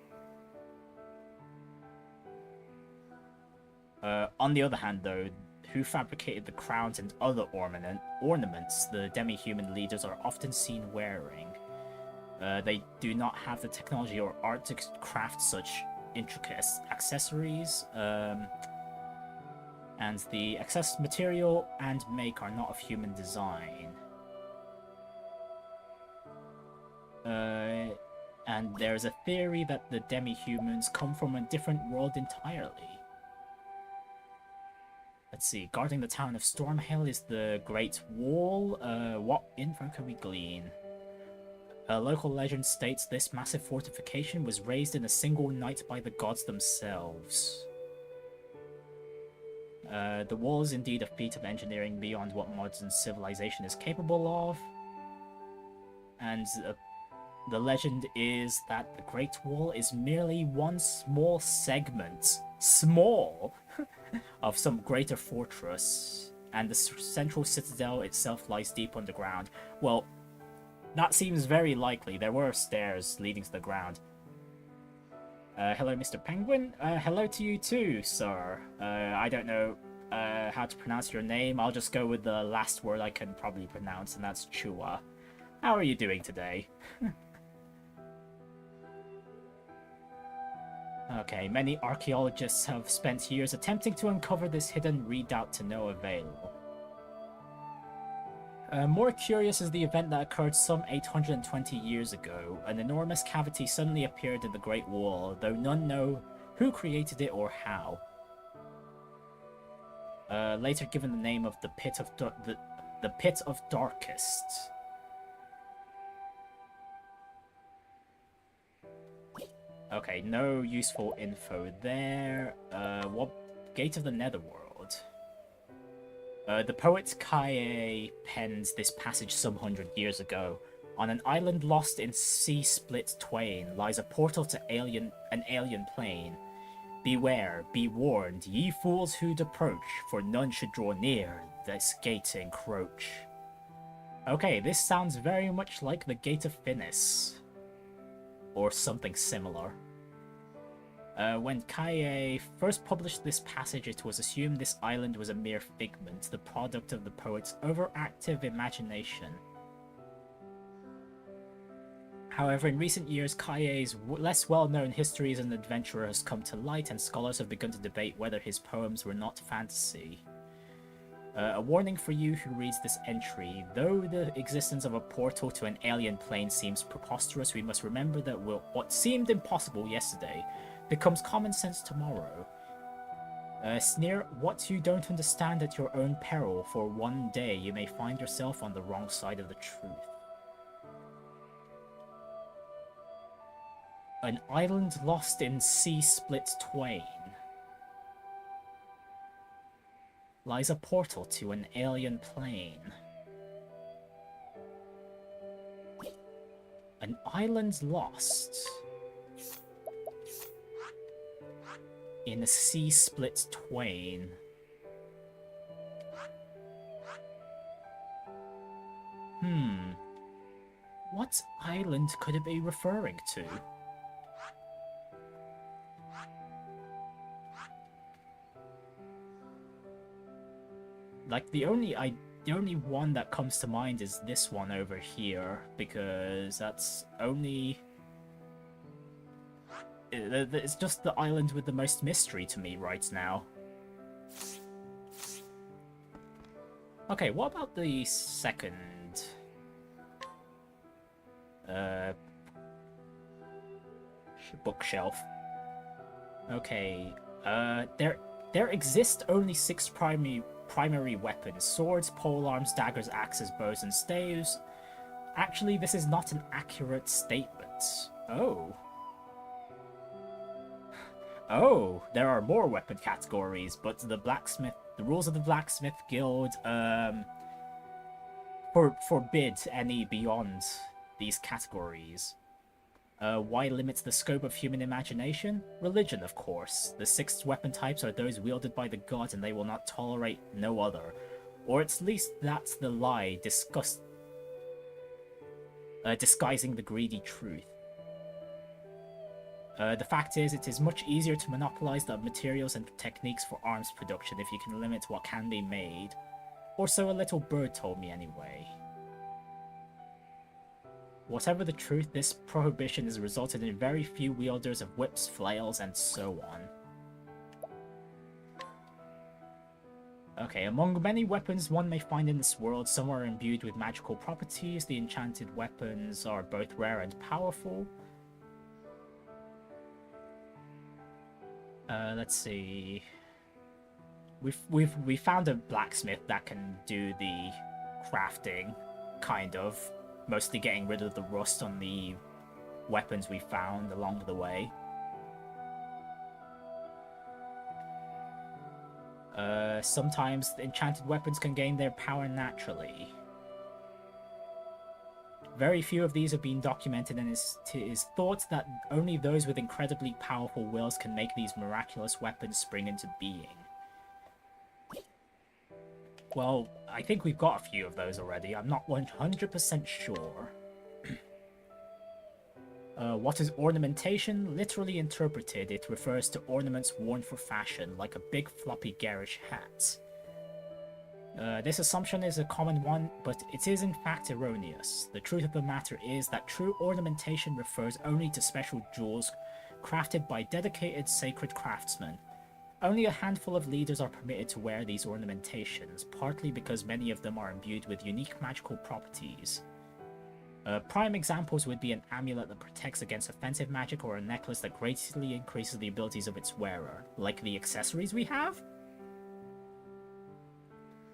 A: On the other hand, though, who fabricated the crowns and other ornaments the demi-human leaders are often seen wearing. They do not have the technology or art to craft such intricate accessories, and the excess material and make are not of human design. And there's a theory that the demi-humans come from a different world entirely. Let's see, guarding the town of Stormhill is the Great Wall. What info can we glean? A local legend states this massive fortification was raised in a single night by the gods themselves. The wall is indeed a feat of engineering beyond what modern civilization is capable of. And the legend is that the Great Wall is merely one small segment, of some greater fortress, and the central citadel itself lies deep underground. Well, that seems very likely. There were stairs leading to the ground. Hello, Mr. Penguin. Hello to you too, sir. I don't know how to pronounce your name. I'll just go with the last word I can probably pronounce, and that's Chua. How are you doing today? Okay, many archaeologists have spent years attempting to uncover this hidden redoubt to no avail. More curious is the event that occurred some 820 years ago. An enormous cavity suddenly appeared in the Great Wall, though none know who created it or how. Later given the name of the Pit of Darkest. Okay, no useful info there. What Gate of the Netherworld? The poet Kaie penned this passage some 100 years ago. On an island lost in sea split twain lies a portal to an alien plane. Beware, be warned, ye fools who'd approach, for none should draw near this gate to encroach. Okay, this sounds very much like the Gate of Finis. Or something similar. When Kaie first published this passage, it was assumed this island was a mere figment, the product of the poet's overactive imagination. However, in recent years, Kaie's less well-known history as an adventurer has come to light, and scholars have begun to debate whether his poems were not fantasy. A warning for you who reads this entry: though the existence of a portal to an alien plane seems preposterous, we must remember that what seemed impossible yesterday becomes common sense tomorrow. Sneer what you don't understand at your own peril, for one day you may find yourself on the wrong side of the truth. An island lost in sea split twain. Lies a portal to an alien plane. An island lost in a sea split twain. What island could it be referring to? Like, the only one that comes to mind is this one over here, because that's only... It's just the island with the most mystery to me right now. Okay, what about the second... bookshelf? Okay, there exist only 6 primary weapons: swords, polearms, daggers, axes, bows, and staves. Actually, this is not an accurate statement. Oh, there are more weapon categories, but the rules of the Blacksmith Guild forbid any beyond these categories. Why limit the scope of human imagination? Religion, of course. The 6 weapon types are those wielded by the gods, and they will not tolerate no other. Or at least that's the lie disguising the greedy truth. The fact is, it is much easier to monopolize the materials and techniques for arms production if you can limit what can be made. Or so a little bird told me anyway. Whatever the truth, this prohibition has resulted in very few wielders of whips, flails, and so on. Okay, among many weapons one may find in this world, some are imbued with magical properties. The enchanted weapons are both rare and powerful. Let's see. We found a blacksmith that can do the crafting, kind of. Mostly getting rid of the rust on the weapons we found along the way. Sometimes the enchanted weapons can gain their power naturally. Very few of these have been documented, and it is thought that only those with incredibly powerful wills can make these miraculous weapons spring into being. Well, I think we've got a few of those already. I'm not 100% sure. What is ornamentation? Literally interpreted, it refers to ornaments worn for fashion, like a big floppy garish hat. This assumption is a common one, but it is in fact erroneous. The truth of the matter is that true ornamentation refers only to special jewels crafted by dedicated sacred craftsmen. Only a handful of leaders are permitted to wear these ornamentations, partly because many of them are imbued with unique magical properties. Prime examples would be an amulet that protects against offensive magic, or a necklace that greatly increases the abilities of its wearer, like the accessories we have.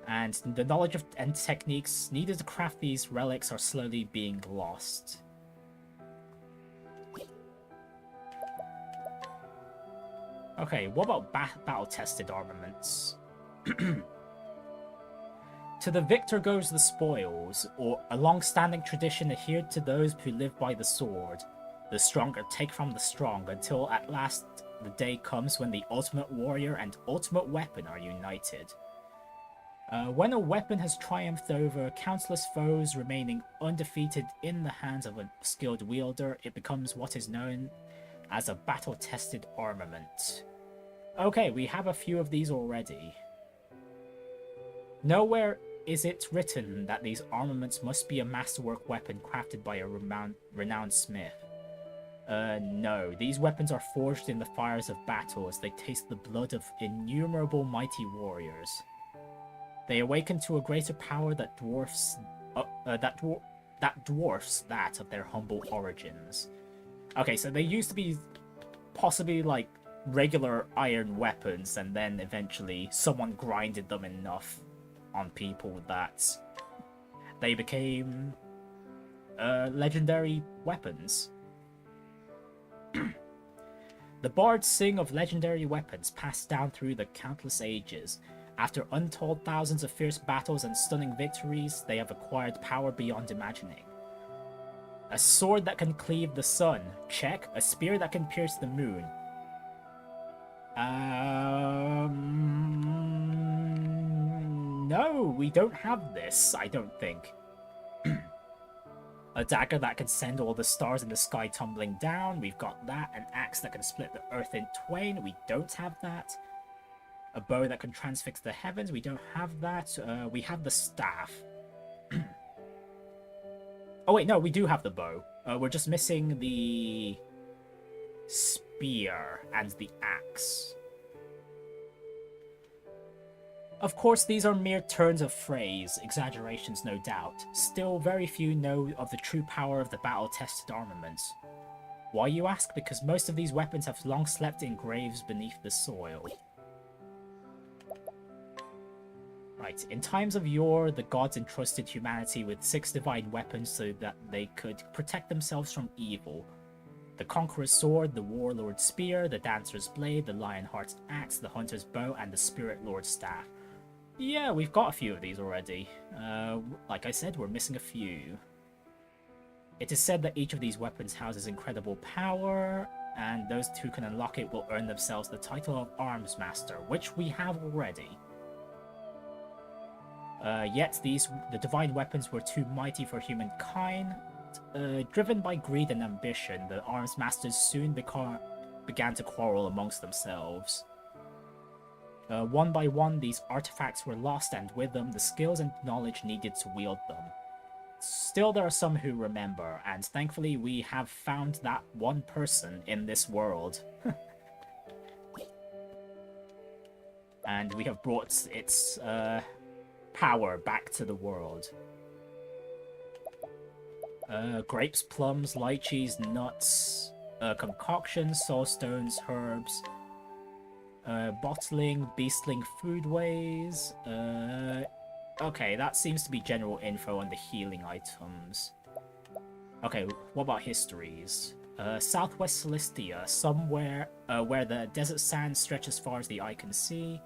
A: And the knowledge of and techniques needed to craft these relics are slowly being lost. Okay, what about battle-tested armaments? To the victor goes the spoils, or a long-standing tradition adhered to those who live by the sword. The stronger take from the strong, until at last the day comes when the ultimate warrior and ultimate weapon are united. When a weapon has triumphed over countless foes, remaining undefeated in the hands of a skilled wielder, it becomes what is known as a battle-tested armament. Okay, we have a few of these already. Nowhere is it written that these armaments must be a masterwork weapon crafted by a renowned smith. No, these weapons are forged in the fires of battle as they taste the blood of innumerable mighty warriors. They awaken to a greater power that dwarfs that of their humble origins. Okay, so they used to be possibly like regular iron weapons, and then eventually someone grinded them enough on people that they became legendary weapons. The bards sing of legendary weapons passed down through the countless ages. After untold thousands of fierce battles and stunning victories, they have acquired power beyond imagining. A sword that can cleave the sun, check. A spear that can pierce the moon. No, we don't have this, I don't think. A dagger that can send all the stars in the sky tumbling down, we've got that. An axe that can split the earth in twain, we don't have that. A bow that can transfix the heavens, we don't have that. We have the staff. Oh wait, no, we do have the bow. We're just missing the spear and the axe. Of course, these are mere turns of phrase, exaggerations no doubt. Still, very few know of the true power of the battle-tested armaments. Why, you ask? Because most of these weapons have long slept in graves beneath the soil. Right, in times of yore, the gods entrusted humanity with 6 divine weapons so that they could protect themselves from evil. The Conqueror's sword, the Warlord's spear, the Dancer's blade, the Lionheart's axe, the Hunter's bow, and the Spirit Lord's staff. Yeah, we've got a few of these already. Like I said, we're missing a few. It is said that each of these weapons houses incredible power, and those who can unlock it will earn themselves the title of Arms Master, which we have already. Yet the divine weapons were too mighty for humankind. Driven by greed and ambition, the Arms Masters soon began to quarrel amongst themselves. One by one, these artifacts were lost, and with them, the skills and knowledge needed to wield them. Still, there are some who remember, and thankfully we have found that one person in this world. And we have brought its power back to the world. Grapes, plums, lychees, nuts, concoctions, soulstones, herbs, bottling, beastling foodways. Okay, that seems to be general info on the healing items. Okay, what about histories? Southwest Celestia, somewhere where the desert sand stretches as far as the eye can see.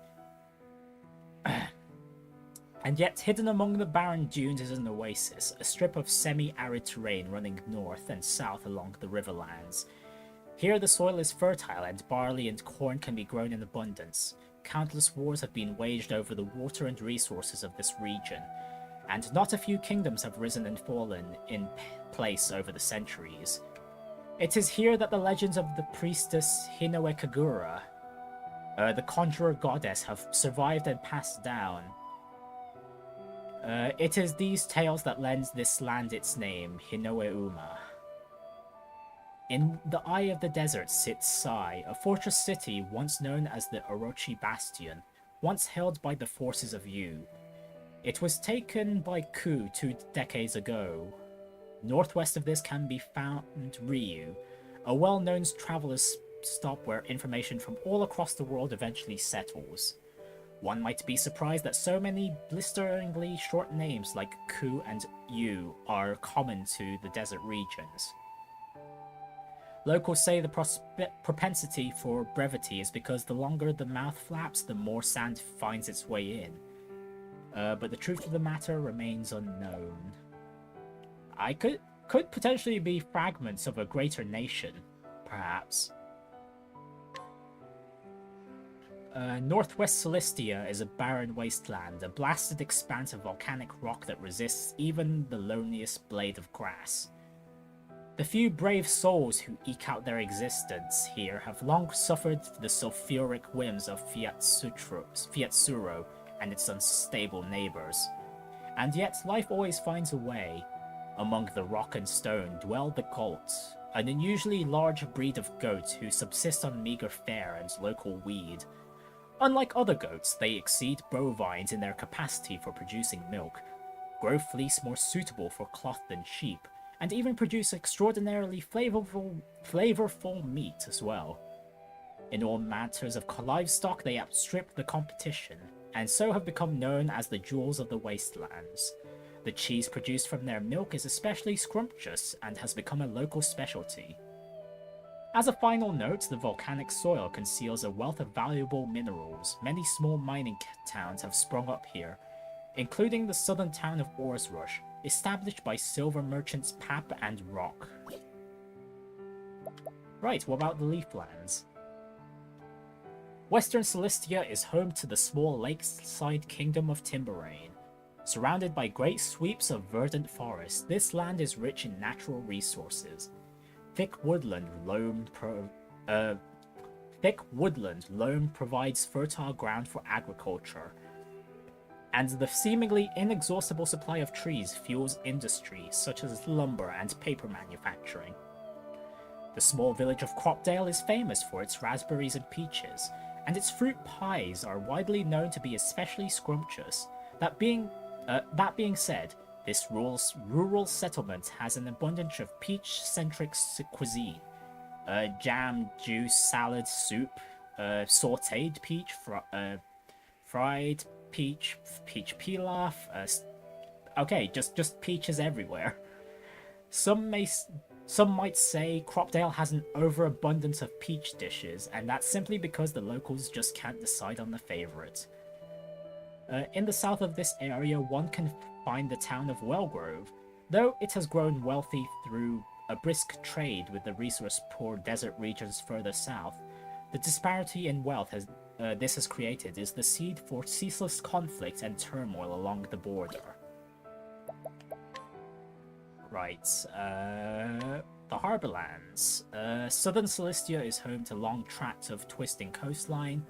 A: And yet, hidden among the barren dunes is an oasis, a strip of semi-arid terrain running north and south along the riverlands. Here the soil is fertile and barley and corn can be grown in abundance. Countless wars have been waged over the water and resources of this region, and not a few kingdoms have risen and fallen in place over the centuries. It is here that the legends of the priestess Hinoe Kagura, the conjurer goddess, have survived and passed down. It is these tales that lends this land its name, Hinoe Uma. In the eye of the desert sits Sai, a fortress city once known as the Orochi Bastion, once held by the forces of Yu. It was taken by Ku 2 decades ago. Northwest of this can be found Ryu, a well-known traveler's stop where information from all across the world eventually settles. One might be surprised that so many blisteringly short names like Ku and Yu are common to the desert regions. Locals say the propensity for brevity is because the longer the mouth flaps, the more sand finds its way in. But the truth of the matter remains unknown. I could potentially be fragments of a greater nation, perhaps. Northwest Celestia is a barren wasteland, a blasted expanse of volcanic rock that resists even the loneliest blade of grass. The few brave souls who eke out their existence here have long suffered the sulfuric whims of Fiatsuro and its unstable neighbors. And yet life always finds a way. Among the rock and stone dwell the Golt, an unusually large breed of goat who subsist on meager fare and local weed. Unlike other goats, they exceed bovines in their capacity for producing milk, grow fleece more suitable for cloth than sheep, and even produce extraordinarily flavorful meat as well. In all matters of livestock, they outstrip the competition, and so have become known as the jewels of the wastelands. The cheese produced from their milk is especially scrumptious and has become a local specialty. As a final note, the volcanic soil conceals a wealth of valuable minerals. Many small mining towns have sprung up here, including the southern town of Orsrush, established by silver merchants Pap and Rock. Right, what about the Leaflands? Western Celestia is home to the small lakeside kingdom of Timberain. Surrounded by great sweeps of verdant forest, this land is rich in natural resources. Thick woodland loam provides fertile ground for agriculture, and the seemingly inexhaustible supply of trees fuels industries such as lumber and paper manufacturing. The small village of Cropdale is famous for its raspberries and peaches, and its fruit pies are widely known to be especially scrumptious. That being said, this rural settlement has an abundance of peach-centric cuisine. Jam, juice, salad, soup, sautéed peach, fried peach, peach pilaf. Okay, just peaches everywhere. Some might say Cropdale has an overabundance of peach dishes, and that's simply because the locals just can't decide on the favorite. In the south of this area, one can find the town of Wellgrove, Though it has grown wealthy through a brisk trade with the resource-poor desert regions further south, the disparity in wealth this has created is the seed for ceaseless conflict and turmoil along the border. Right, the Harborlands. Southern Celestia is home to long tracts of twisting coastline,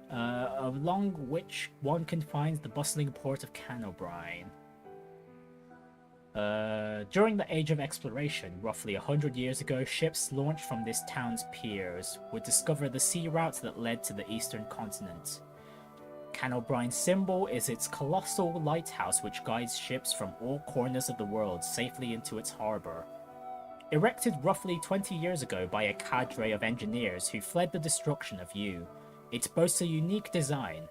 A: along which one can find the bustling port of Canobrine. During the Age of Exploration, roughly 100 years ago, ships launched from this town's piers would discover the sea routes that led to the eastern continent. Canobrine's symbol is its colossal lighthouse which guides ships from all corners of the world safely into its harbour. Erected roughly 20 years ago by a cadre of engineers who fled the destruction of Yu, it boasts a unique design.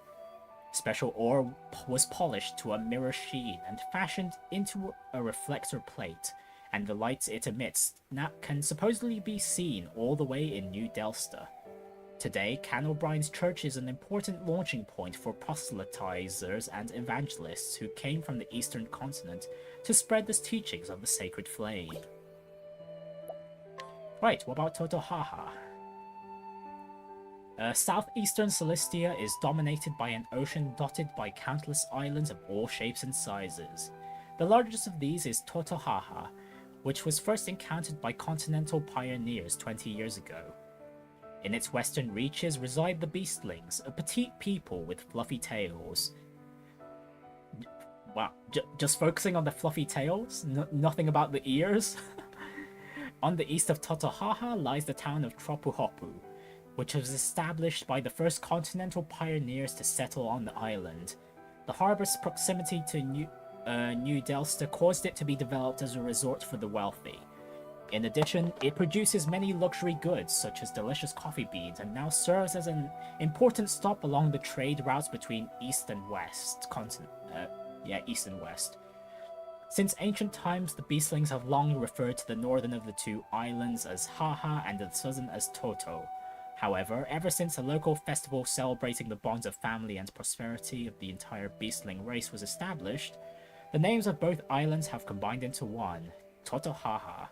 A: Special ore was polished to a mirror sheen and fashioned into a reflector plate, and the light it emits now can supposedly be seen all the way in New Delsta. Today, Canobrine's church is an important launching point for proselytizers and evangelists who came from the eastern continent to spread the teachings of the sacred flame. Right, what about Totohaha? Southeastern Celestia is dominated by an ocean dotted by countless islands of all shapes and sizes. The largest of these is Totohaha, which was first encountered by continental pioneers 20 years ago. In its western reaches reside the Beastlings, a petite people with fluffy tails. Wow, just focusing on the fluffy tails? Nothing about the ears? On the east of Totohaha lies the town of Tropuhopu, which was established by the first continental pioneers to settle on the island. The harbour's proximity to New Delsta caused it to be developed as a resort for the wealthy. In addition, it produces many luxury goods such as delicious coffee beans and now serves as an important stop along the trade routes between east and west. East and west. Since ancient times, the Beastlings have long referred to the northern of the two islands as Haha and the southern as Toto. However, ever since a local festival celebrating the bonds of family and prosperity of the entire Beastling race was established, the names of both islands have combined into one, Totohaha.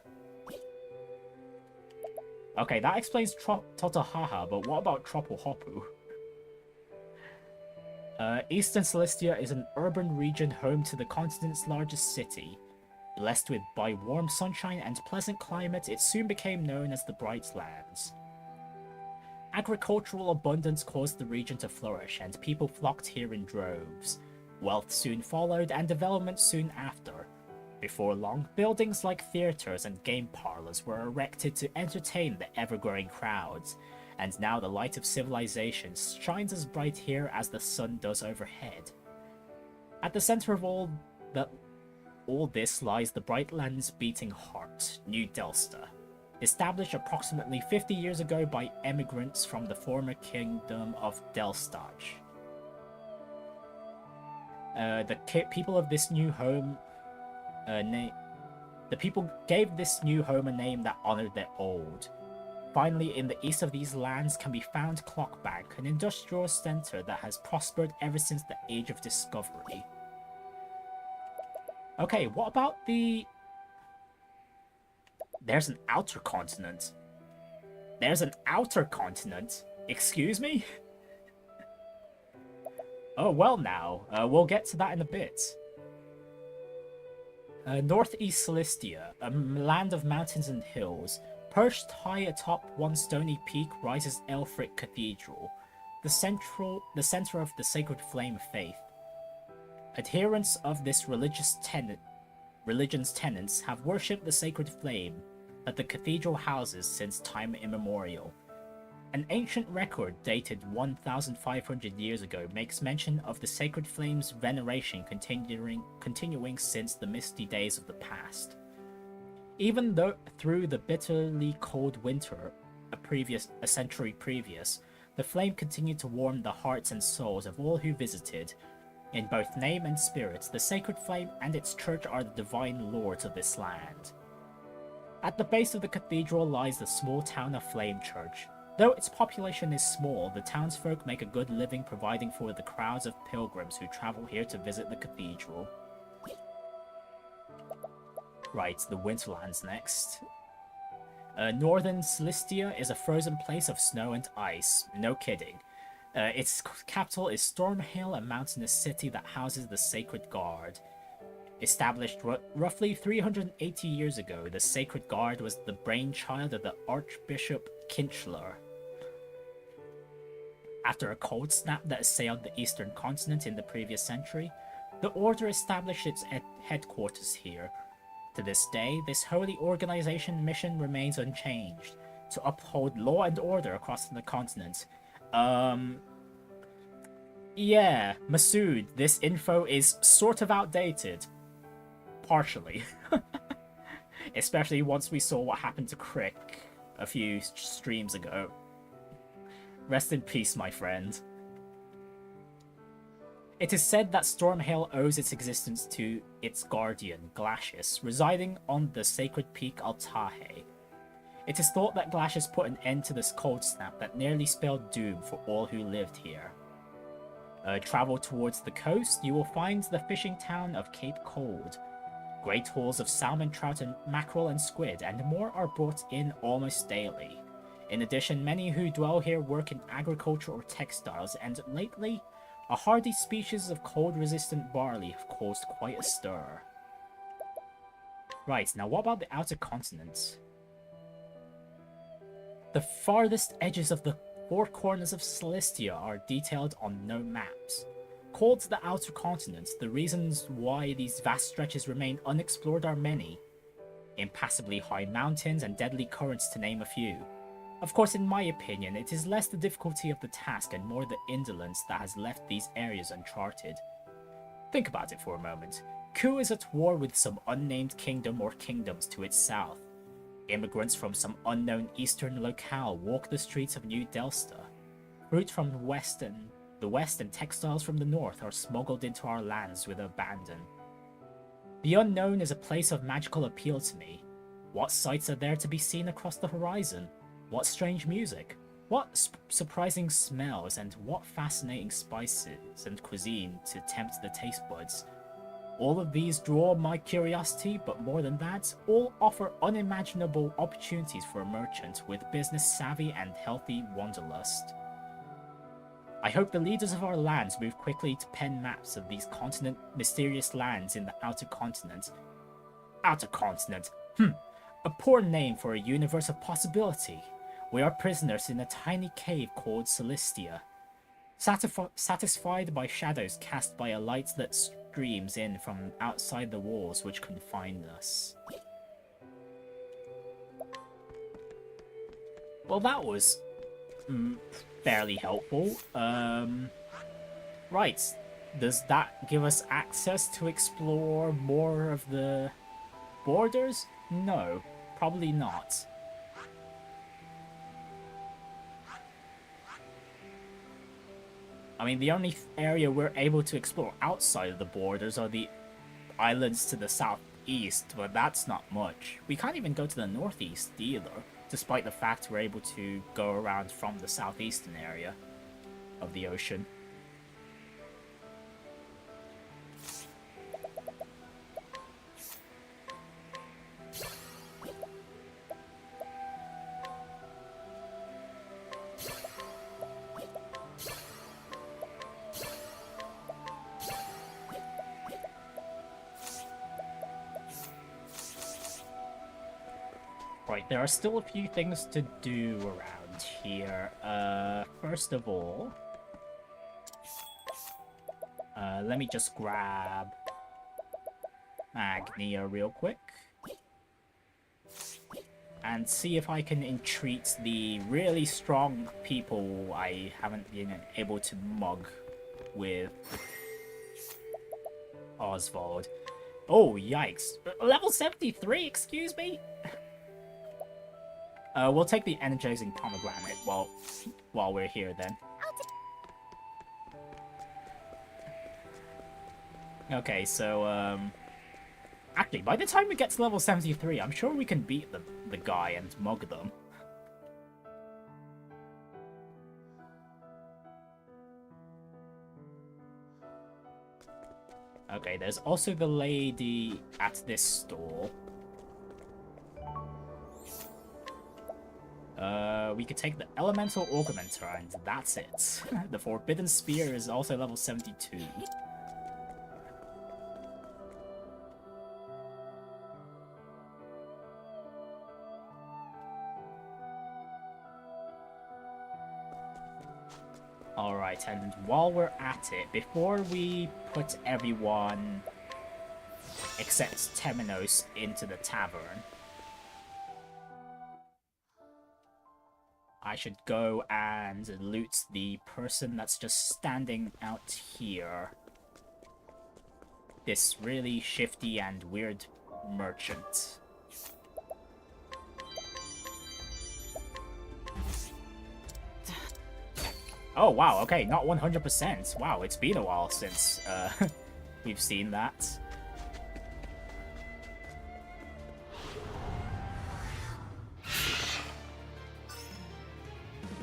A: Okay, that explains Totohaha, but what about Tropuhopu? Eastern Celestia is an urban region home to the continent's largest city. Blessed by warm sunshine and pleasant climate, it soon became known as the Bright Lands. Agricultural abundance caused the region to flourish, and people flocked here in droves. Wealth soon followed, and development soon after. Before long, buildings like theatres and game parlours were erected to entertain the ever-growing crowds, and now the light of civilization shines as bright here as the sun does overhead. At the centre of all this lies the Brightlands' beating heart, New Delsta. Established approximately 50 years ago by emigrants from the former kingdom of Delstach. The people of this new home the people gave this new home a name that honoured their old. Finally, in the east of these lands can be found Clockbank, an industrial centre that has prospered ever since the Age of Discovery. Okay, what about the... There's an outer continent. There's an outer continent? Excuse me? Oh, well now. We'll get to that in a bit. Northeast Celestia, a land of mountains and hills. Perched high atop one stony peak rises Elfric Cathedral, the center of the sacred flame faith. Adherents of this religion's tenets have worshipped the sacred flame that the cathedral houses since time immemorial. An ancient record dated 1,500 years ago makes mention of the sacred flame's veneration continuing since the misty days of the past. Even though through the bitterly cold winter a century previous, the flame continued to warm the hearts and souls of all who visited. In both name and spirit, the sacred flame and its church are the divine lords of this land. At the base of the cathedral lies the small town of Flame Church. Though its population is small, the townsfolk make a good living providing for the crowds of pilgrims who travel here to visit the cathedral. Right, the Winterlands next. Northern Celestia is a frozen place of snow and ice. No kidding. Its capital is Stormhill, a mountainous city that houses the Sacred Guard. Established roughly 380 years ago, the Sacred Guard was the brainchild of the Archbishop Kinchler. After a cold snap that assailed the eastern continent in the previous century, the Order established its headquarters here. To this day, this holy organization mission remains unchanged, to uphold law and order across the continent. Yeah, Masood, this info is sort of outdated. Partially. Especially once we saw what happened to Crick a few streams ago. Rest in peace, my friend. It is said that Stormhill owes its existence to its guardian, Glacius, residing on the sacred peak Altahe. It is thought that Glacius put an end to this cold snap that nearly spelled doom for all who lived here. Travel towards the coast, you will find the fishing town of Cape Cold. Great hauls of salmon, trout, and mackerel and squid, and more are brought in almost daily. In addition, many who dwell here work in agriculture or textiles, and lately, a hardy species of cold-resistant barley have caused quite a stir. Right, now what about the outer continent? The farthest edges of the four corners of Celestia are detailed on no maps. Called the outer continent, the reasons why these vast stretches remain unexplored are many. Impassably high mountains and deadly currents to name a few. Of course, in my opinion, it is less the difficulty of the task and more the indolence that has left these areas uncharted. Think about it for a moment. Ku is at war with some unnamed kingdom or kingdoms to its south. Immigrants from some unknown eastern locale walk the streets of New Delsta. Fruit from the west and textiles from the north are smuggled into our lands with abandon. The unknown is a place of magical appeal to me. What sights are there to be seen across the horizon? What strange music? What surprising smells, and what fascinating spices and cuisine to tempt the taste buds? All of these draw my curiosity, but more than that, all offer unimaginable opportunities for a merchant with business savvy and healthy wanderlust. I hope the leaders of our lands move quickly to pen maps of these mysterious lands in the outer continent. Outer continent? A poor name for a universe of possibility. We are prisoners in a tiny cave called Celestia, satisfied by shadows cast by a light that streams in from outside the walls which confine us. Well, that was fairly helpful. Right, does that give us access to explore more of the borders? No, probably not. I mean, the only area we're able to explore outside of the borders are the islands to the southeast, but that's not much. We can't even go to the northeast either, despite the fact we're able to go around from the southeastern area of the ocean. Right, there are still a few things to do around here. First of all, let me just grab Agnea real quick and see if I can entreat the really strong people I haven't been able to mug with Oswald. Oh, yikes. Level 73, excuse me? We'll take the energizing pomegranate while we're here then. Okay, so, actually, by the time we get to level 73, I'm sure we can beat the guy and mug them. Okay, there's also the lady at this stall. We could take the Elemental Augmenter, and that's it. The Forbidden Spear is also level 72. Alright, and while we're at it, before we put everyone except Temenos into the tavern, I should go and loot the person that's just standing out here. This really shifty and weird merchant. Oh wow, okay, not 100%. Wow, it's been a while since we've seen that.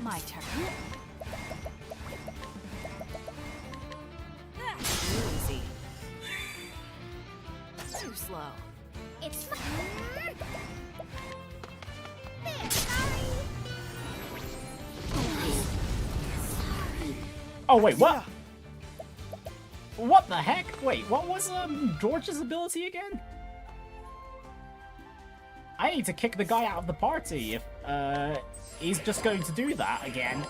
M: My turn. Easy. Too slow.
C: It's
A: Oh wait, what? What the heck? Wait, what was George's ability again? I need to kick the guy out of the party if he's just going to do that again.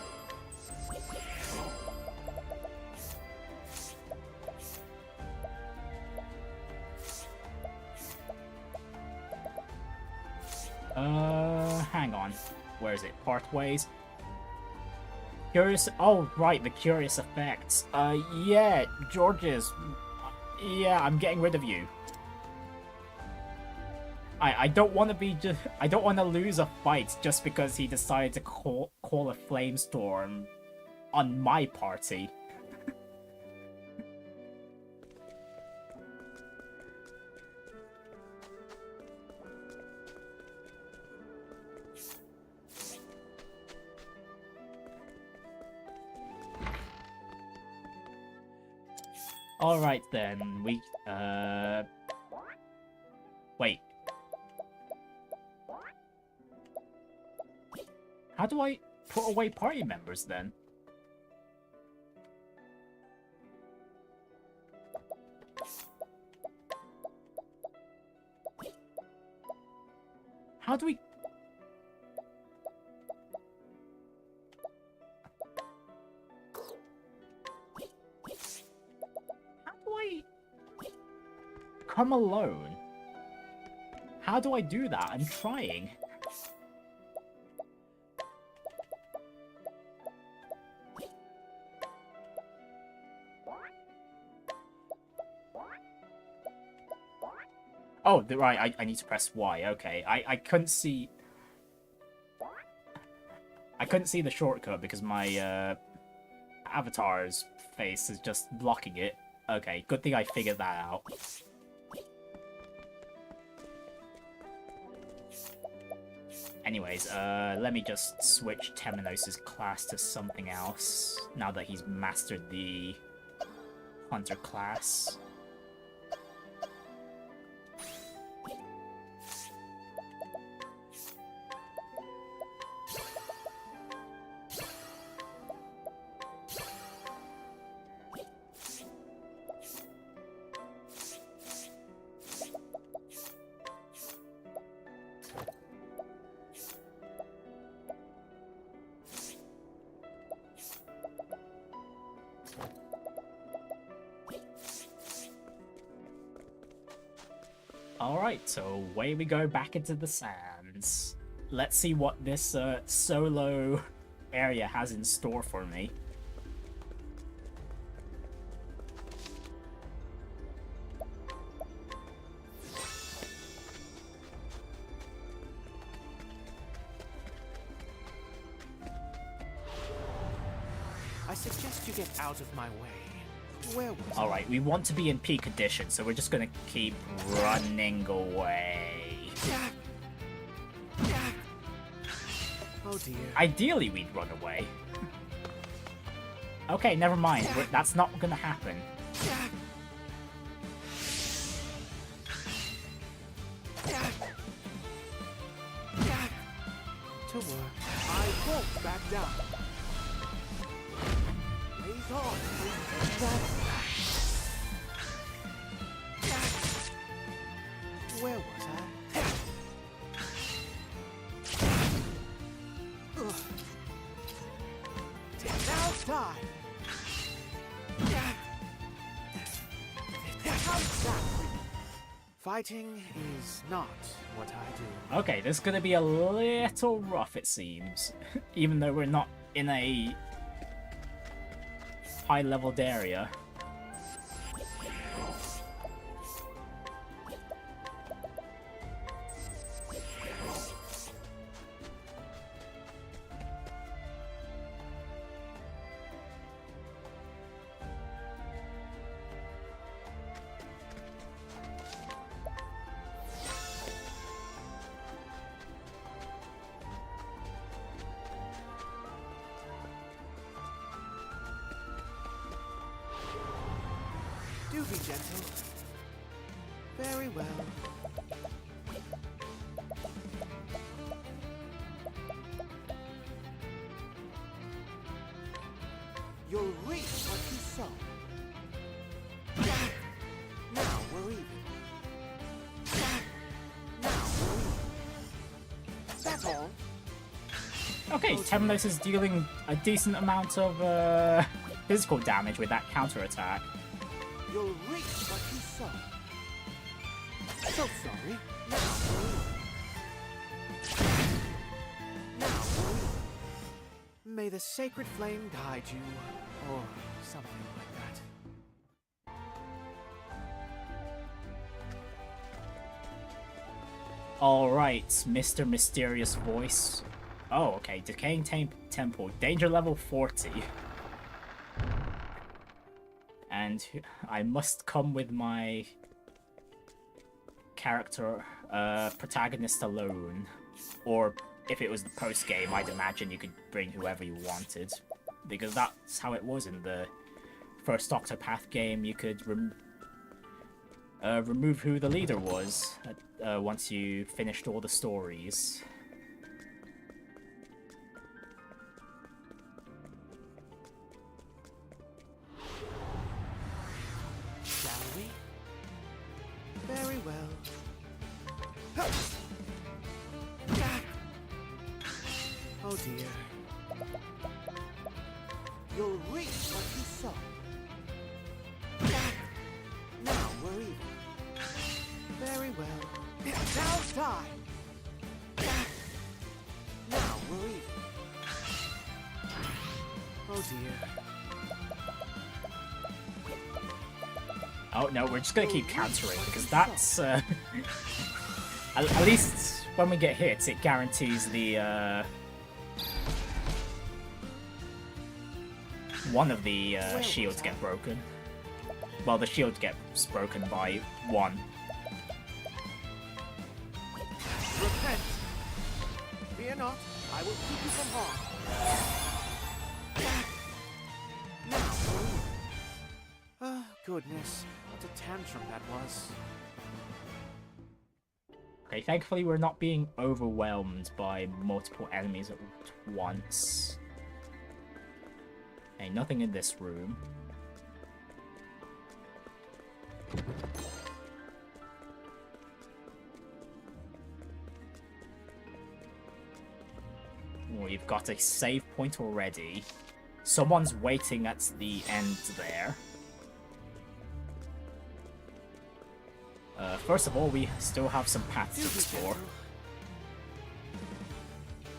A: Hang on. Where is it? Pathways. Curious. Oh, right, the curious effects. Yeah, George's. Yeah, I'm getting rid of you. I don't want to be just. I don't want to lose a fight just because he decided to call a flamestorm on my party. Alright then, we, wait. How do I put away party members then? How do we... Come alone? How do I do that? I'm trying. Oh, right, I need to press Y, okay. I couldn't see... I couldn't see the shortcut because my avatar's face is just blocking it. Okay, good thing I figured that out. Anyways, let me just switch Temenos' class to something else, now that he's mastered the Hunter class. Alright, so away we go back into the sands. Let's see what this solo area has in store for me.
N: I suggest you get out of my way. Where was
A: Alright, we want to be in peak condition, so we're just gonna keep running away.
N: Oh dear.
A: Ideally, we'd run away. Okay, never mind. That's not gonna happen.
N: To work. down. Blaze on. Where was I? Now die. Fighting is not what I do.
A: Okay, this is gonna be a little rough, it seems. Even though we're not in a high-leveled area.
N: Do be gentle. Very well. You'll reap what you sow. Now we're even. Now we're even. That's all.
A: Okay, Temenos is dealing a decent amount of physical damage with that counterattack.
N: You'll reap what you sow. So sorry. Now we're even. Now we're even. May the sacred flame guide you, or something like that.
A: Alright, Mr. Mysterious Voice. Oh, okay, Decaying Temple, danger level 40. And I must come with my character, protagonist alone. Or if it was the post-game, I'd imagine you could bring whoever you wanted. Because that's how it was in the first Octopath game. You could remove who the leader was once you finished all the stories.
N: Very well. Oh dear. You'll reap what you sow. Now we're even. Very well. Now die. Now we're even. Oh dear.
A: Oh no, we're just gonna keep countering because that's at least when we get hit, it guarantees the one of the shields get broken. Well, the shield gets broken by one.
N: Repent. Fear not, I will keep you from harm. Oh, goodness. What a tantrum that was.
A: Okay, thankfully we're not being overwhelmed by multiple enemies at once. Okay, nothing in this room. We've got a save point already. Someone's waiting at the end there. First of all, we still have some paths to explore.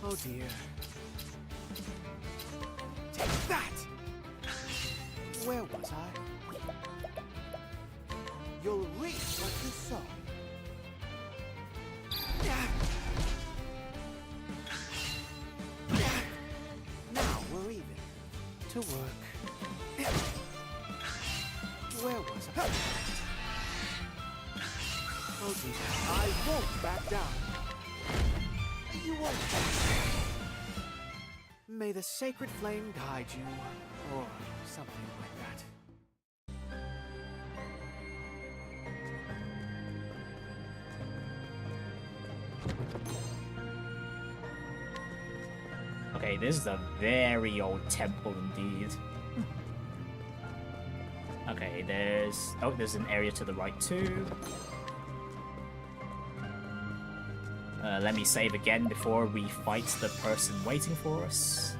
N: Oh dear. Take that! Where was I? You'll reap what you sow. Now we're even. To work. Where was I? Oh dear. I won't back down. You won't. May the sacred flame guide you, or something like that.
A: Okay, Okay, this is a very old temple indeed. Okay, there's an area to the right too. Let me save again before we fight the person waiting for us.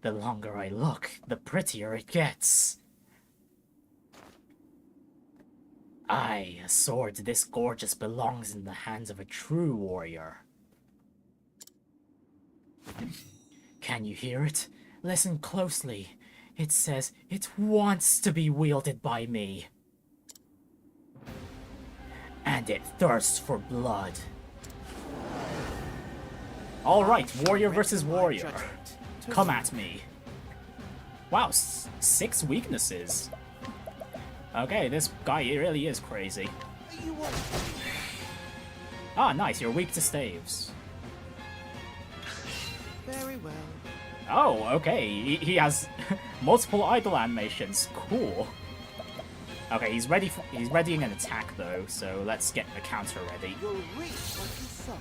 A: The longer I look, the prettier it gets. Aye, a sword this gorgeous belongs in the hands of a true warrior. Can you hear it? Listen closely. It says it wants to be wielded by me. And it thirsts for blood. Alright, warrior versus warrior. Come at me. Wow, 6 weaknesses. Okay, this guy really is crazy. Ah, nice, you're weak to staves.
L: Very well.
A: Oh, okay, he has multiple idle animations. Cool. Okay, he's readying an attack though, so let's get the counter ready.
L: You'll reach what you sow.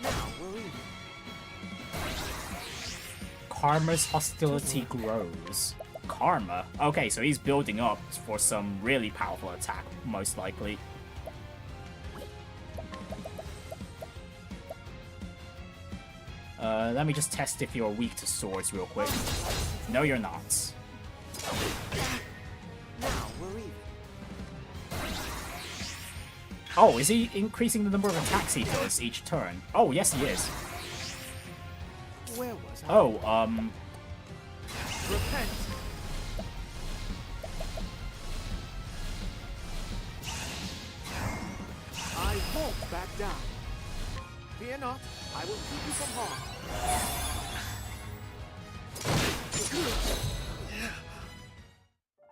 L: Now we're even.
A: Karma's hostility grows. Karma? Okay, so he's building up for some really powerful attack, most likely. Let me just test if you're weak to swords real quick. No, you're not.
L: Now we're even.
A: Oh, is he increasing the number of attacks he does each turn? Oh, yes he is.
L: Where was I?
A: Oh,
L: Repent. I won't back down. Fear not, I will keep you from harm.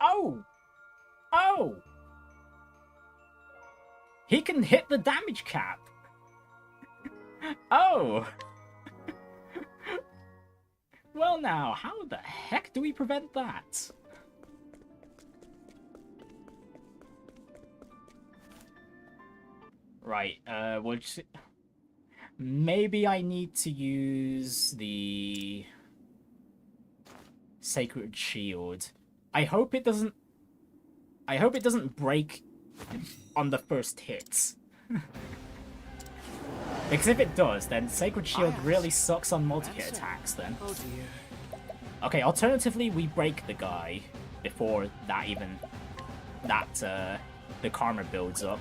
A: Oh! Oh! He can hit the damage cap! Oh! Well now, how the heck do we prevent that? Right, maybe I need to use the Sacred Shield. I hope it doesn't break on the first hit. Because if it does, then Sacred Shield really sucks on multi-hit attacks then.
L: Oh dear.
A: Okay, alternatively, we break the guy before the karma builds up.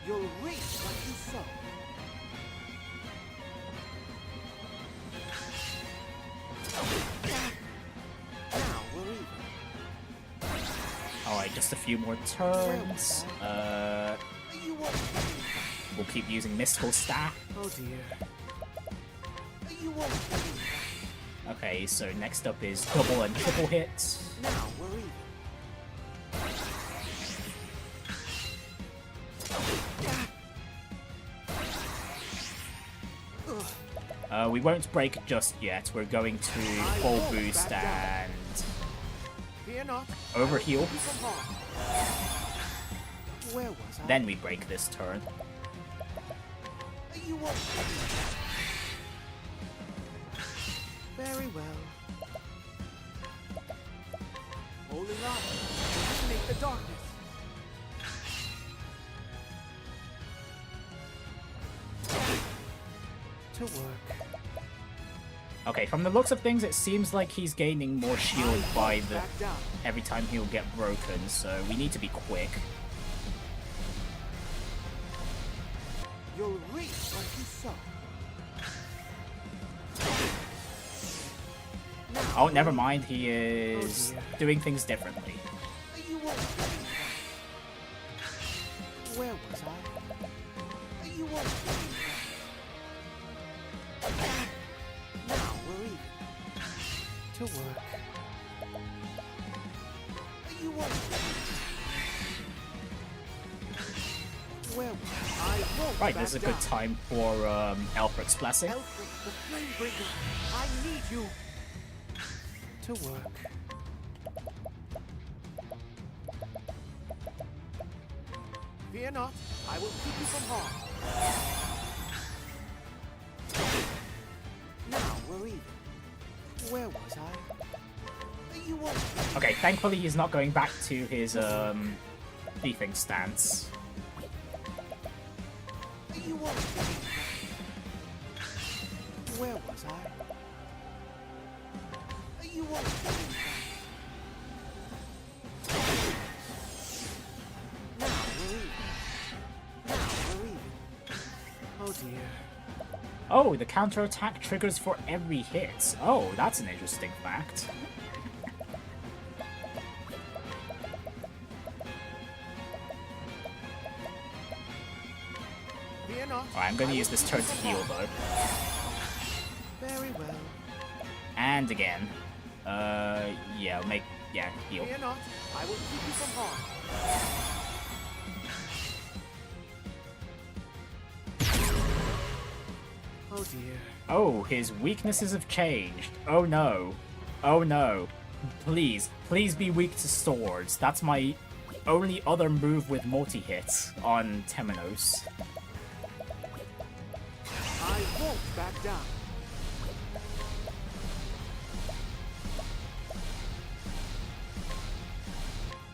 L: You'll reach what you sow. Now we're even.
A: Alright, just a few more turns.
L: You won't.
A: We'll keep using Mystical Staff.
L: Oh dear. You won't.
A: Okay, so next up is double and triple hits.
L: Now we're even.
A: We won't break just yet. We're going to full boost and overheal.
L: Where was I?
A: Then we break this turn.
L: You won't. Very well. Holy light, illuminate the darkness. To work.
A: Okay, from the looks of things, it seems like he's gaining more shield by every time he'll get broken, so we need to be quick.
L: You'll reach what you sow.
A: Oh, never mind, he is doing things differently.
L: You won't. Where was I? You won't. Now we're even. To work. won't. Where I won't.
A: Right, this is a
L: back
A: good
L: down.
A: time for Elfric's Blessing.
L: Elfric, the Flamebringer, I need you to work. Fear not, I will keep you from harm. Now we're even. Where was I? You won't.
A: Okay, thankfully he's not going back to his thieving stance.
L: You won't. Where was I? You won't. Now we're even. Now we're even. Oh dear.
A: Oh, the counterattack triggers for every hit. Oh, that's an interesting fact.
L: Fear not.
A: Alright, I'm gonna use this turn to heal though.
L: Very well.
A: And again. Yeah, heal.
L: Fear not. I will keep you from harm. Oh dear.
A: Oh, his weaknesses have changed. Oh no. Oh no. Please, please be weak to swords. That's my only other move with multi-hits on Temenos.
L: I won't back down.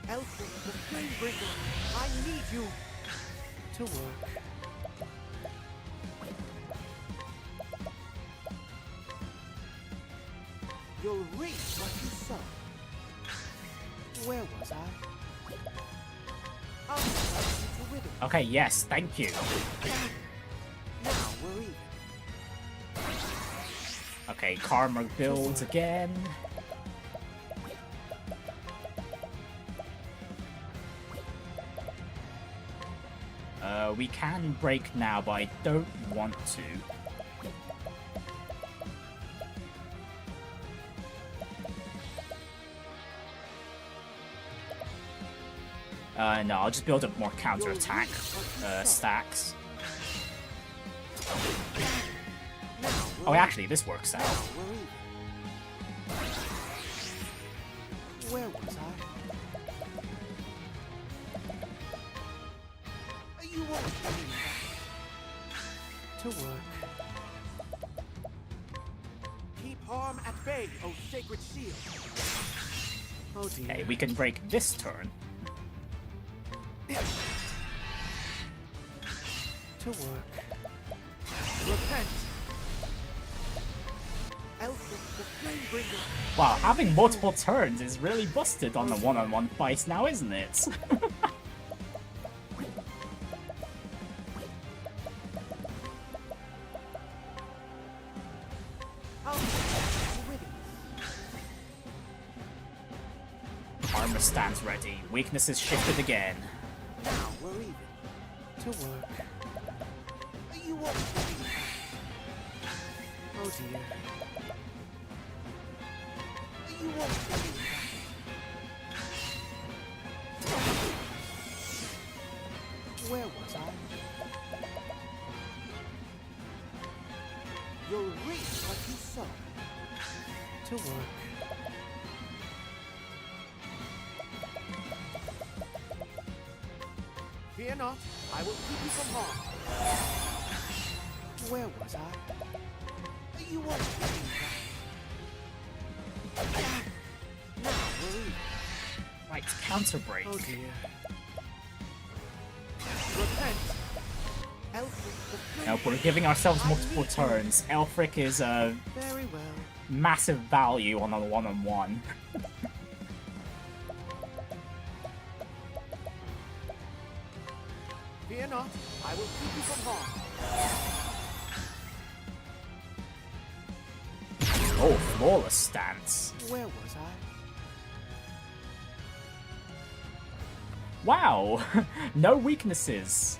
L: Elfric, the Flamebringer, I need you to work. You'll reap what you sow. Where was I? I'll start you to wither.
A: Okay, yes, thank you.
L: Now we're even.
A: Okay, Karma builds again. We can break now, but I don't want to. No, I'll just build up more counterattack stacks. Oh, actually, this works out.
L: Where was I? You won't believe that. To work. Keep harm at bay, O sacred shield. Oh dear.
A: Okay, we can break this turn.
L: To work. Repent. Elfric, the Flamebringer.
A: Wow, having multiple turns is really busted on the one-on-one fights now, isn't it? Armor stands ready. Weakness is shifted again.
L: Now we're even. To work. You won't believe that. Oh dear. You won't believe that. Where was I? You'll reap what you sow. To work. Fear not, I will keep you from harm. Where was I? You won't believe that. Now we're even.
A: Right, counter break.
L: Oh dear. Repent. Elfric, the
A: Nope, we're giving ourselves multiple turns. Elfric is a
L: very well.
A: massive value on a one-on-one.
L: Fear not, I will keep you from harm.
A: Oh, flawless stance.
L: Where was I?
A: Wow, no weaknesses.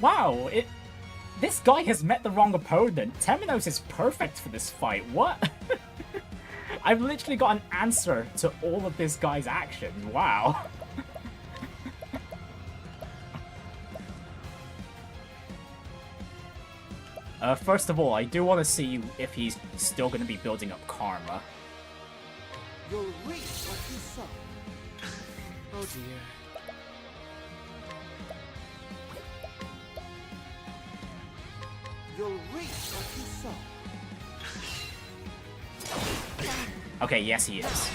A: Wow, this guy has met the wrong opponent. Temenos is perfect for this fight. What? I've literally got an answer to all of this guy's actions. Wow. First of all, I do want to see if he's still going to be building up karma.
L: You'll reap what you sow.
N: Oh dear.
L: You'll reap what you sow.
A: Okay, yes he is.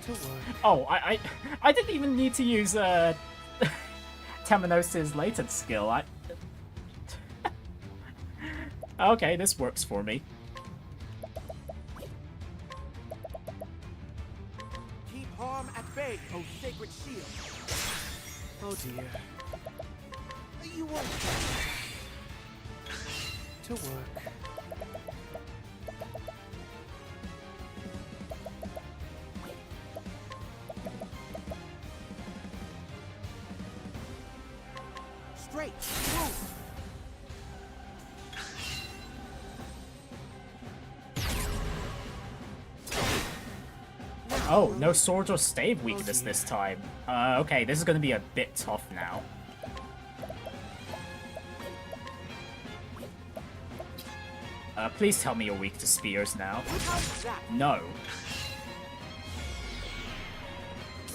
N: To work.
A: Oh, I didn't even need to use Temenos' latent skill. Okay, this works for me.
L: Keep harm at bay, O sacred shield.
N: Oh dear.
L: You won't.
N: To work.
L: Straight. Move.
A: Oh, no swords or stave weakness this time. Okay, this is going to be a bit tough now. Please tell me you're weak to spears now. No.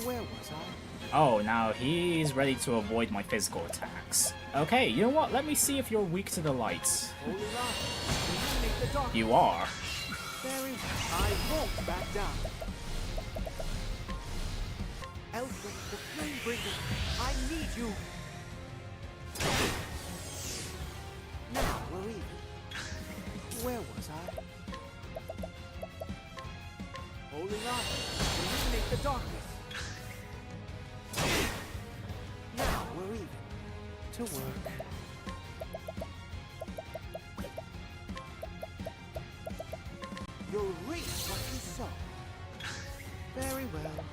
L: Where was I?
A: Oh, now he's ready to avoid my physical attacks. Okay, you know what? Let me see if you're weak to the lights.
L: Holy light. Illuminate the dark.
A: You are.
L: Very well. I won't back down. Elfred, the Flamebringer, I need you. Now we're even. Where was I? Holy light, illuminate the darkness. Now we're even.
N: To work.
L: You'll reap what you sow. Very well.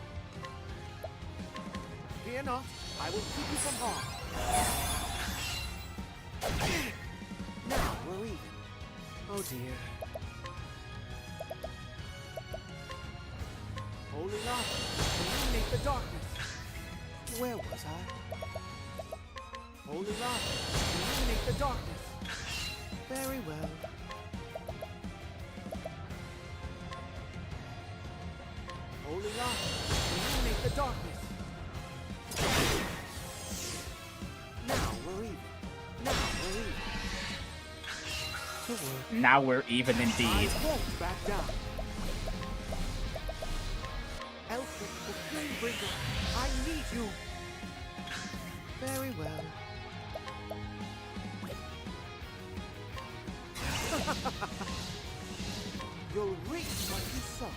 L: Fear not, I will keep you from harm. Now we're even.
N: Oh dear.
L: Holy light, illuminate the darkness. Where was I? Holy light, illuminate the darkness. Very well. Holy light, illuminate the darkness. Now we're even. Now we're even.
N: To work.
A: Now we're even indeed.
L: I won't back down. Elfred, the Flamebringer, I need you. Very well. You'll reap what you sow.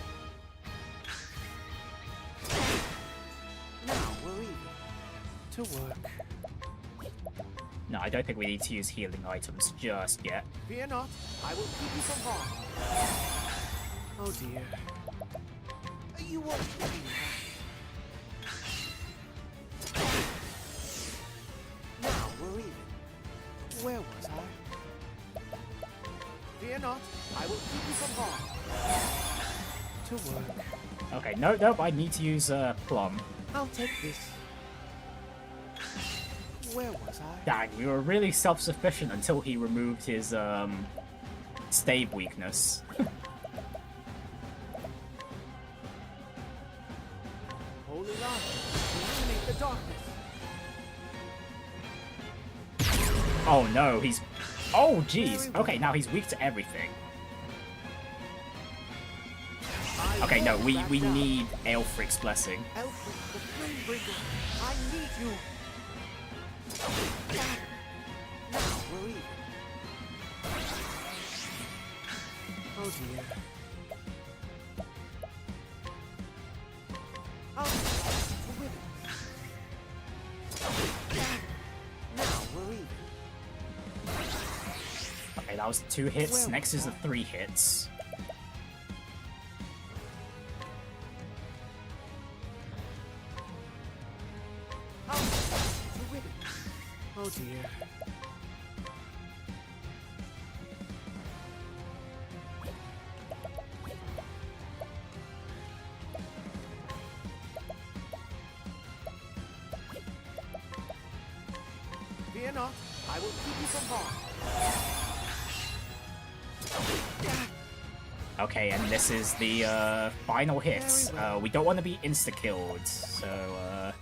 L: Now we're even.
N: To work.
A: No, I don't think we need to use healing items just yet.
L: Fear not, I will keep you from harm.
N: Oh dear.
L: You won't get me. Now we're even. Where was I? Fear not, I will keep you from harm.
N: To work.
A: Okay, nope, I need to use Plum.
L: I'll take this. Where was I?
A: Dang, we were really self-sufficient until he removed his stave weakness.
L: Holy light, illuminate the darkness.
A: Oh no, he's... Oh jeez. Okay, now he's weak to everything. Okay, no, we need Aelfric's blessing.
L: Elfred, the Flamebringer, I need you. Now we're even.
N: Oh dear.
L: I'll to wither. Now we're even.
A: Okay, that was 2 hits. Next is the 3 hits.
N: Oh dear. Fear not, I will keep you from harm.
A: Okay, and this is the final hit. We don't want to be insta-killed, so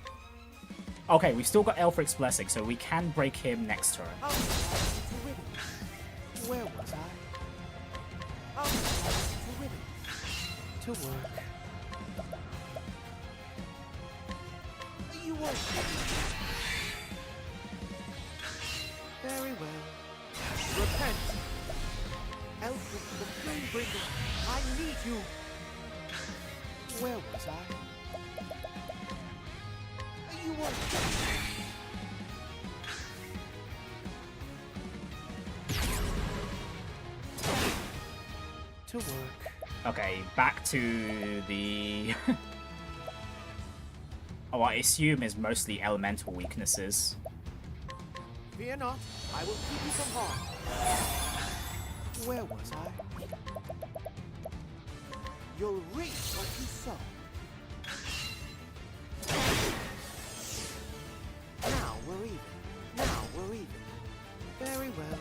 A: okay, we've still got Elfric's Blessing, so we can break him next turn.
N: Where was I? To work. You won't. Very well. Repent. Elfric the Flamebringer, I need you. Where was I? You won't. To work.
A: Okay, back to the... oh, I assume is mostly elemental weaknesses.
N: Fear not, I will keep you from harm. Where was I? You'll reap what you sow. Now we're even. Now we're even. Very well.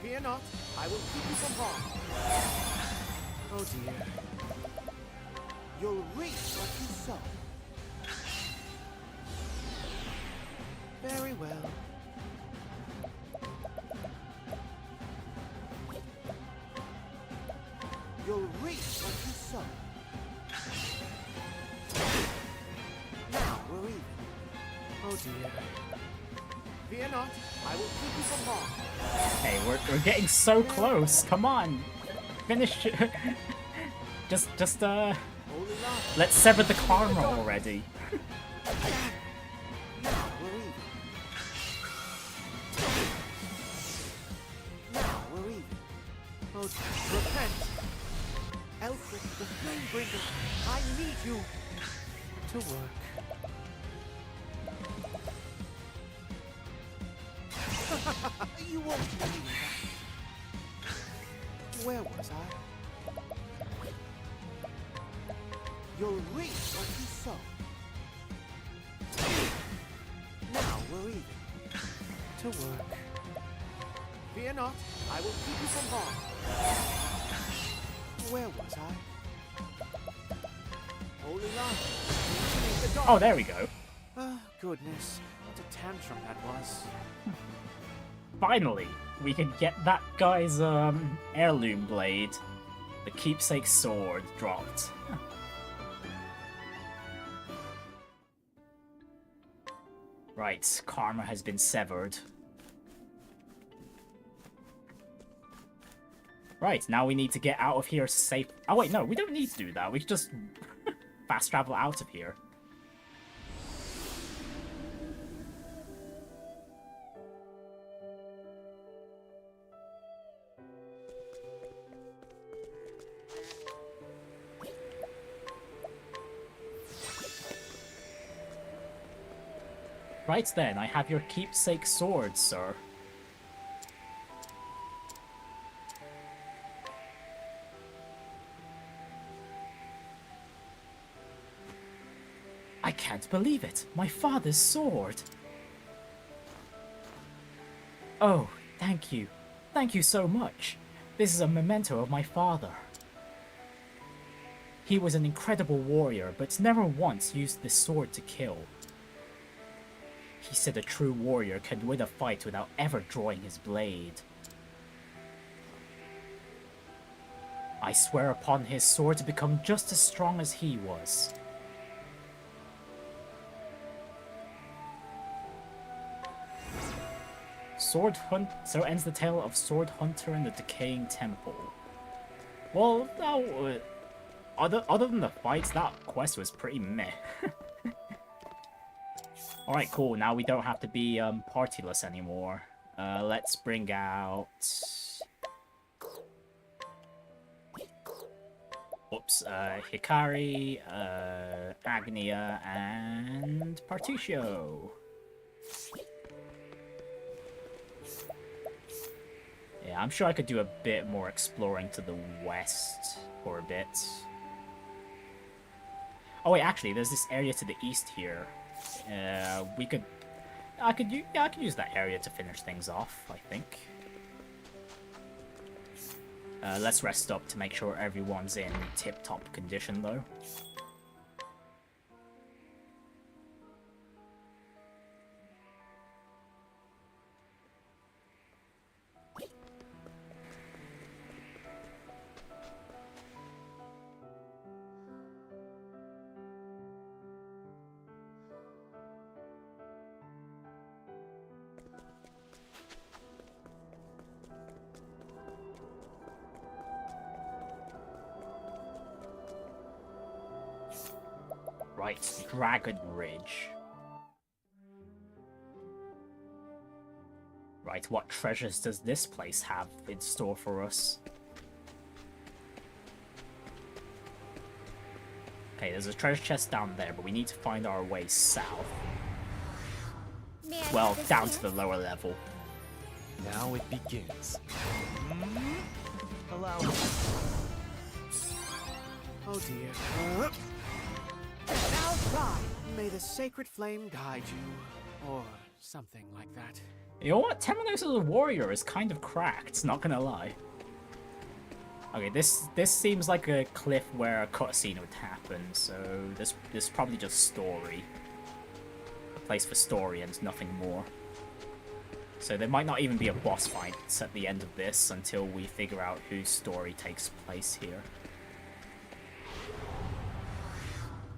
N: Fear not, I will keep you from harm. Oh dear. You'll reap what you sow. Very well. You'll reap what you sow. Now we're even. Oh dear. Fear not, I will keep you from harm.
A: Hey, we're getting so close. Come on, finish. just let's sever the karma already.
N: Now we're even. Now we're even. Oh, repent. Elfric the Flamebringer, I need you to work. You won't believe that. Where was I? You'll reap what you sow. Now we're even. To work. Fear not, I will keep you from harm. Where was I? Holy light.
A: Oh, there we go.
N: Goodness, what a tantrum that was.
A: Finally, we can get that guy's heirloom blade, the Keepsake sword, dropped. Right, karma has been severed. Right, now we need to get out of here safe. Oh wait, no, we don't need to do that. We can just fast travel out of here. Right then, I have your Keepsake sword, sir. I can't believe it! My father's sword! Oh, thank you. Thank you so much. This is a memento of my father. He was an incredible warrior, but never once used this sword to kill. He said a true warrior can win a fight without ever drawing his blade. I swear upon his sword to become just as strong as he was. Sword Hunt. So ends the tale of Sword Hunter and the Decaying Temple. Well, that other than the fights, that quest was pretty meh. Alright, cool. Now we don't have to be partyless anymore. Let's bring out... Oops, Hikari, Agnea, and Particio. Yeah, I'm sure I could do a bit more exploring to the west for a bit. Oh wait, actually, there's this area to the east here. We could... I could use that area to finish things off, I think. Let's rest up to make sure everyone's in tip-top condition, though. Right, Dragonridge. Right, what treasures does this place have in store for us? Okay, there's a treasure chest down there, but we need to find our way south. Well, down to the lower level.
E: Now it begins. Allow me.
N: Oh dear. Now fly. May the sacred flame guide you. Or something like that.
A: You know what? Temenos as a warrior is kind of cracked, not gonna lie. Okay, this seems like a cliff where a cutscene would happen, so this is probably just story. A place for story and nothing more. So there might not even be a boss fight at the end of this until we figure out whose story takes place here.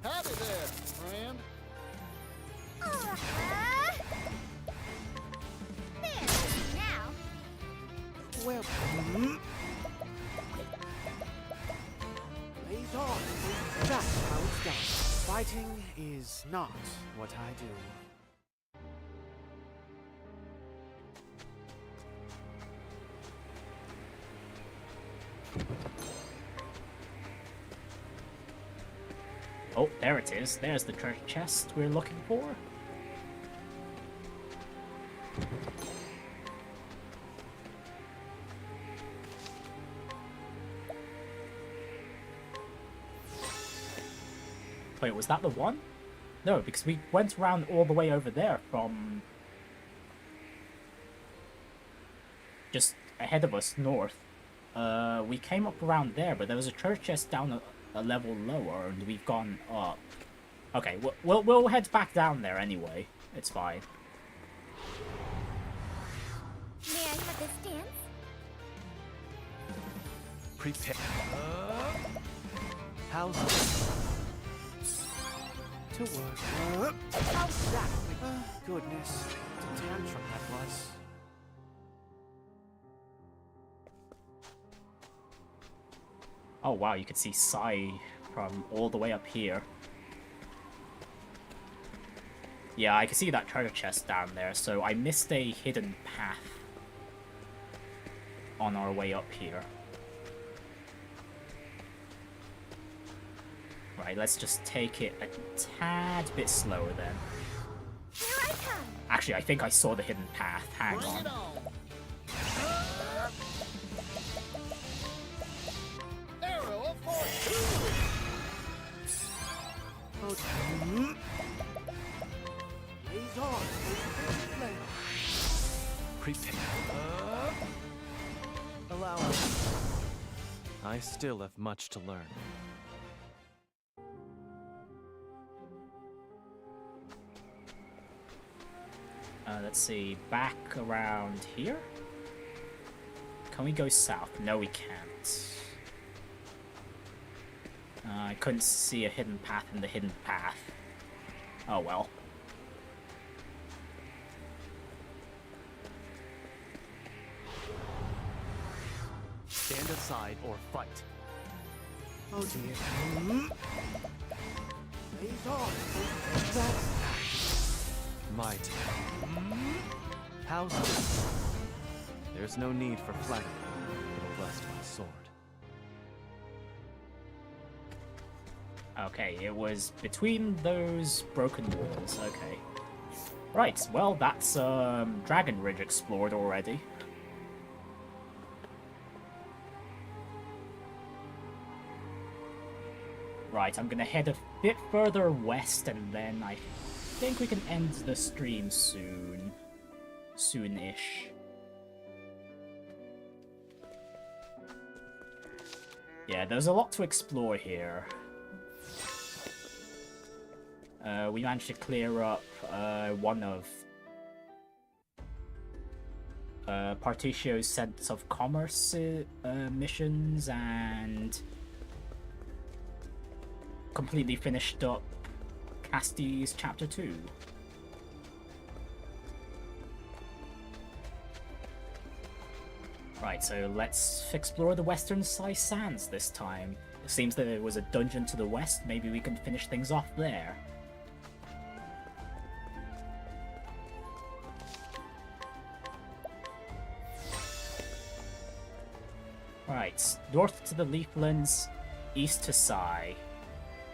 D: Howdy there, friend.
C: There, now.
N: Well, blaze on. That's how it's done. Fighting is not what I do.
A: Oh, there it is. There's the treasure chest we're looking for. Wait, was that the one? No, because we went around all the way over there from... just ahead of us, north. We came up around there, but there was a treasure chest down a level lower, and we've gone up. Okay, we'll head back down there anyway. It's fine.
C: May I have this dance?
E: Prepare. How's this?
N: To work. How's that? Goodness. It's a tantrum that was.
A: Oh wow, you can see Sai from all the way up here. Yeah, I can see that treasure chest down there, so I missed a hidden path on our way up here. Right, let's just take it a tad bit slower then.
C: Here I come.
A: Actually, I think I saw the hidden path. Hang
D: Bring
A: on.
D: it on. Arrow of fortune.
N: Oh, blaze on. Flame.
E: Prepare. Allow me. I still have much to learn.
A: Let's see, back around here? Can we go south? No, we can't. I couldn't see a hidden path in the hidden path. Oh well.
E: Stand aside or fight.
N: Oh dear. Blaze on. That's
E: My turn. How's this? There's no need for flattery. It'll rust my sword.
A: Okay, it was between those broken walls. Okay. Right, well, that's Dragonridge explored already. Right, I'm gonna head a bit further west and then I think we can end the stream soon. Soon-ish. Yeah, there's a lot to explore here. We managed to clear up one of Partitio's Sense of Commerce missions, and completely finished up Cassti's Chapter 2. Right, so let's explore the western Sai Sands this time. It seems that there was a dungeon to the west, maybe we can finish things off there. Right, north to the Leaflands, east to Sai,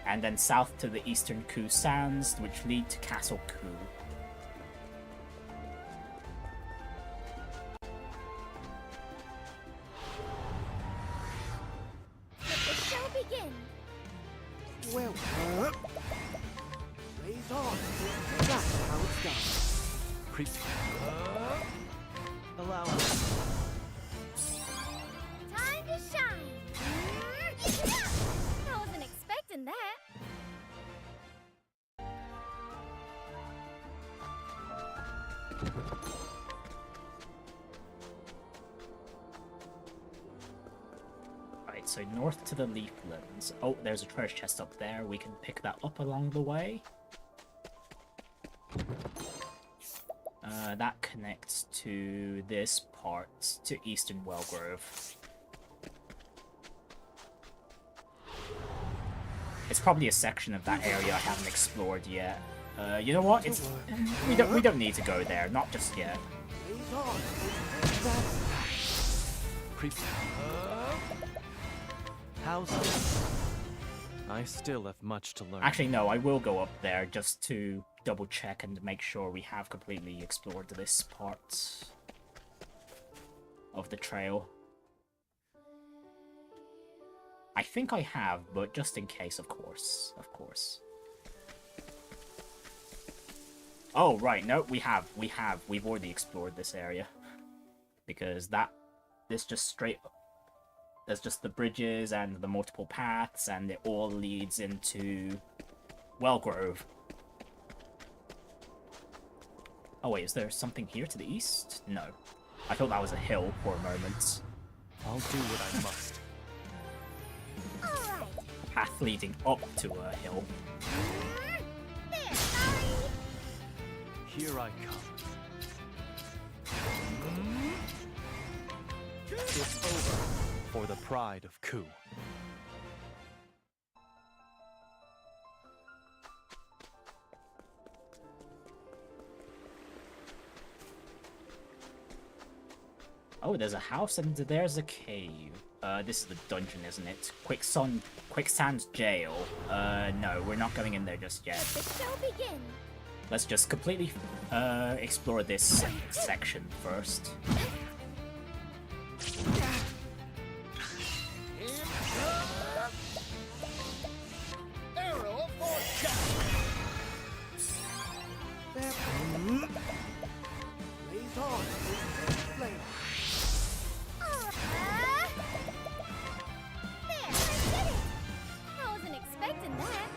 A: and then south to the eastern Ku Sands, which lead to Castle Ku.
N: Well, raise on. That's how it's done.
E: Prepare. Allow me.
C: Time to shine! I wasn't expecting that.
A: Right, so north to the Leaflands. Oh, there's a treasure chest up there. We can pick that up along the way. That connects to this part, to Eastern Wellgrove. It's probably a section of that area I haven't explored yet. You know what? It's we don't need to go there, not just yet.
E: Prepare. How's this? I still have much to learn.
A: Actually, no, I will go up there just to double check and make sure we have completely explored this part of the trail. I think I have, but just in case, of course. Of course. Oh, right, no, we have. We've already explored this area. Because this just straight up. There's just the bridges and the multiple paths, and it all leads into Wellgrove. Oh wait, is there something here to the east? No. I thought that was a hill for a moment.
E: I'll do what I must.
A: A path leading up to a hill.
E: Here I come. It's over for the pride of Ku.
A: Oh, there's a house and there's a cave. This is the dungeon, isn't it? Quicksand's jail. No, we're not going in there just yet.
C: The show begin.
A: Let's just completely explore this section first.
D: Arrow of fortune.
N: Raise on. Flame.
C: There, I did it! I wasn't expecting that.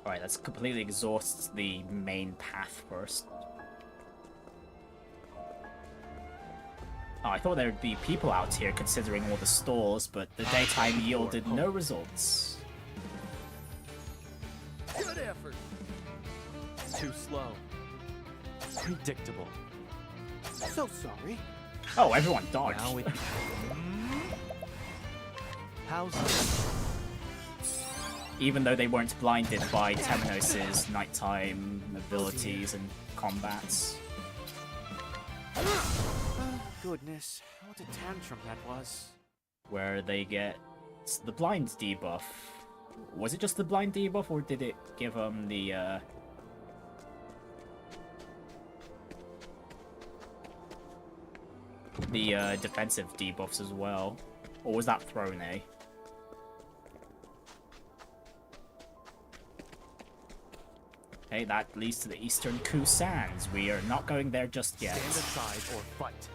A: Alright, let's completely exhaust the main path first. Oh, I thought there would be people out here considering all the stalls, but the daytime yielded no results.
D: Good effort.
E: Too slow. Predictable.
N: So sorry.
A: Oh, everyone dodged.
E: Now it... How's this?
A: Even though they weren't blinded by Temenos' nighttime abilities and combats.
N: Goodness, what a tantrum that was.
A: Where they get the blind debuff. Was it just the blind debuff, or did it give them the the defensive debuffs as well. Or was that Throne A? Hey, that leads to the Eastern Ku Sands. We are not going there just yet.
E: Stand aside or fight.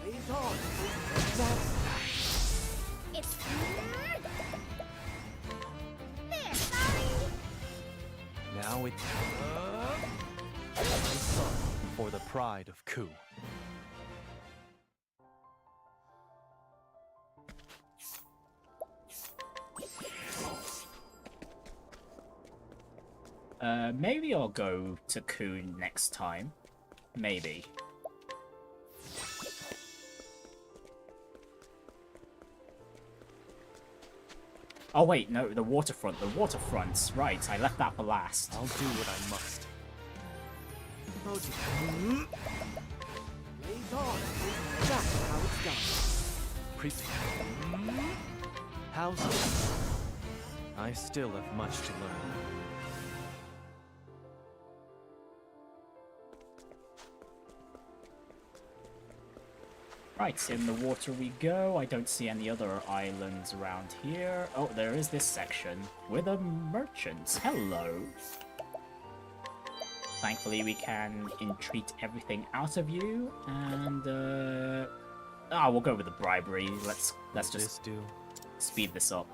N: Blaze on.
C: It's there, sorry.
E: Now it's sun for the pride of Ku.
A: Maybe I'll go to Ku next time. Maybe. Oh wait, no, the waterfront. The waterfronts. Right, I left that for last.
E: I'll do what I must.
N: Oh dear. Blaze on. That's how it's done.
E: Priest. How's it? I still have much to learn.
A: Right, in the water we go. I don't see any other islands around here. Oh, there is this section with a merchant. Hello. Thankfully, we can entreat everything out of you, and we'll go with the bribery. Let's just speed this up.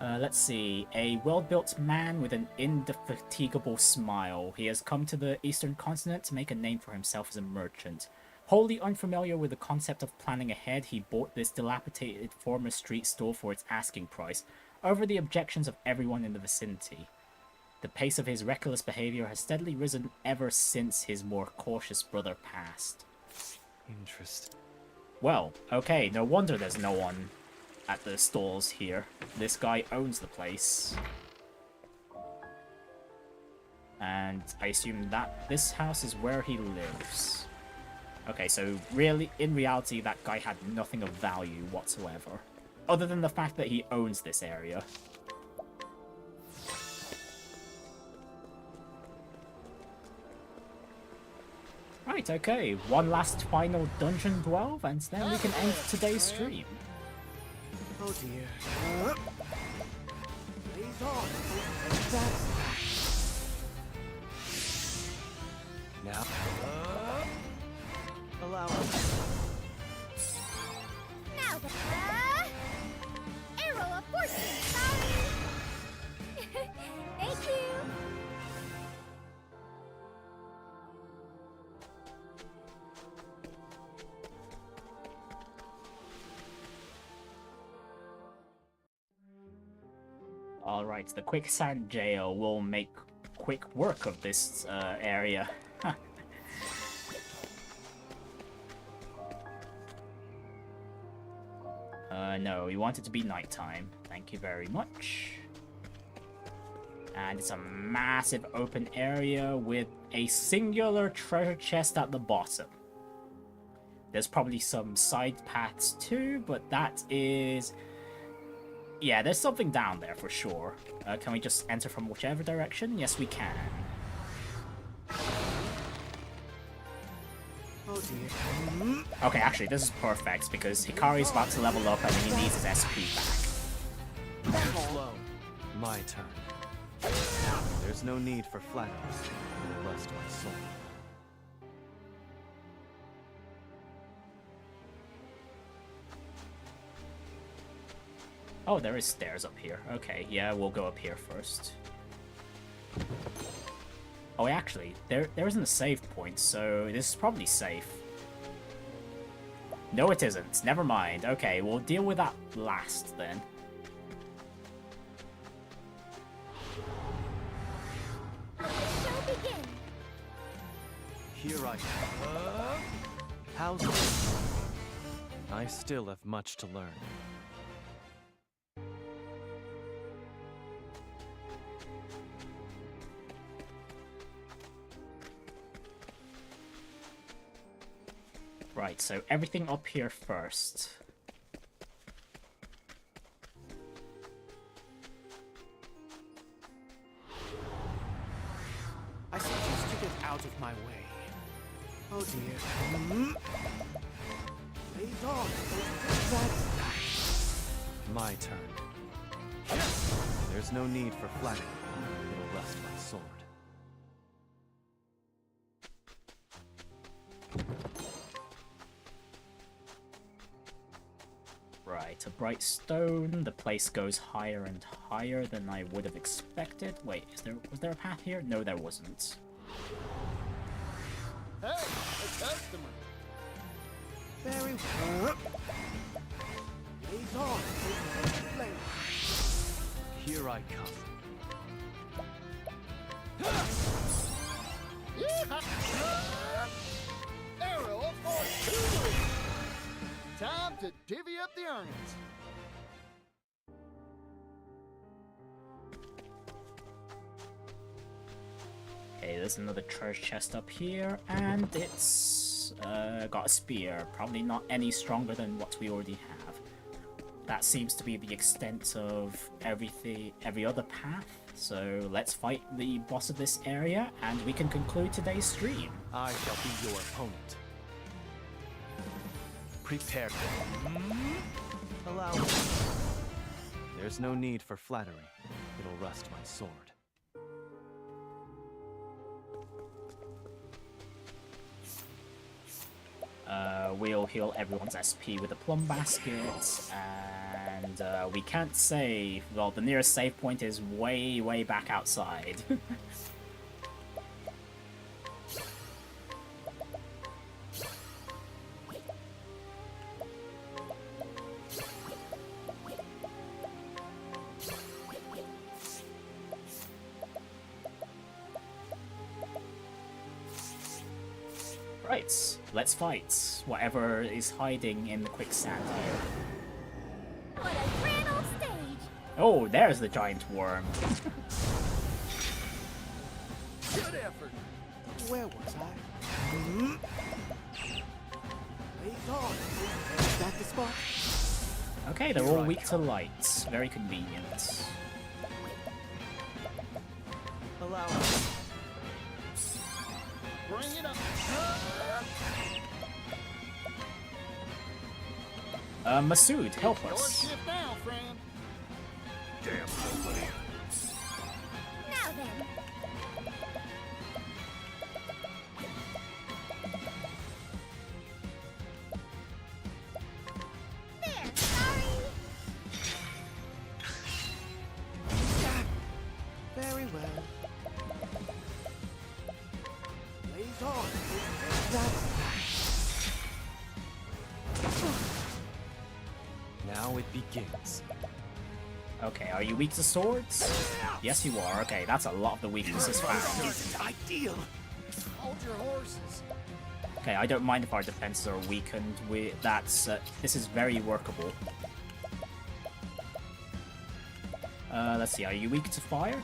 A: Let's see. A well-built man with an indefatigable smile. He has come to the Eastern continent to make a name for himself as a merchant. Wholly unfamiliar with the concept of planning ahead, he bought this dilapidated former street store for its asking price, over the objections of everyone in the vicinity. The pace of his reckless behavior has steadily risen ever since his more cautious brother passed.
E: Interesting.
A: Well, okay, no wonder there's no one at the stalls here. This guy owns the place. And I assume that this house is where he lives. Okay, so really, in reality, that guy had nothing of value whatsoever. Other than the fact that he owns this area. Right, okay. One last final dungeon delve, and then we can end today's stream.
N: Oh dear. Blaze on. That's...
E: Now... allow us.
C: Now the arrow of fortune, sorry. Thank you.
A: Alright, the Quicksand jail will make quick work of this area. No, we want it to be nighttime. Thank you very much. And it's a massive open area with a singular treasure chest at the bottom. There's probably some side paths too, but that is... yeah, there's something down there for sure. Can we just enter from whichever direction? Yes, we can.
N: Oh dear.
A: Okay, actually, this is perfect, because Hikari's about to level up and he needs his SP back.
E: Slow. My turn. There's no need for flattery in the lust of my soul.
A: Oh, there is stairs up here. Okay, yeah, we'll go up here first. Oh, actually, there isn't a save point, so this is probably safe. No, it isn't. Never mind. Okay, we'll deal with that last, then.
E: Here I am. How's it? I still have much to learn.
A: Right, so everything up here first.
N: I suggest you Get out of my way. Oh dear. Blaze on. That's
E: My turn. There's no need for flattery. It'll rest my sword.
A: Right, a bright stone. The place goes higher and higher than I would have expected. Wait, was there a path here? No, there wasn't.
D: Hey, a customer.
N: very well. Blaze on. Flame.
E: Here I come.
D: Arrow of fortune. Time to divvy up the earnings.
A: Okay, there's another treasure chest up here, and it's got a spear. Probably not any stronger than what we already have. That seems to be the extent of every other path. So let's fight the boss of this area, and we can conclude today's stream.
E: I shall be your opponent. Prepare. Allow me. There's no need for flattery. It'll rest my sword.
A: We'll heal everyone's SP with a plum basket, and we can't save. Well, the nearest save point is way, way back outside. Right, let's fight whatever is hiding in the quicksand here.
C: What a grand old stage!
A: Oh, there's the giant worm.
D: Good effort.
N: Where was I? Blaze on. Is that the spot?
A: Okay, they're all weak to light. Very convenient.
E: Allow me.
D: Bring it up.
A: Masood, help
D: Your
A: us.
D: shift now, friend.
B: Damn nobody.
C: Now then, there, sorry.
N: Very well. Blaze on. That's
E: Now it begins.
A: Okay, are you weak to swords? Yes, you are. Okay, that's a lot of the weaknesses found.
N: isn't ideal.
D: Hold your horses.
A: Okay, I don't mind if our defenses are weakened. This is very workable. Let's see. Are you weak to fire?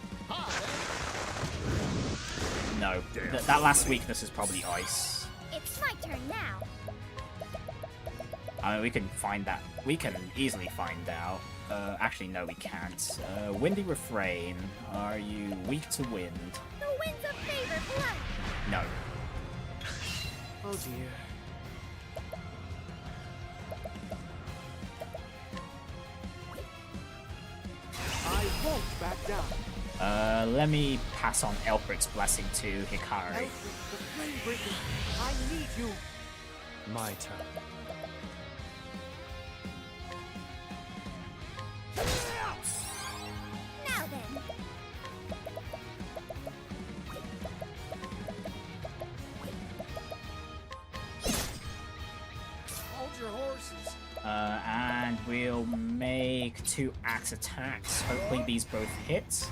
A: No. That last weakness is probably ice.
C: It's my turn now.
A: I mean, we can find that. We can easily find out. Actually, no, we can't. Windy Refrain. Are you weak to wind?
C: The winds of favor blood.
A: No.
N: Oh dear. I won't back down.
A: Let me pass on Elfric's blessing to Hikari.
N: Elfric, the Flamebreaker. I need you.
E: My turn.
C: Now then,
D: Hold your horses.
A: And we'll make 2 axe attacks. Hopefully these both hit.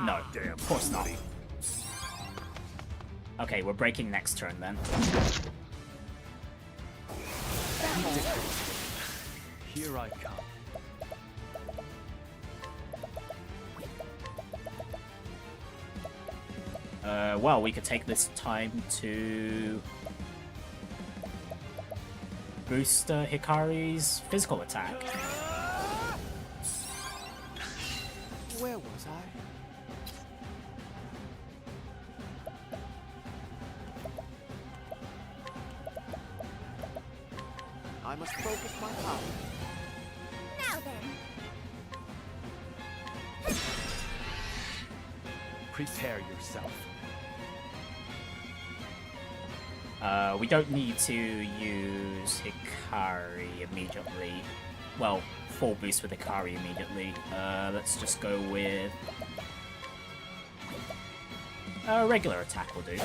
A: No, of course not. Okay, we're breaking next turn then.
E: Here I come.
A: Well, we could take this time to boost Hikari's physical attack.
N: Where was I must focus my power.
C: Now then.
E: Prepare yourself.
A: We don't need to use Hikari immediately. Well, full boost with Hikari immediately. Let's just go with... regular attack will do.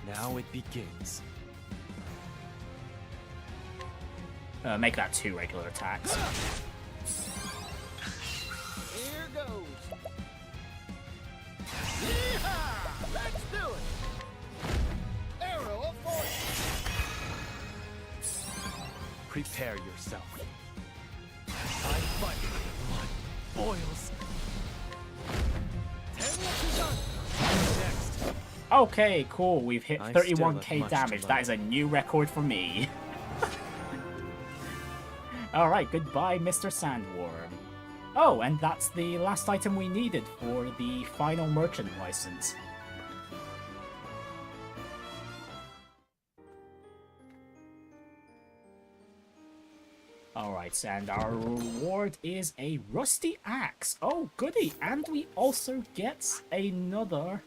E: Now it begins.
A: Make that 2 regular attacks.
D: Here goes. Yeehaw! Let's do it. Arrow of force.
E: Prepare yourself. I fight. Blood boils. Next.
A: Okay, cool. We've hit
E: I still have
A: 31k
E: much to
A: damage. That
E: learn.
A: is a new record for me. Alright, goodbye, Mr. Sandworm. Oh, and that's the last item we needed for the final merchant license. Alright, and our reward is a rusty axe. Oh, goody! And we also get another...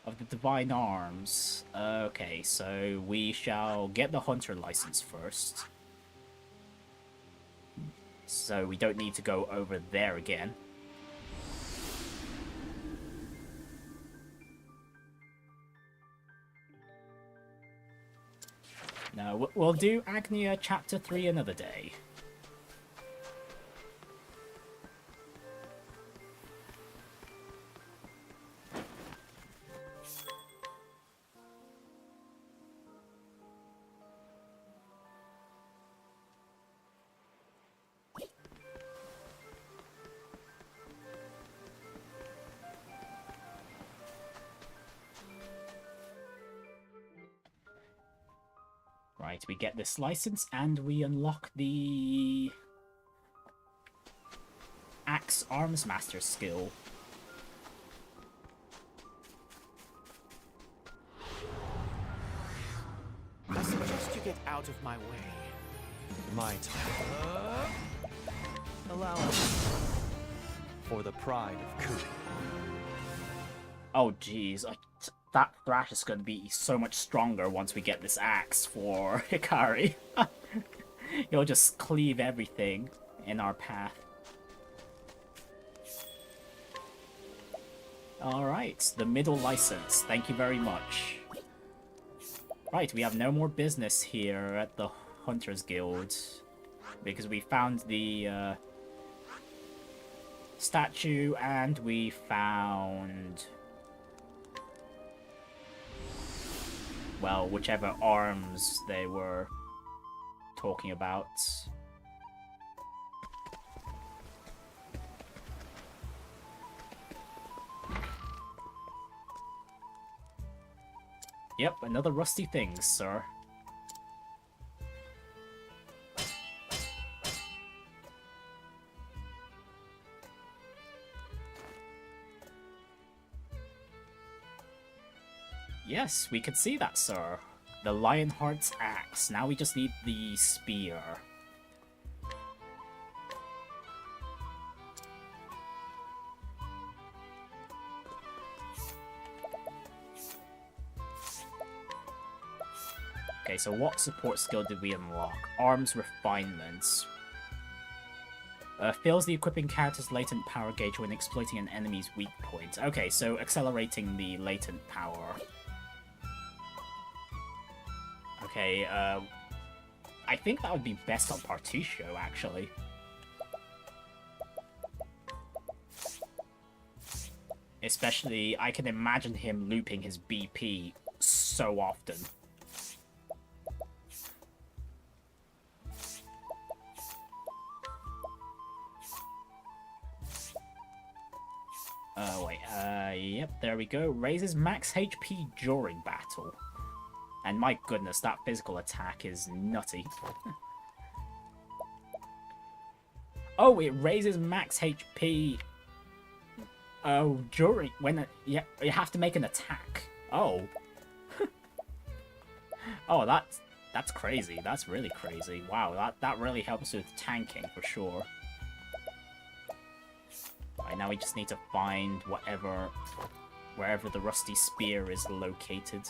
A: of the Divine Arms. Okay, so we shall get the Hunter license first. So we don't need to go over there again. No, we'll do Agnea Chapter 3 another day. Right, we get this license and we unlock the Axe Arms Master skill.
N: I suggest you get out of my way.
E: My turn. Allow us. For the pride of Ku.
A: Oh jeez, that Thrash is going to be so much stronger once we get this axe for Hikari. He'll just cleave everything in our path. Alright, the middle license. Thank you very much. Right, we have no more business here at the Hunters Guild. Because we found the statue and we found... well, whichever arms they were talking about. Yep, another rusty thing, sir. Yes, we could see that, sir. The Lionheart's axe. Now we just need the spear. Okay, so what support skill did we unlock? Arms Refinements. Fills the equipping character's latent power gauge when exploiting an enemy's weak point. Okay, so accelerating the latent power. Okay, I think that would be best on Particio, actually. Especially, I can imagine him looping his BP so often. Oh, wait, yep, there we go. Raises max HP during battle. And my goodness, that physical attack is nutty. Oh, it raises max HP Oh, during when yeah, you have to make an attack. Oh. Oh, that's crazy. That's really crazy. Wow, that really helps with tanking for sure. Right, now we just need to find wherever the rusty spear is located.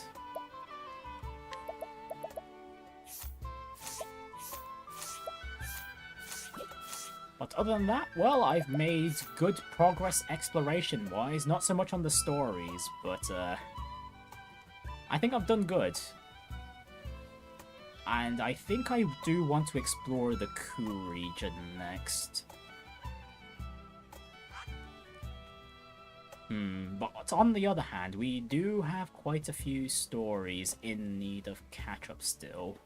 A: But other than that, well, I've made good progress exploration-wise. Not so much on the stories, but I think I've done good. And I think I do want to explore the Ku region next. But on the other hand, we do have quite a few stories in need of catch-up still.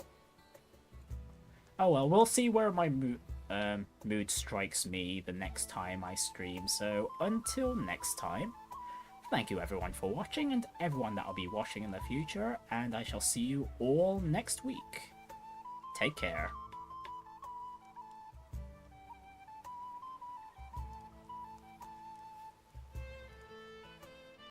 A: Oh well, we'll see where my mood strikes me the next time I stream. So until next time, thank you everyone for watching and everyone that will be watching in the future, and I shall see you all next week. Take care.